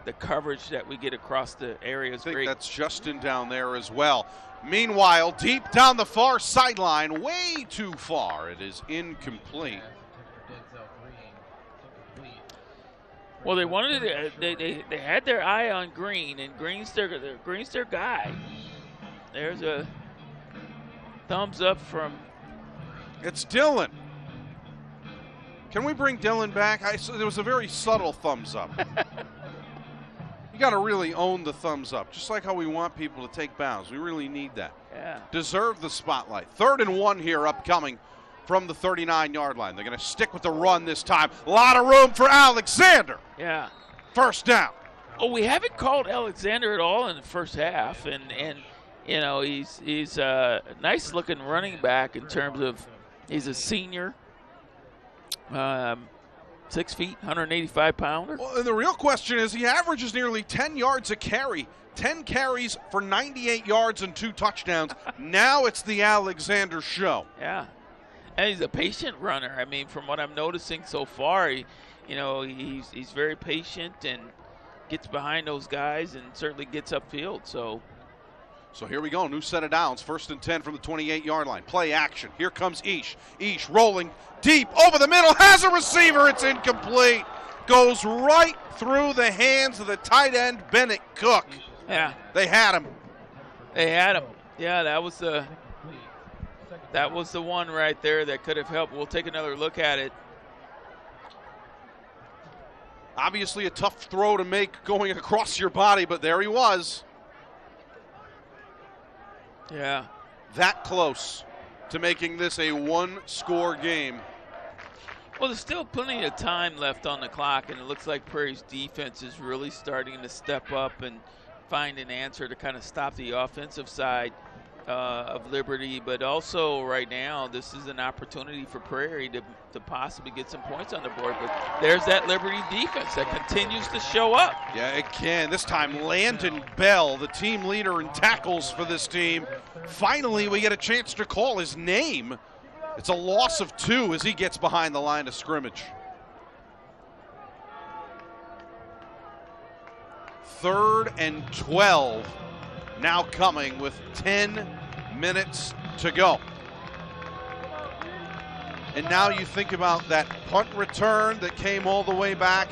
the coverage that we get across the area is great. I think that's Justin down there as well. Meanwhile, deep down the far sideline, way too far. It is incomplete. Well, they wanted they had their eye on Green, and Green's their guy. There's a thumbs up from. It's Dylan. Can we bring Dylan back? There was a very subtle thumbs up. You got to really own the thumbs up, just like how we want people to take bows. We really need that. Yeah. Deserve the spotlight. 3rd and 1 here upcoming from the 39-yard line. They're going to stick with the run this time. A lot of room for Alexander. Yeah. First down. Oh, we haven't called Alexander at all in the first half, and he's a nice-looking running back in terms of he's a senior. 6 feet, 185-pounder. Well, and the real question is he averages nearly 10 yards a carry. 10 carries for 98 yards and 2 touchdowns. Now it's the Alexander show. Yeah. And he's a patient runner. I mean, from what I'm noticing so far, he's very patient and gets behind those guys and certainly gets upfield. So here we go, new set of downs. 1st and 10 from the 28-yard line. Play action. Here comes Ish. Ish rolling deep over the middle. Has a receiver. It's incomplete. Goes right through the hands of the tight end, Bennett Cook. Yeah. They had him. Yeah, that was the one right there that could have helped. We'll take another look at it. Obviously a tough throw to make going across your body, but there he was. Yeah. That close to making this a 1-score game. Well, there's still plenty of time left on the clock, and it looks like Prairie's defense is really starting to step up and find an answer to kind of stop the offensive side of Liberty. But also right now, this is an opportunity for Prairie to possibly get some points on the board. But there's that Liberty defense that continues to show up. Yeah, it can. This time, Landon Bell, the team leader in tackles for this team. Finally, we get a chance to call his name. It's a loss of 2 as he gets behind the line of scrimmage. 3rd and 12. Now coming with 10 minutes to go. And now you think about that punt return that came all the way back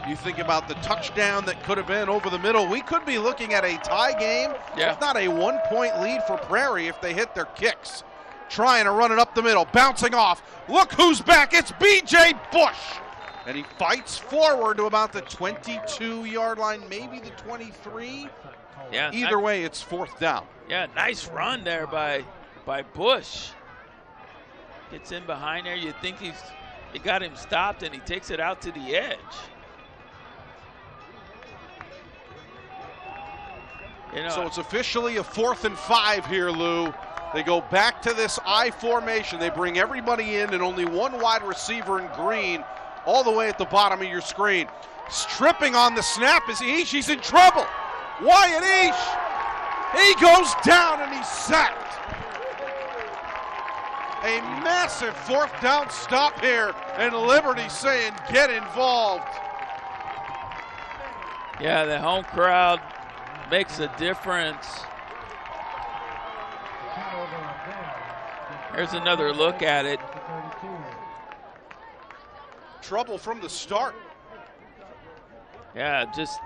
You think about the touchdown that could have been over the middle. We could be looking at a tie game, if not a 1-point lead for Prairie if they hit their kicks. Trying to run it up the middle, bouncing off. Look who's back, it's B.J. Bush. And he fights forward to about the 22-yard line, maybe the 23. Yeah. Either way, it's 4th down. Yeah, nice run there by Bush. Gets in behind there. You think he got him stopped, and he takes it out to the edge. So it's officially a 4th and 5 here, Lou. They go back to this I formation. They bring everybody in and only one wide receiver in green all the way at the bottom of your screen. Stripping on the snap is Eash. He's in trouble. Wyatt Eash. He goes down and he's sacked. A massive 4th down stop here, and Liberty saying get involved. Yeah, the home crowd makes a difference. Here's another look at it. Trouble from the start. Yeah, just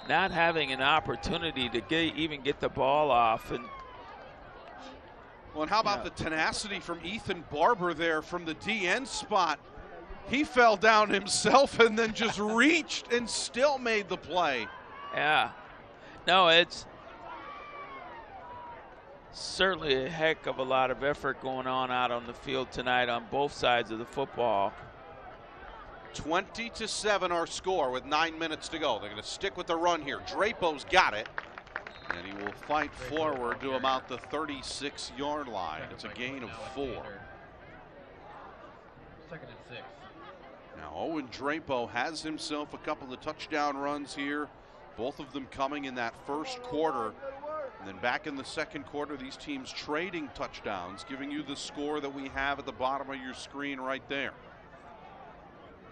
not having an opportunity to even get the ball off. And how about the tenacity from Ethan Barber there from the DN spot? He fell down himself and then just reached and still made the play. Yeah. No, it's certainly a heck of a lot of effort going on out on the field tonight on both sides of the football. 20-7 our score with 9 minutes to go. They're going to stick with the run here. Drapo's got it, and he will fight forward to about the 36-yard line. It's a gain of 4. 2nd and 6. Now Owen Drapo has himself a couple of touchdown runs here, both of them coming in that first quarter. And then back in the second quarter, these teams trading touchdowns, giving you the score that we have at the bottom of your screen right there.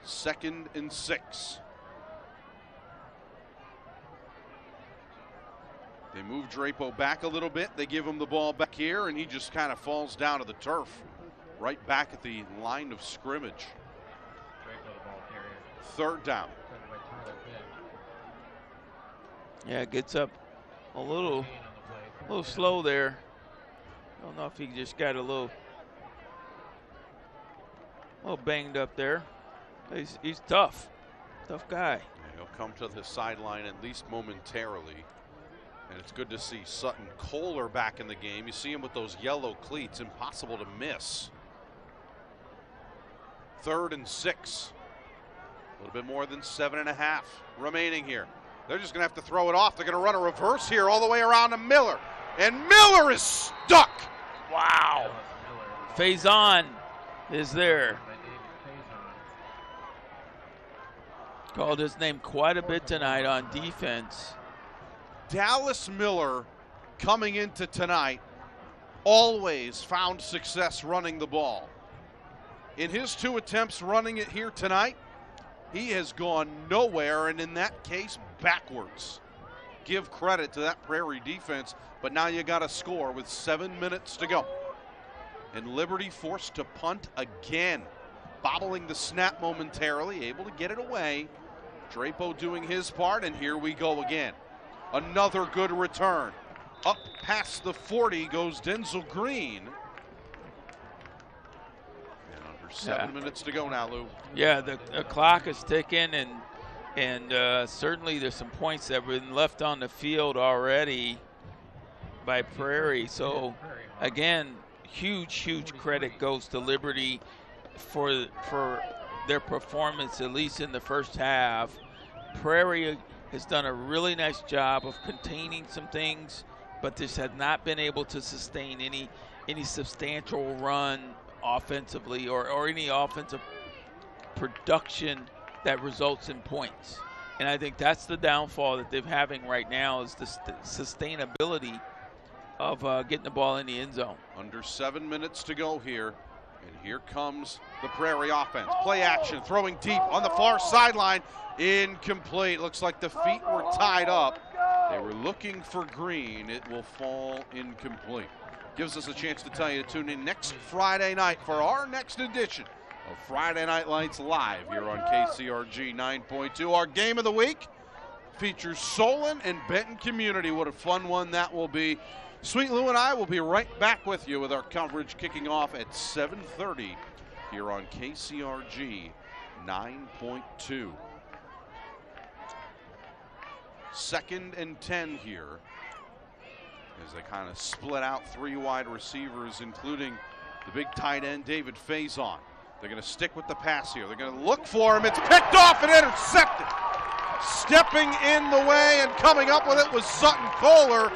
2nd and 6. They move Drapo back a little bit. They give him the ball back here, and he just kind of falls down to the turf, right back at the line of scrimmage. 3rd down. Yeah, gets up a little slow there. I don't know if he just got a little banged up there. He's tough guy. Yeah, he'll come to the sideline at least momentarily. And it's good to see Sutton Kohler back in the game. You see him with those yellow cleats, impossible to miss. 3rd and 6. A little bit more than 7.5 remaining here. They're just going to have to throw it off. They're going to run a reverse here all the way around to Miller. And Miller is stuck. Wow. Faison is there. Called his name quite a bit tonight on defense. Dallas Miller coming into tonight always found success running the ball. In his 2 attempts running it here tonight, he has gone nowhere, and in that case, backwards. Give credit to that Prairie defense, but now you got a score with 7 minutes to go. And Liberty forced to punt again, bobbling the snap momentarily, able to get it away. Drapo doing his part, and here we go again. Another good return. Up past the 40 goes Denzel Green. And under 7 minutes to go now, Lou. Yeah, the clock is ticking, and certainly there's some points that have been left on the field already by Prairie. So, again, huge credit goes to Liberty for their performance, at least in the first half. Prairie has done a really nice job of containing some things, but just has not been able to sustain any substantial run offensively or any offensive production that results in points. And I think that's the downfall that they're having right now, is the sustainability of getting the ball in the end zone. Under 7 minutes to go here. And here comes the Prairie offense. Play action, throwing deep on the far sideline. Incomplete. Looks like the feet were tied up. They were looking for Green. It will fall incomplete. Gives us a chance to tell you to tune in next Friday night for our next edition of Friday Night Lights live here on KCRG 9.2. Our game of the week features Solon and Benton Community. What a fun one that will be. Sweet Lou and I will be right back with you with our coverage kicking off at 7:30 here on KCRG 9.2. 2nd and 10 here as they kind of split out 3 wide receivers, including the big tight end David Faison. They're going to stick with the pass here. They're going to look for him. It's picked off and intercepted. Stepping in the way and coming up with it was Sutton Kohler,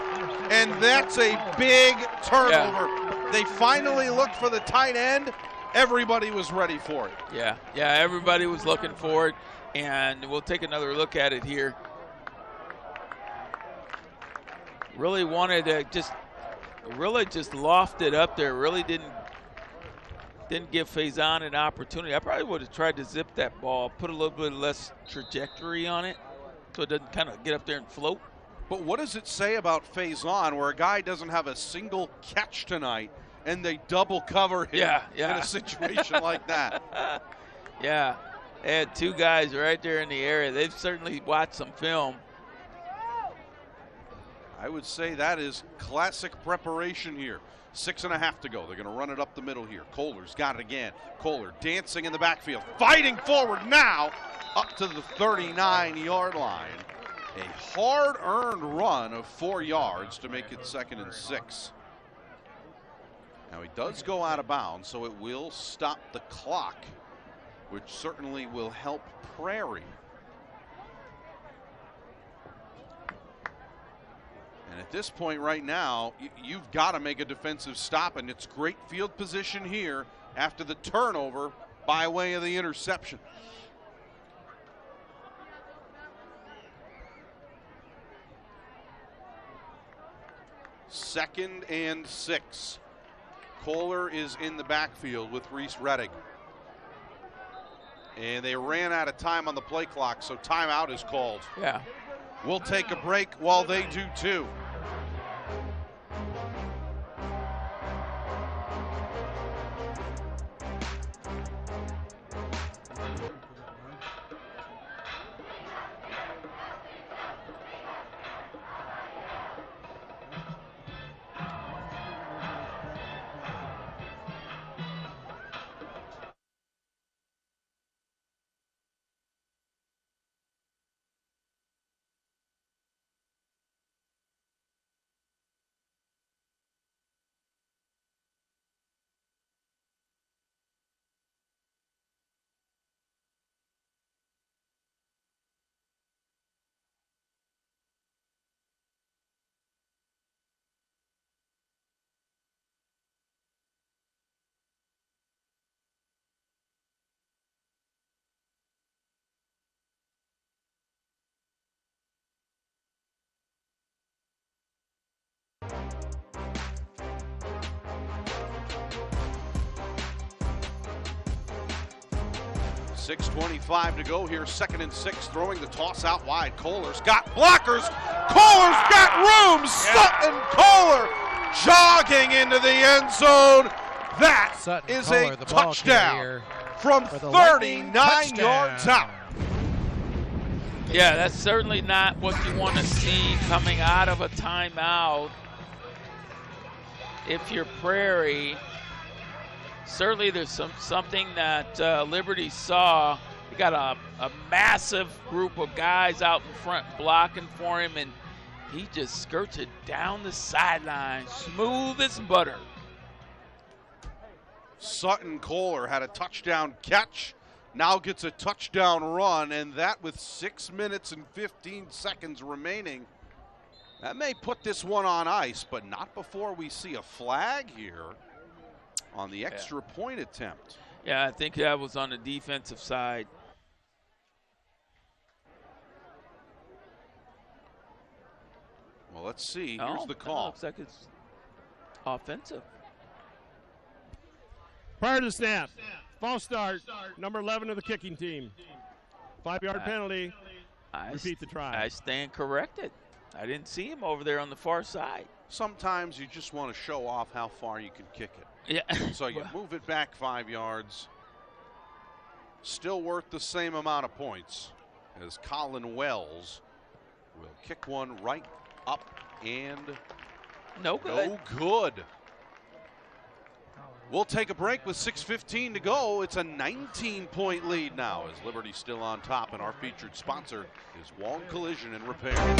and that's a big turnover. Yeah. They finally looked for the tight end. Everybody was ready for it. Yeah, everybody was looking for it, and we'll take another look at it here. Really wanted to just loft it up there. Really didn't give Faison an opportunity. I probably would have tried to zip that ball, put a little bit less trajectory on it so it doesn't kind of get up there and float. But what does it say about Faison where a guy doesn't have a single catch tonight and they double cover him in a situation like that? Yeah, they had 2 guys right there in the area. They've certainly watched some film. I would say that is classic preparation here. 6.5 to go. They're going to run it up the middle here. Kohler's got it again. Kohler dancing in the backfield, fighting forward now up to the 39-yard line. A hard-earned run of 4 yards to make it 2nd and 6. Now he does go out of bounds, so it will stop the clock, which certainly will help Prairie. And at this point right now, you've got to make a defensive stop, and it's great field position here after the turnover by way of the interception. Second and 6. Kohler is in the backfield with Reese Reddick. And they ran out of time on the play clock, so timeout is called. Yeah. We'll take a break while they do too. .6:25 to go here, 2nd and 6, throwing the toss out wide. Kohler's got blockers. Kohler's got room. Sutton Kohler jogging into the end zone. That Sutton is Kohler, a touchdown from 39 yards out. Yeah, that's certainly not what you want to see coming out of a timeout. If you're Prairie, certainly there's something that Liberty saw. You got a massive group of guys out in front blocking for him, and he just skirts it down the sideline, smooth as butter. Sutton Kohler had a touchdown catch, now gets a touchdown run, and that with 6 minutes and 15 seconds remaining. That may put this one on ice, but not before we see a flag here on the extra point attempt. Yeah, I think that was on the defensive side. Well, let's see. Here's the call. Looks like it's offensive. Prior to the snap, false start, number 11 of the kicking team. 5-yard penalty. Repeat the try. I stand corrected. I didn't see him over there on the far side. Sometimes you just want to show off how far you can kick it. Yeah. So you move it back 5 yards. still worth the same amount of points, as Colin Wells will kick one right up and no good. No good. We'll take a break with 6:15 to go. It's a 19-point lead now as Liberty still on top, and our featured sponsor is Wong Collision and Repair.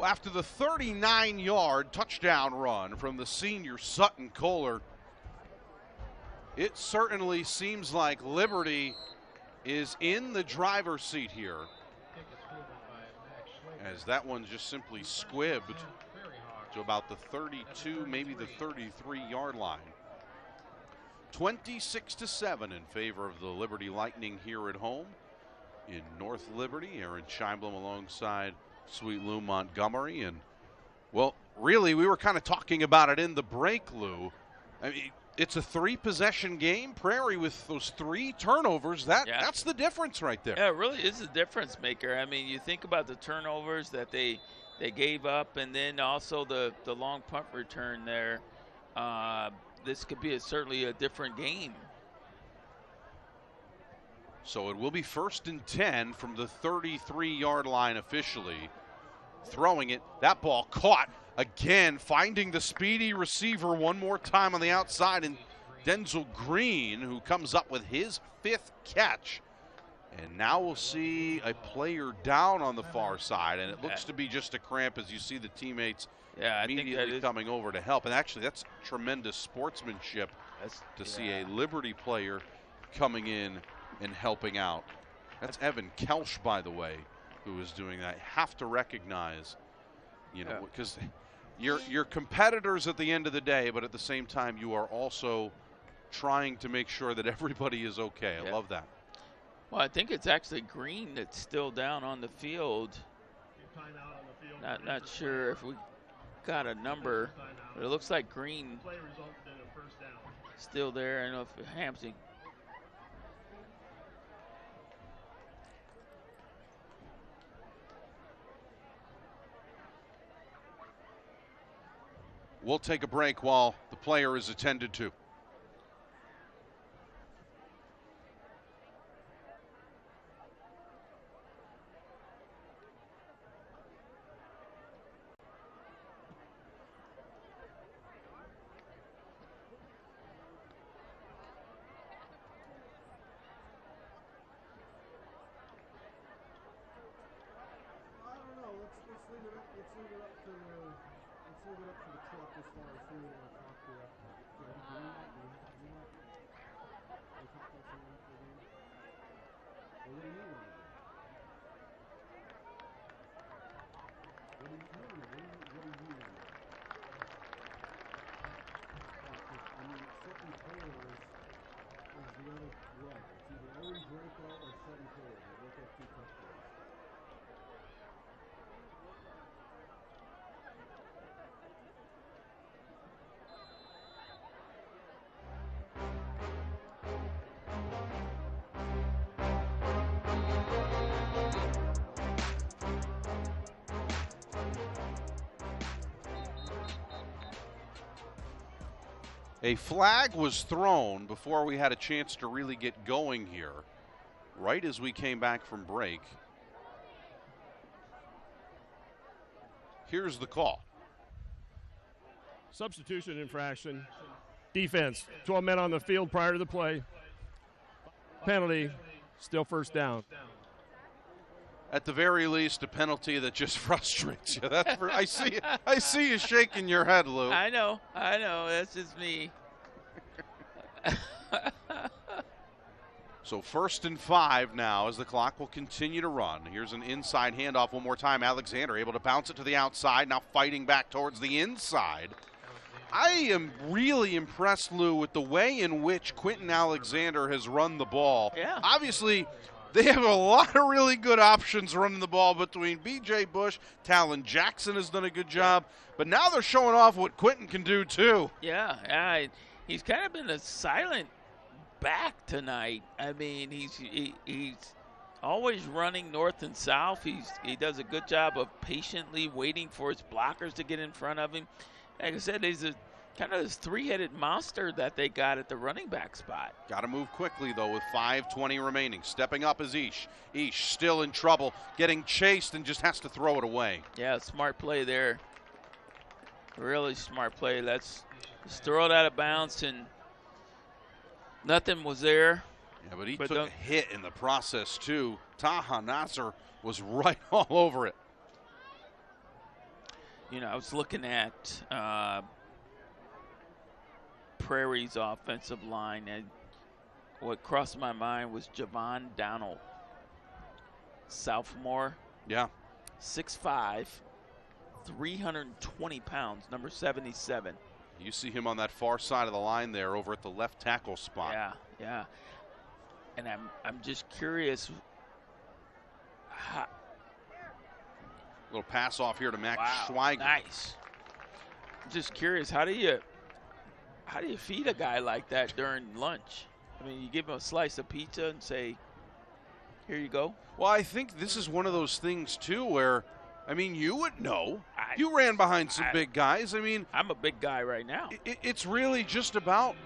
After the 39-yard touchdown run from the senior Sutton Kohler, it certainly seems like Liberty is in the driver's seat here, as that one just simply squibbed to about the 32, maybe the 33-yard line. 26-7 in favor of the Liberty Lightning here at home in North Liberty. Aaron Scheimblum alongside Sweet Lou Montgomery. And, well, really, we were kind of talking about it in the break, Lou. I mean, it's a 3-possession game. Prairie with those 3 turnovers, that's the difference right there. Yeah, it really is a difference maker. I mean, you think about the turnovers that they gave up, and then also the long punt return there. This could be certainly a different game. So it will be 1st and 10 from the 33-yard line officially. Throwing it, that ball caught again, finding the speedy receiver one more time on the outside, and Denzel Green, who comes up with his 5th catch. And now we'll see a player down on the far side, and it looks to be just a cramp as you see the teammates immediately coming over to help. And actually, that's tremendous sportsmanship to see a Liberty player coming in and helping out. That's Evan Kelsch, by the way, who is doing that. Have to recognize, you know, because you're competitors at the end of the day, but at the same time, you are also trying to make sure that everybody is okay. I love that. Well, I think it's actually Green that's still down on the field. Not sure if we got a number, but it looks like Green still there. I don't know if Hamsey. We'll take a break while the player is attended to. A flag was thrown before we had a chance to really get going here, right as we came back from break. Here's the call. Substitution infraction. Defense. 12 men on the field prior to the play. Penalty. Still first down. At the very least, a penalty that just frustrates you. I see you shaking your head, Lou. I know. That's just me. So 1st and 5 now as the clock will continue to run. Here's an inside handoff one more time. Alexander able to bounce it to the outside, now fighting back towards the inside. I am really impressed, Lou, with the way in which Quentin Alexander has run the ball. Yeah. Obviously, they have a lot of really good options running the ball between B.J. Bush. Talon Jackson has done a good job. But now they're showing off what Quentin can do, too. Yeah. He's kind of been a silent back tonight. I mean, he's always running north and south. He does a good job of patiently waiting for his blockers to get in front of him. Like I said, he's a kind of this three-headed monster that they got at the running back spot. Got to move quickly, though, with 5:20 remaining. Stepping up is Ish. Ish still in trouble, getting chased and just has to throw it away. Yeah, smart play there. Really smart play. Let's throw it out of bounds, and nothing was there. Yeah, but he took a hit in the process, too. Taha Nasser was right all over it. You know, I was looking at Prairie's offensive line, and what crossed my mind was Javon Donald, sophomore. Yeah. 6'5", 320 pounds, number 77. You see him on that far side of the line there over at the left tackle spot. Yeah. And I'm just curious. Little pass off here to Max Schweiger. Nice. Just curious, how do you feed a guy like that during lunch? I mean, you give him a slice of pizza and say, here you go? Well, I think this is one of those things, too, where, I mean, you would know. You ran behind some big guys. I mean, I'm a big guy right now. It's really just about,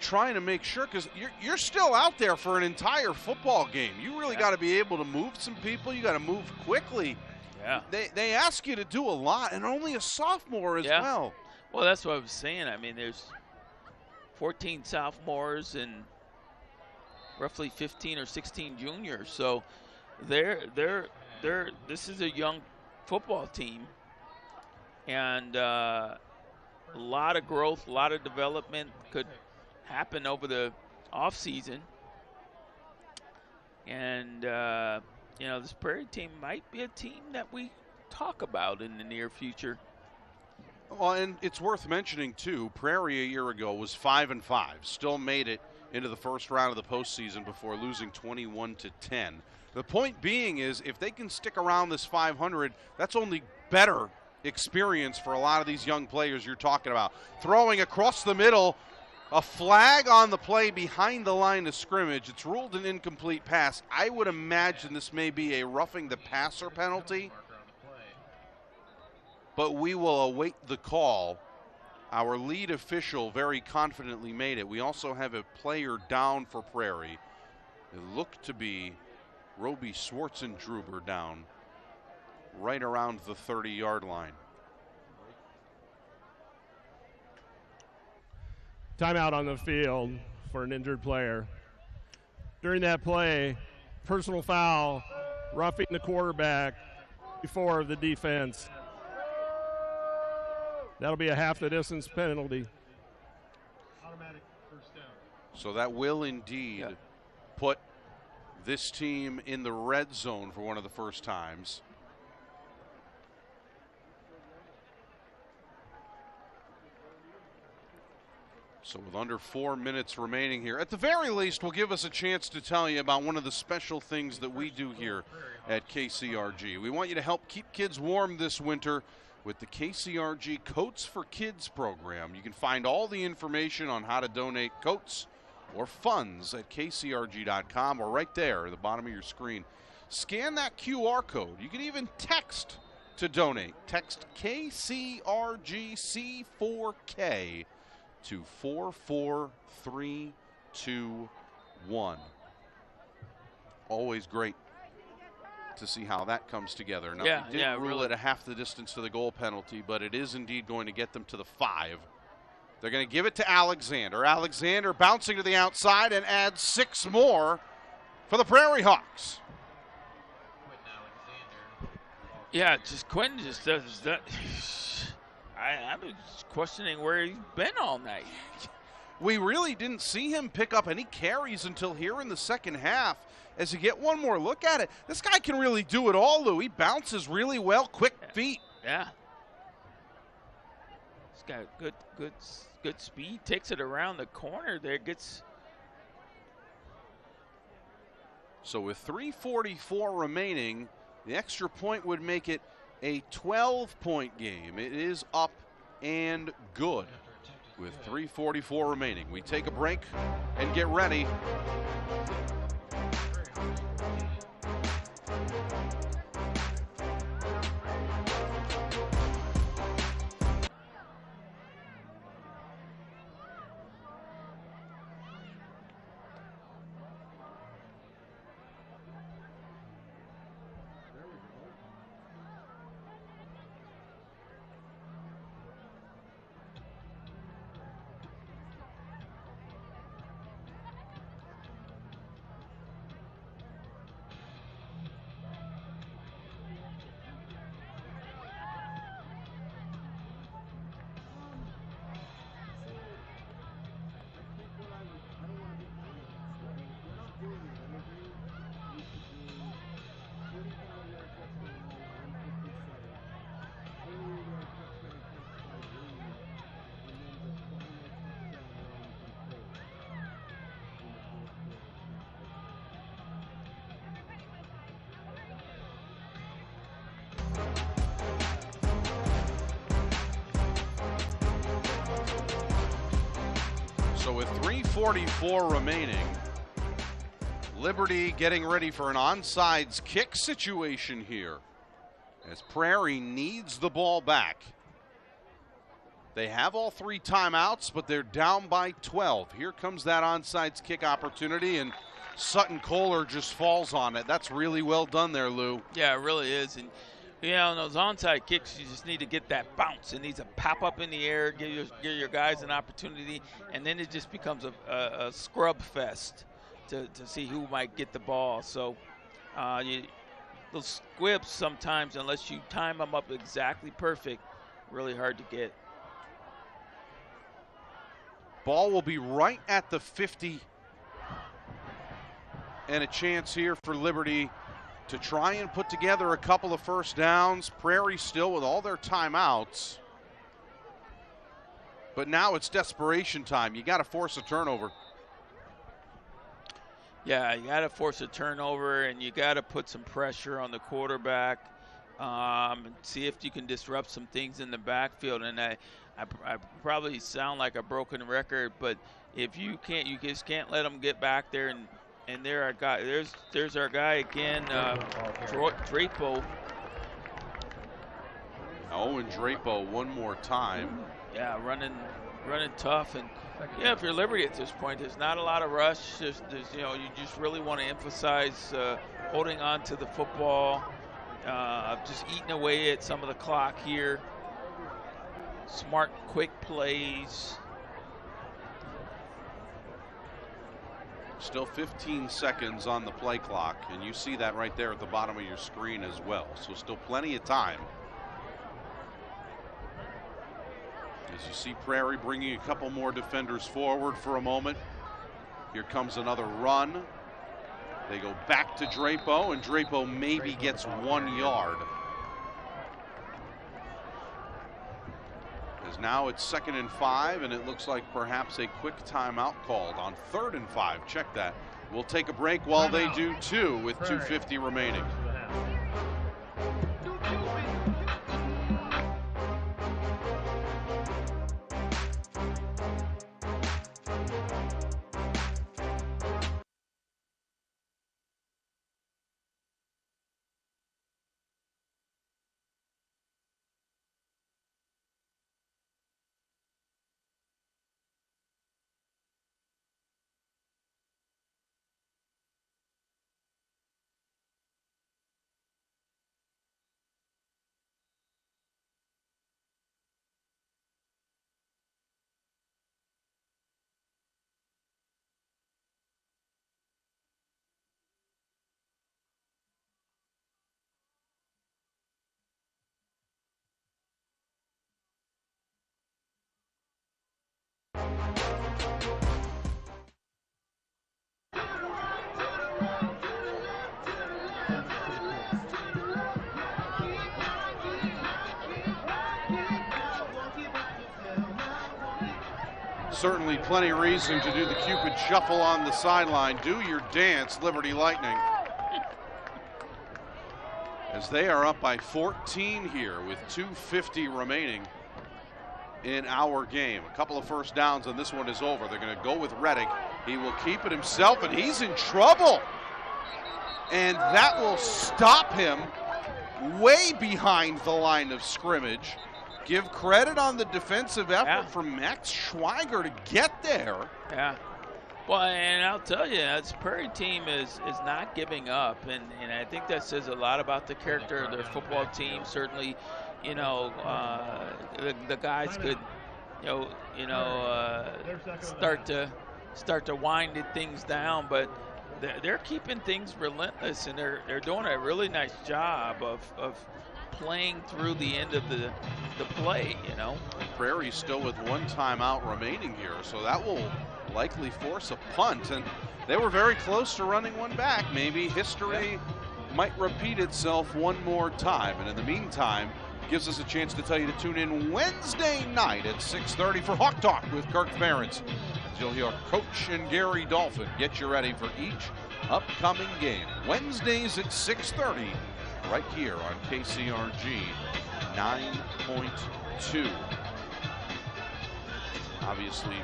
trying to make sure, because you're still out there for an entire football game. You really got to be able to move some people. You got to move quickly. Yeah. They ask you to do a lot, and only a sophomore as well. Well, that's what I was saying. I mean, there's 14 sophomores and roughly 15 or 16 juniors. So this is a young football team, and a lot of growth, a lot of development could happen over the offseason. And this Prairie team might be a team that we talk about in the near future. Well, and it's worth mentioning, too, Prairie a year ago was 5-5, still made it into the first round of the postseason before losing 21-10. The point being is if they can stick around this 500, that's only better experience for a lot of these young players you're talking about. Throwing across the middle, a flag on the play behind the line of scrimmage. It's ruled an incomplete pass. I would imagine this may be a roughing the passer penalty, but we will await the call. Our lead official very confidently made it. We also have a player down for Prairie. It looked to be Roby Schwartzendruber down right around the 30-yard line. Timeout on the field for an injured player. During that play, personal foul, roughing the quarterback before the defense. That'll be a half the distance penalty. Automatic first down. So that will indeed put this team in the red zone for one of the first times. So with under 4 minutes remaining here, at the very least, will give us a chance to tell you about one of the special things that we do here at KCRG. We want you to help keep kids warm this winter with the KCRG Coats for Kids program. You can find all the information on how to donate coats or funds at kcrg.com or right there at the bottom of your screen. Scan that QR code. You can even text to donate. Text KCRGC4K to 44321. Always great to see how that comes together. Now, Yeah, they did rule it a half the distance to the goal penalty, but it is indeed going to get them to the 5. They're going to give it to Alexander. Alexander bouncing to the outside and adds 6 more for the Prairie Hawks. Yeah, just Quentin just does that. I was questioning where he's been all night. We really didn't see him pick up any carries until here in the second half. As you get one more look at it, this guy can really do it all, Lou. He bounces really well, quick feet. Yeah. He's got good speed. Takes it around the corner there. So with 3:44 remaining, the extra point would make it a 12-point game. It is up and good with 3:44 remaining. We take a break and get ready. So with 3:44 remaining, Liberty getting ready for an onside kick situation here as Prairie needs the ball back. They have all 3 timeouts, but they're down by 12. Here comes that onside kick opportunity, and Sutton Kohler just falls on it. That's really well done there, Lou. Yeah, it really is. And on those onside kicks, you just need to get that bounce. It needs to pop up in the air, give your guys an opportunity, and then it just becomes a scrub fest to see who might get the ball. So those squibs sometimes, unless you time them up exactly perfect, really hard to get. Ball will be right at the 50, and a chance here for Liberty to try and put together a couple of first downs. Prairie still with all their timeouts. But now it's desperation time. You got to force a turnover. Yeah, you got to force a turnover, and you got to put some pressure on the quarterback. And see if you can disrupt some things in the backfield. And I probably sound like a broken record, but if you can't, you just can't let them get back there. And there our guy, there's our guy again, Drapo. Oh, and Drapo one more time. Yeah, running tough. And yeah, if you're Liberty at this point, there's not a lot of rush. There's you just really want to emphasize holding on to the football, just eating away at some of the clock here. Smart, quick plays. Still 15 seconds on the play clock, and you see that right there at the bottom of your screen as well. So still plenty of time. As you see Prairie bringing a couple more defenders forward for a moment. Here comes another run. They go back to Drapo, and Drapo maybe gets 1 yard. As now it's 2nd and 5, and it looks like perhaps a quick timeout called on 3rd and 5. Check that. We'll take a break while they do too with 2:50 remaining. Certainly plenty of reason to do the Cupid shuffle on the sideline. Do your dance, Liberty Lightning. As they are up by 14 here with 2:50 remaining in our game. A couple of first downs and this one is over. They're going to go with Reddick. He will keep it himself and he's in trouble. And that will stop him way behind the line of scrimmage. Give credit on the defensive effort for Max Schweiger to get there. Yeah. Well, and I'll tell you, this Prairie team is not giving up, and I think that says a lot about the character of their football team. Certainly, you know, the guys could, start to wind things down, but they're keeping things relentless, and they're doing a really nice job of playing through the end of the play, you know. Prairie's still with one timeout remaining here, so that will likely force a punt, and they were very close to running one back. Maybe history might repeat itself one more time, and in the meantime, gives us a chance to tell you to tune in Wednesday night at 6:30 for Hawk Talk with Kirk Ferentz. You'll hear Coach and Gary Dolphin get you ready for each upcoming game. Wednesdays at 6:30 right here on KCRG 9.2. Obviously,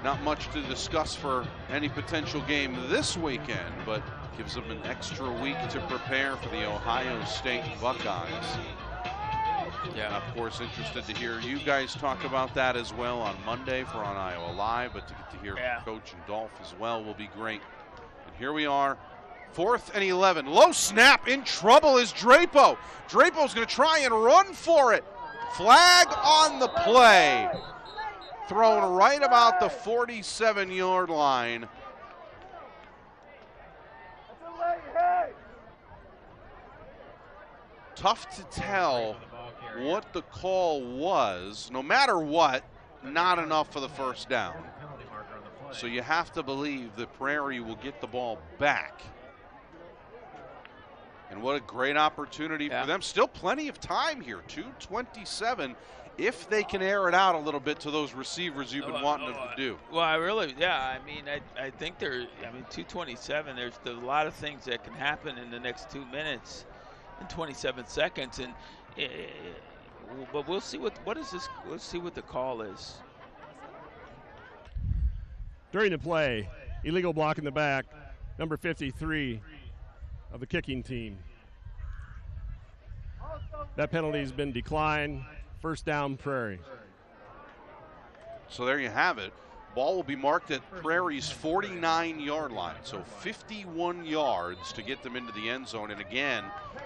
not much to discuss for any potential game this weekend, but gives them an extra week to prepare for the Ohio State Buckeyes. Yeah, of course, interested to hear you guys talk about that as well on Monday for On Iowa Live, but to get to hear from Coach and Dolph as well will be great. And here we are, 4th and 11. Low snap, in trouble is Drapo. Drapo's going to try and run for it. Flag on the play. Thrown right about the 47-yard line. Tough to tell what the call was. No matter what, not enough for the first down. So you have to believe that Prairie will get the ball back. And what a great opportunity for them. Still plenty of time here, 2:27. If they can air it out a little bit to those receivers you've been wanting them to do. Well, I think 2:27, there's a lot of things that can happen in the next 2 minutes and 27 seconds. And but we'll see what is this. Let's see what the call is. During the play, illegal block in the back, number 53 of the kicking team. That penalty has been declined. First down, Prairie. So there you have it. Ball will be marked at Prairie's 49-yard line. So 51 yards to get them into the end zone. And again,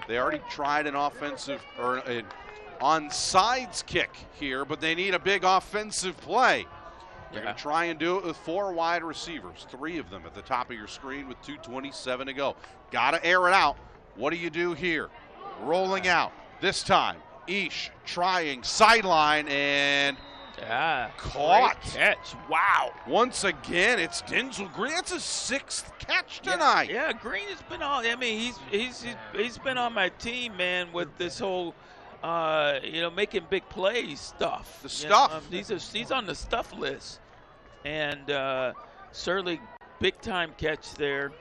they already tried an offensive or an onside kick here, but they need a big offensive play. They're going to try and do it with 4 wide receivers, 3 of them at the top of your screen with 2:27 to go. Got to air it out. What do you do here? Rolling out. This time, Ish trying sideline and caught. Great catch. Wow. Once again, it's Denzel Green. That's his 6th catch tonight. Yeah, Green has been on. I mean, he's been on my team, man, with this whole making big plays stuff. The stuff. He's on the stuff list, and certainly big time catch there.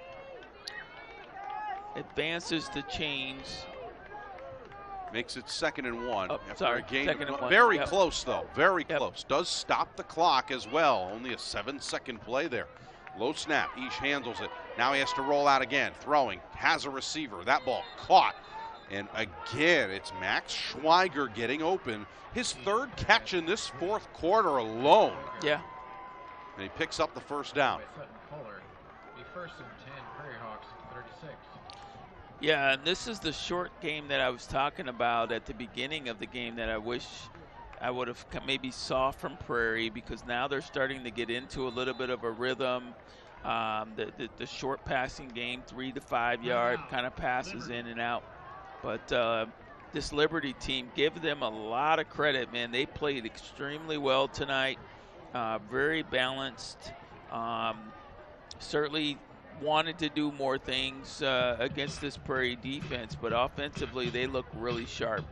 Advances the chains. Makes it 2nd and 1. Sorry, a gain 2nd and 1. Very close, though. Very close. Does stop the clock as well. Only a 7-second play there. Low snap. Ish handles it. Now he has to roll out again. Throwing. Has a receiver. That ball caught. And again, it's Max Schweiger getting open. His 3rd catch in this 4th quarter alone. Yeah. And he picks up the first down. First and 10, Prairie Hawks, 36. Yeah, and this is the short game that I was talking about at the beginning of the game that I wish I would have maybe saw from Prairie, because now they're starting to get into a little bit of a rhythm. The short passing game, 3 to 5 yard kind of passes in and out. But this Liberty team, give them a lot of credit, man. They played extremely well tonight. very balanced. Certainly wanted to do more things against this Prairie defense, but offensively they look really sharp.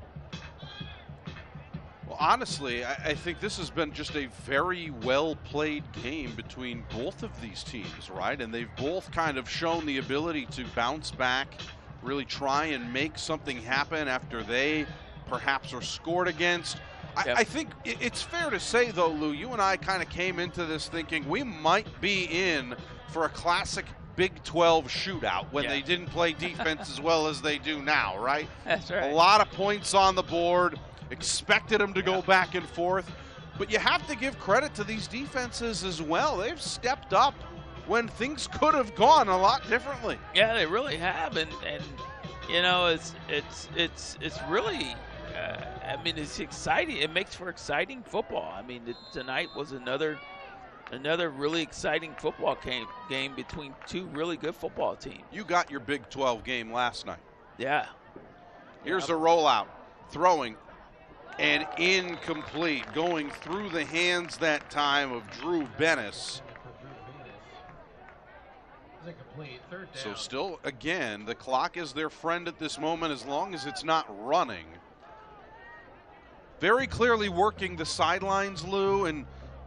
Well, honestly, I think this has been just a very well-played game between both of these teams, right? And they've both kind of shown the ability to bounce back, really try and make something happen after they perhaps are scored against. Yep. I think it's fair to say, though, Lou, you and I kind of came into this thinking we might be in for a classic Big 12 shootout when they didn't play defense as well as they do now, right? That's right. A lot of points on the board. Expected them to go back and forth, but you have to give credit to these defenses as well. They've stepped up when things could have gone a lot differently. Yeah, they really have, and you know, it's really, I mean, it's exciting. It makes for exciting football. I mean, tonight was another really exciting football game between two really good football teams. You got your Big 12 game last night. Yeah. Here's a rollout, throwing. And incomplete, going through the hands that time of Drew Bennis. So still, again, the clock is their friend at this moment as long as it's not running. Very clearly working the sidelines, Lou, and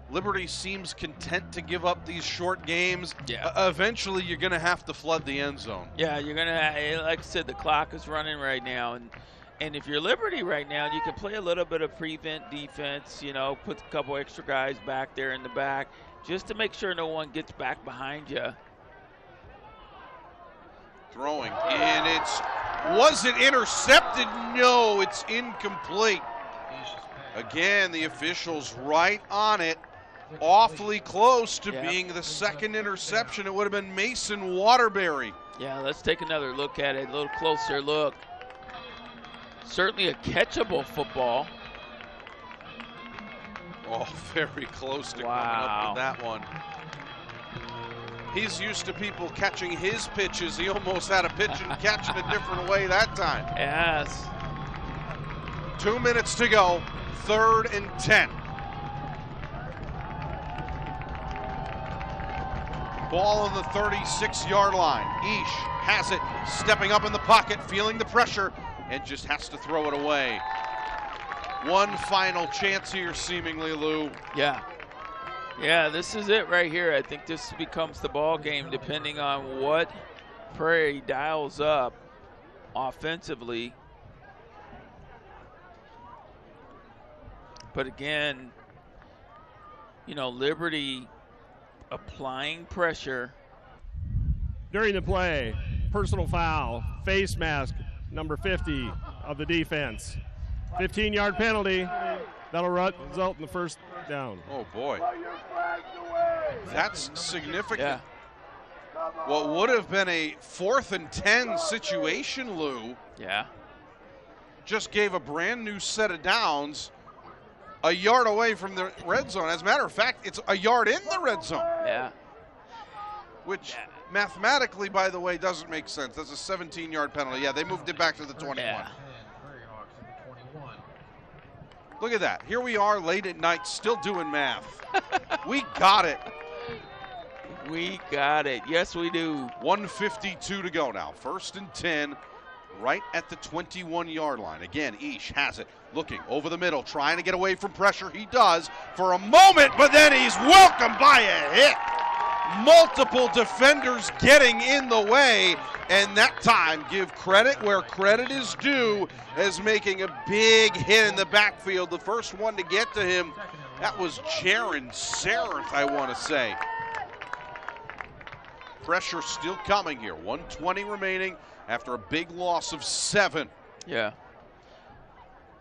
Liberty seems content to give up these short games. Yeah. Eventually, you're going to have to flood the end zone. Yeah, you're going to, like I said, the clock is running right now, and if you're Liberty right now, you can play a little bit of prevent defense, you know, put a couple extra guys back there in the back just to make sure no one gets back behind you. Throwing, and was it intercepted? No, it's incomplete. Again, the officials right on it. Awfully close to being the second interception. It would have been Mason Waterbury. Yeah, let's take another look at it, a little closer look. Certainly a catchable football. Oh, very close to coming up with that one. He's used to people catching his pitches. He almost had a pitch and catch in a different way that time. Yes. 2 minutes to go, 3rd and 10. Ball on the 36-yard line. Eesh has it, stepping up in the pocket, feeling the pressure, and just has to throw it away. One final chance here, seemingly, Lou. Yeah. Yeah, this is it right here. I think this becomes the ball game depending on what Prairie dials up offensively. But again, you know, Liberty applying pressure. During the play, personal foul, face mask, number 50 of the defense. 15-yard penalty. That'll result in the first down. Oh, boy. That's significant. Yeah. What would have been a 4th and 10 situation, Lou, just gave a brand new set of downs a yard away from the red zone. As a matter of fact, it's a yard in the red zone. Yeah. Which mathematically, by the way, doesn't make sense. That's a 17-yard penalty. Yeah, they moved it back to the 21. Yeah. Look at that. Here we are late at night still doing math. We got it. We got it. Yes, we do. 1:52 to go now. 1st and 10, right at the 21-yard line. Again, Eesh has it, looking over the middle, trying to get away from pressure. He does for a moment, but then he's welcomed by a hit. Multiple defenders getting in the way, and that time, give credit where credit is due, as making a big hit in the backfield. The first one to get to him, that was Jaron Sereth, I want to say. Pressure still coming here. 1:20 remaining after a big loss of 7. Yeah.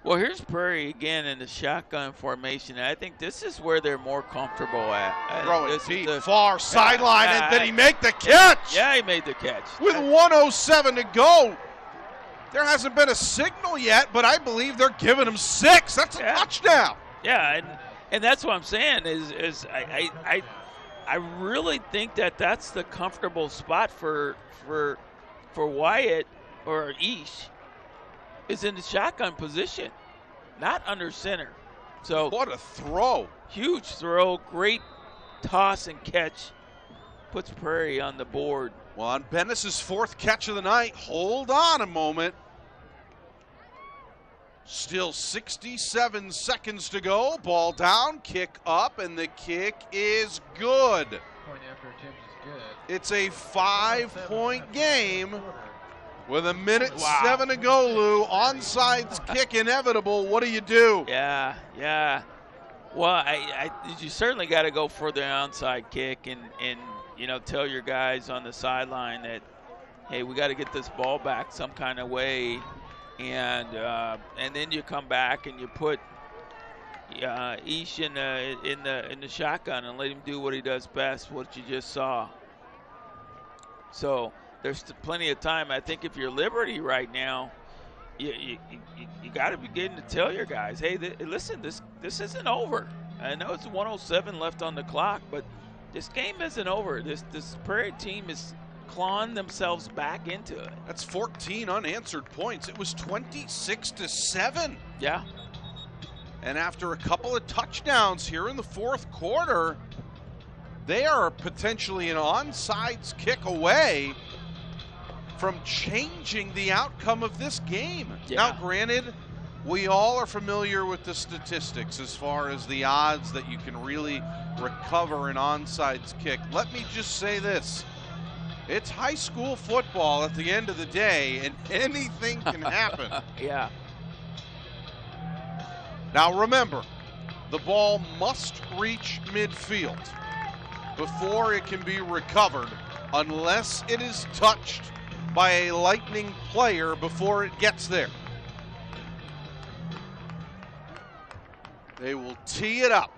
Well, here's Prairie again in the shotgun formation. I think this is where they're more comfortable at. Throwing deep, far sideline, and did he make the catch? Yeah, he made the catch. With 1:07 to go. There hasn't been a signal yet, but I believe they're giving him 6. That's a touchdown. Yeah, and that's what I'm saying is I really think that's the comfortable spot for Wyatt or Eesh is in the shotgun position, not under center. So what a throw. Huge throw, great toss and catch. Puts Prairie on the board. Well, on Bennis's 4th catch of the night, hold on a moment. Still 67 seconds to go. Ball down, kick up, and the kick is good. Point after attempt is good. It's a 5-point game with 1:07 to go, Lou. Onside kick inevitable. What do you do? Yeah. Well, you certainly got to go for the onside kick and tell your guys on the sideline that, hey, we got to get this ball back some kind of way, and then you come back and you put Ish in the shotgun and let him do what he does best, what you just saw. So there's plenty of time. I think if you're Liberty right now, you got to begin to tell your guys, hey, listen, this isn't over. I know it's 107 left on the clock, but this game isn't over. This Prairie team is clawing themselves back into it. That's 14 unanswered points. It was 26-7. Yeah. And after a couple of touchdowns here in the 4th quarter, they are potentially an onside kick away from changing the outcome of this game. Yeah. Now, granted, we all are familiar with the statistics as far as the odds that you can really recover an onside kick. Let me just say this. It's high school football at the end of the day, and anything can happen. Yeah. Now remember, the ball must reach midfield before it can be recovered unless it is touched by a Lightning player before it gets there. They will tee it up.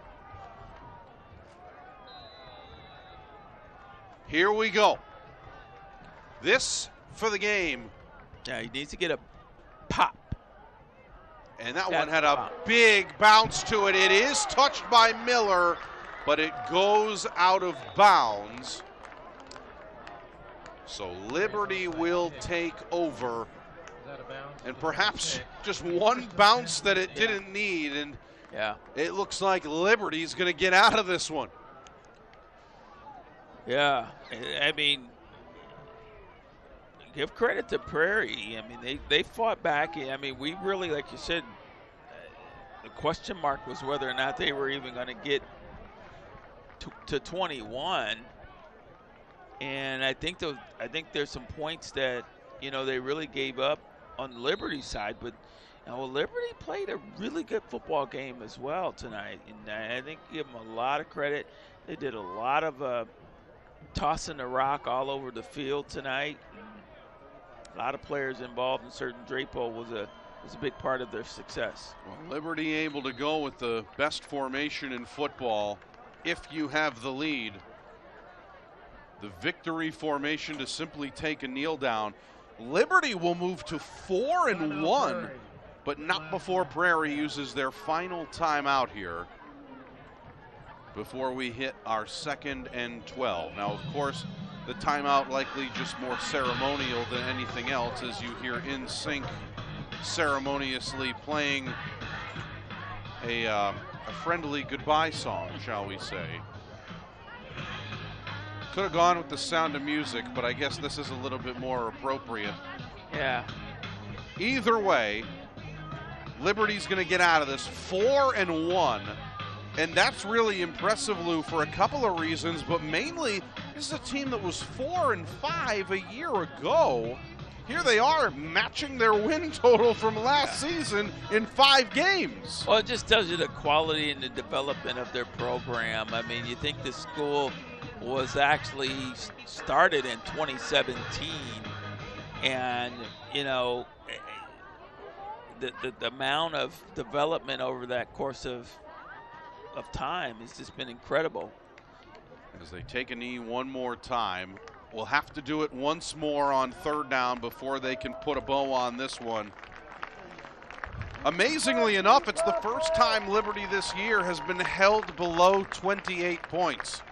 Here we go. This for the game. Yeah, he needs to get a pop. And that one had a big bounce to it. It is touched by Miller, but it goes out of bounds. So Liberty will take over. And perhaps just one bounce that it didn't need. And it looks like Liberty's going to get out of this one. Yeah, I mean, give credit to Prairie. I mean, they fought back. I mean, we really, like you said, the question mark was whether or not they were even going to get to 21. And I think there's some points that, they really gave up on the Liberty side. But, Liberty played a really good football game as well tonight. And I think give them a lot of credit. They did a lot of tossing the rock all over the field tonight. A lot of players involved, and certain Drapo was a big part of their success. Well, Liberty able to go with the best formation in football if you have the lead. The victory formation to simply take a kneel down. Liberty will move to 4-1, but not before Prairie uses their final timeout here before we hit our 2nd and 12. Now, of course, the timeout likely just more ceremonial than anything else, as you hear NSYNC ceremoniously playing a friendly goodbye song, shall we say. Could have gone with the Sound of Music, but I guess this is a little bit more appropriate. Yeah. Either way, Liberty's going to get out of this 4-1. And that's really impressive, Lou, for a couple of reasons, but mainly this is a team that was 4-5 a year ago. Here they are matching their win total from last season in 5 games. Well, it just tells you the quality and the development of their program. I mean, you think the school was actually started in 2017, and, the amount of development over that course of time has just been incredible. As they take a knee one more time, we'll have to do it once more on 3rd down before they can put a bow on this one. Amazingly enough, it's the first time Liberty this year has been held below 28 points.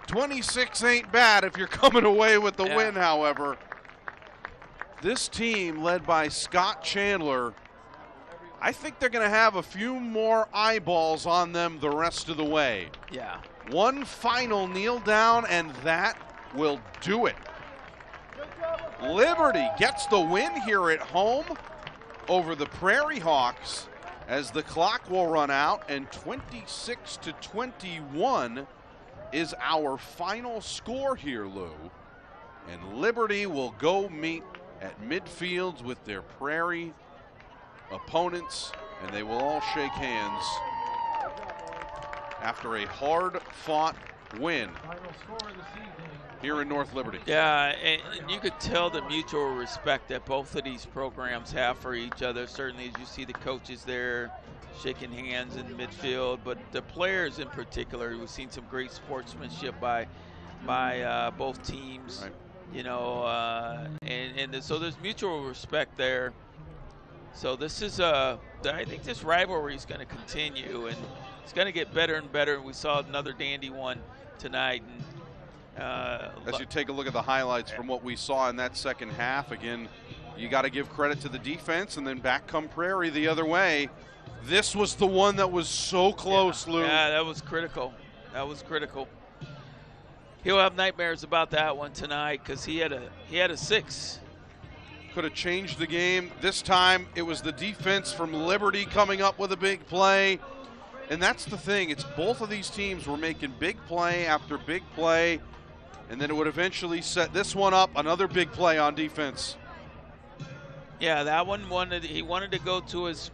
26 ain't bad if you're coming away with the win, however. This team, led by Scott Chandler, I think they're going to have a few more eyeballs on them the rest of the way. Yeah. One final kneel down, and that will do it. Liberty gets the win here at home over the Prairie Hawks as the clock will run out, and 26-21 is our final score here, Lou. And Liberty will go meet at midfield with their Prairie opponents, and they will all shake hands after a hard-fought win here in North Liberty. Yeah, and you could tell the mutual respect that both of these programs have for each other. Certainly, as you see the coaches there shaking hands in midfield, but the players in particular, we've seen some great sportsmanship by both teams. Right. You know, so there's mutual respect there. So this is I think this rivalry is going to continue, and it's going to get better and better. We saw another dandy one tonight. And, as you take a look at the highlights from what we saw in that second half, again, you got to give credit to the defense, and then back come Prairie the other way. This was the one that was so close, Lou. Yeah, that was critical. That was critical. He'll have nightmares about that one tonight because he had a 6. Could have changed the game. This time it was the defense from Liberty coming up with a big play. And that's the thing. It's both of these teams were making big play after big play. And then it would eventually set this one up, another big play on defense. Yeah, that one he wanted to go to his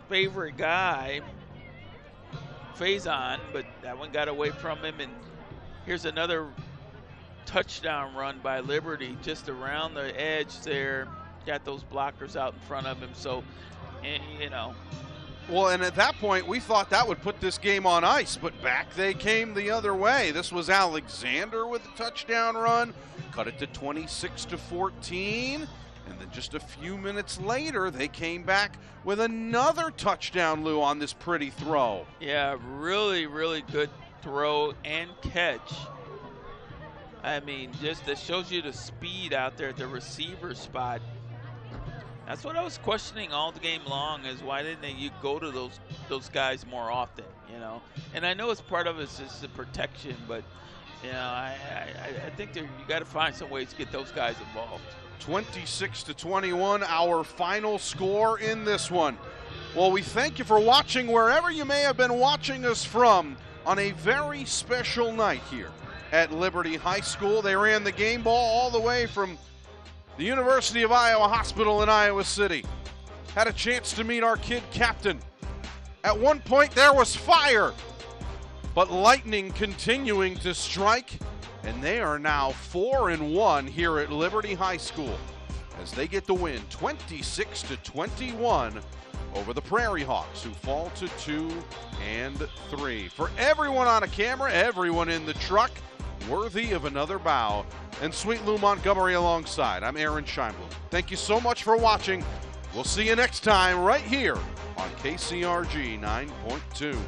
favorite guy, Faison, but that one got away from him. And here's another touchdown run by Liberty just around the edge there. Got those blockers out in front of him. So, you know. Well, and at that point, we thought that would put this game on ice, but back they came the other way. This was Alexander with a touchdown run, cut it to 26-14, and then just a few minutes later, they came back with another touchdown, Lou, on this pretty throw. Yeah, really, really good throw and catch. I mean, just that shows you the speed out there at the receiver spot. That's what I was questioning all the game long, is why didn't you go to those guys more often, you know? And I know it's part of it's just the protection, but you know, I think you got to find some ways to get those guys involved. 26-21, our final score in this one. Well, we thank you for watching wherever you may have been watching us from on a very special night here at Liberty High School. They ran the game ball all the way from the University of Iowa Hospital in Iowa City. Had a chance to meet our kid captain. At one point there was fire, but lightning continuing to strike, and they are now 4-1 here at Liberty High School as they get the win 26-21 over the Prairie Hawks, who fall to 2-3. For everyone on a camera, everyone in the truck, worthy of another bow. And Sweet Lou Montgomery alongside. I'm Aaron Scheinblum. Thank you so much for watching. We'll see you next time right here on KCRG 9.2.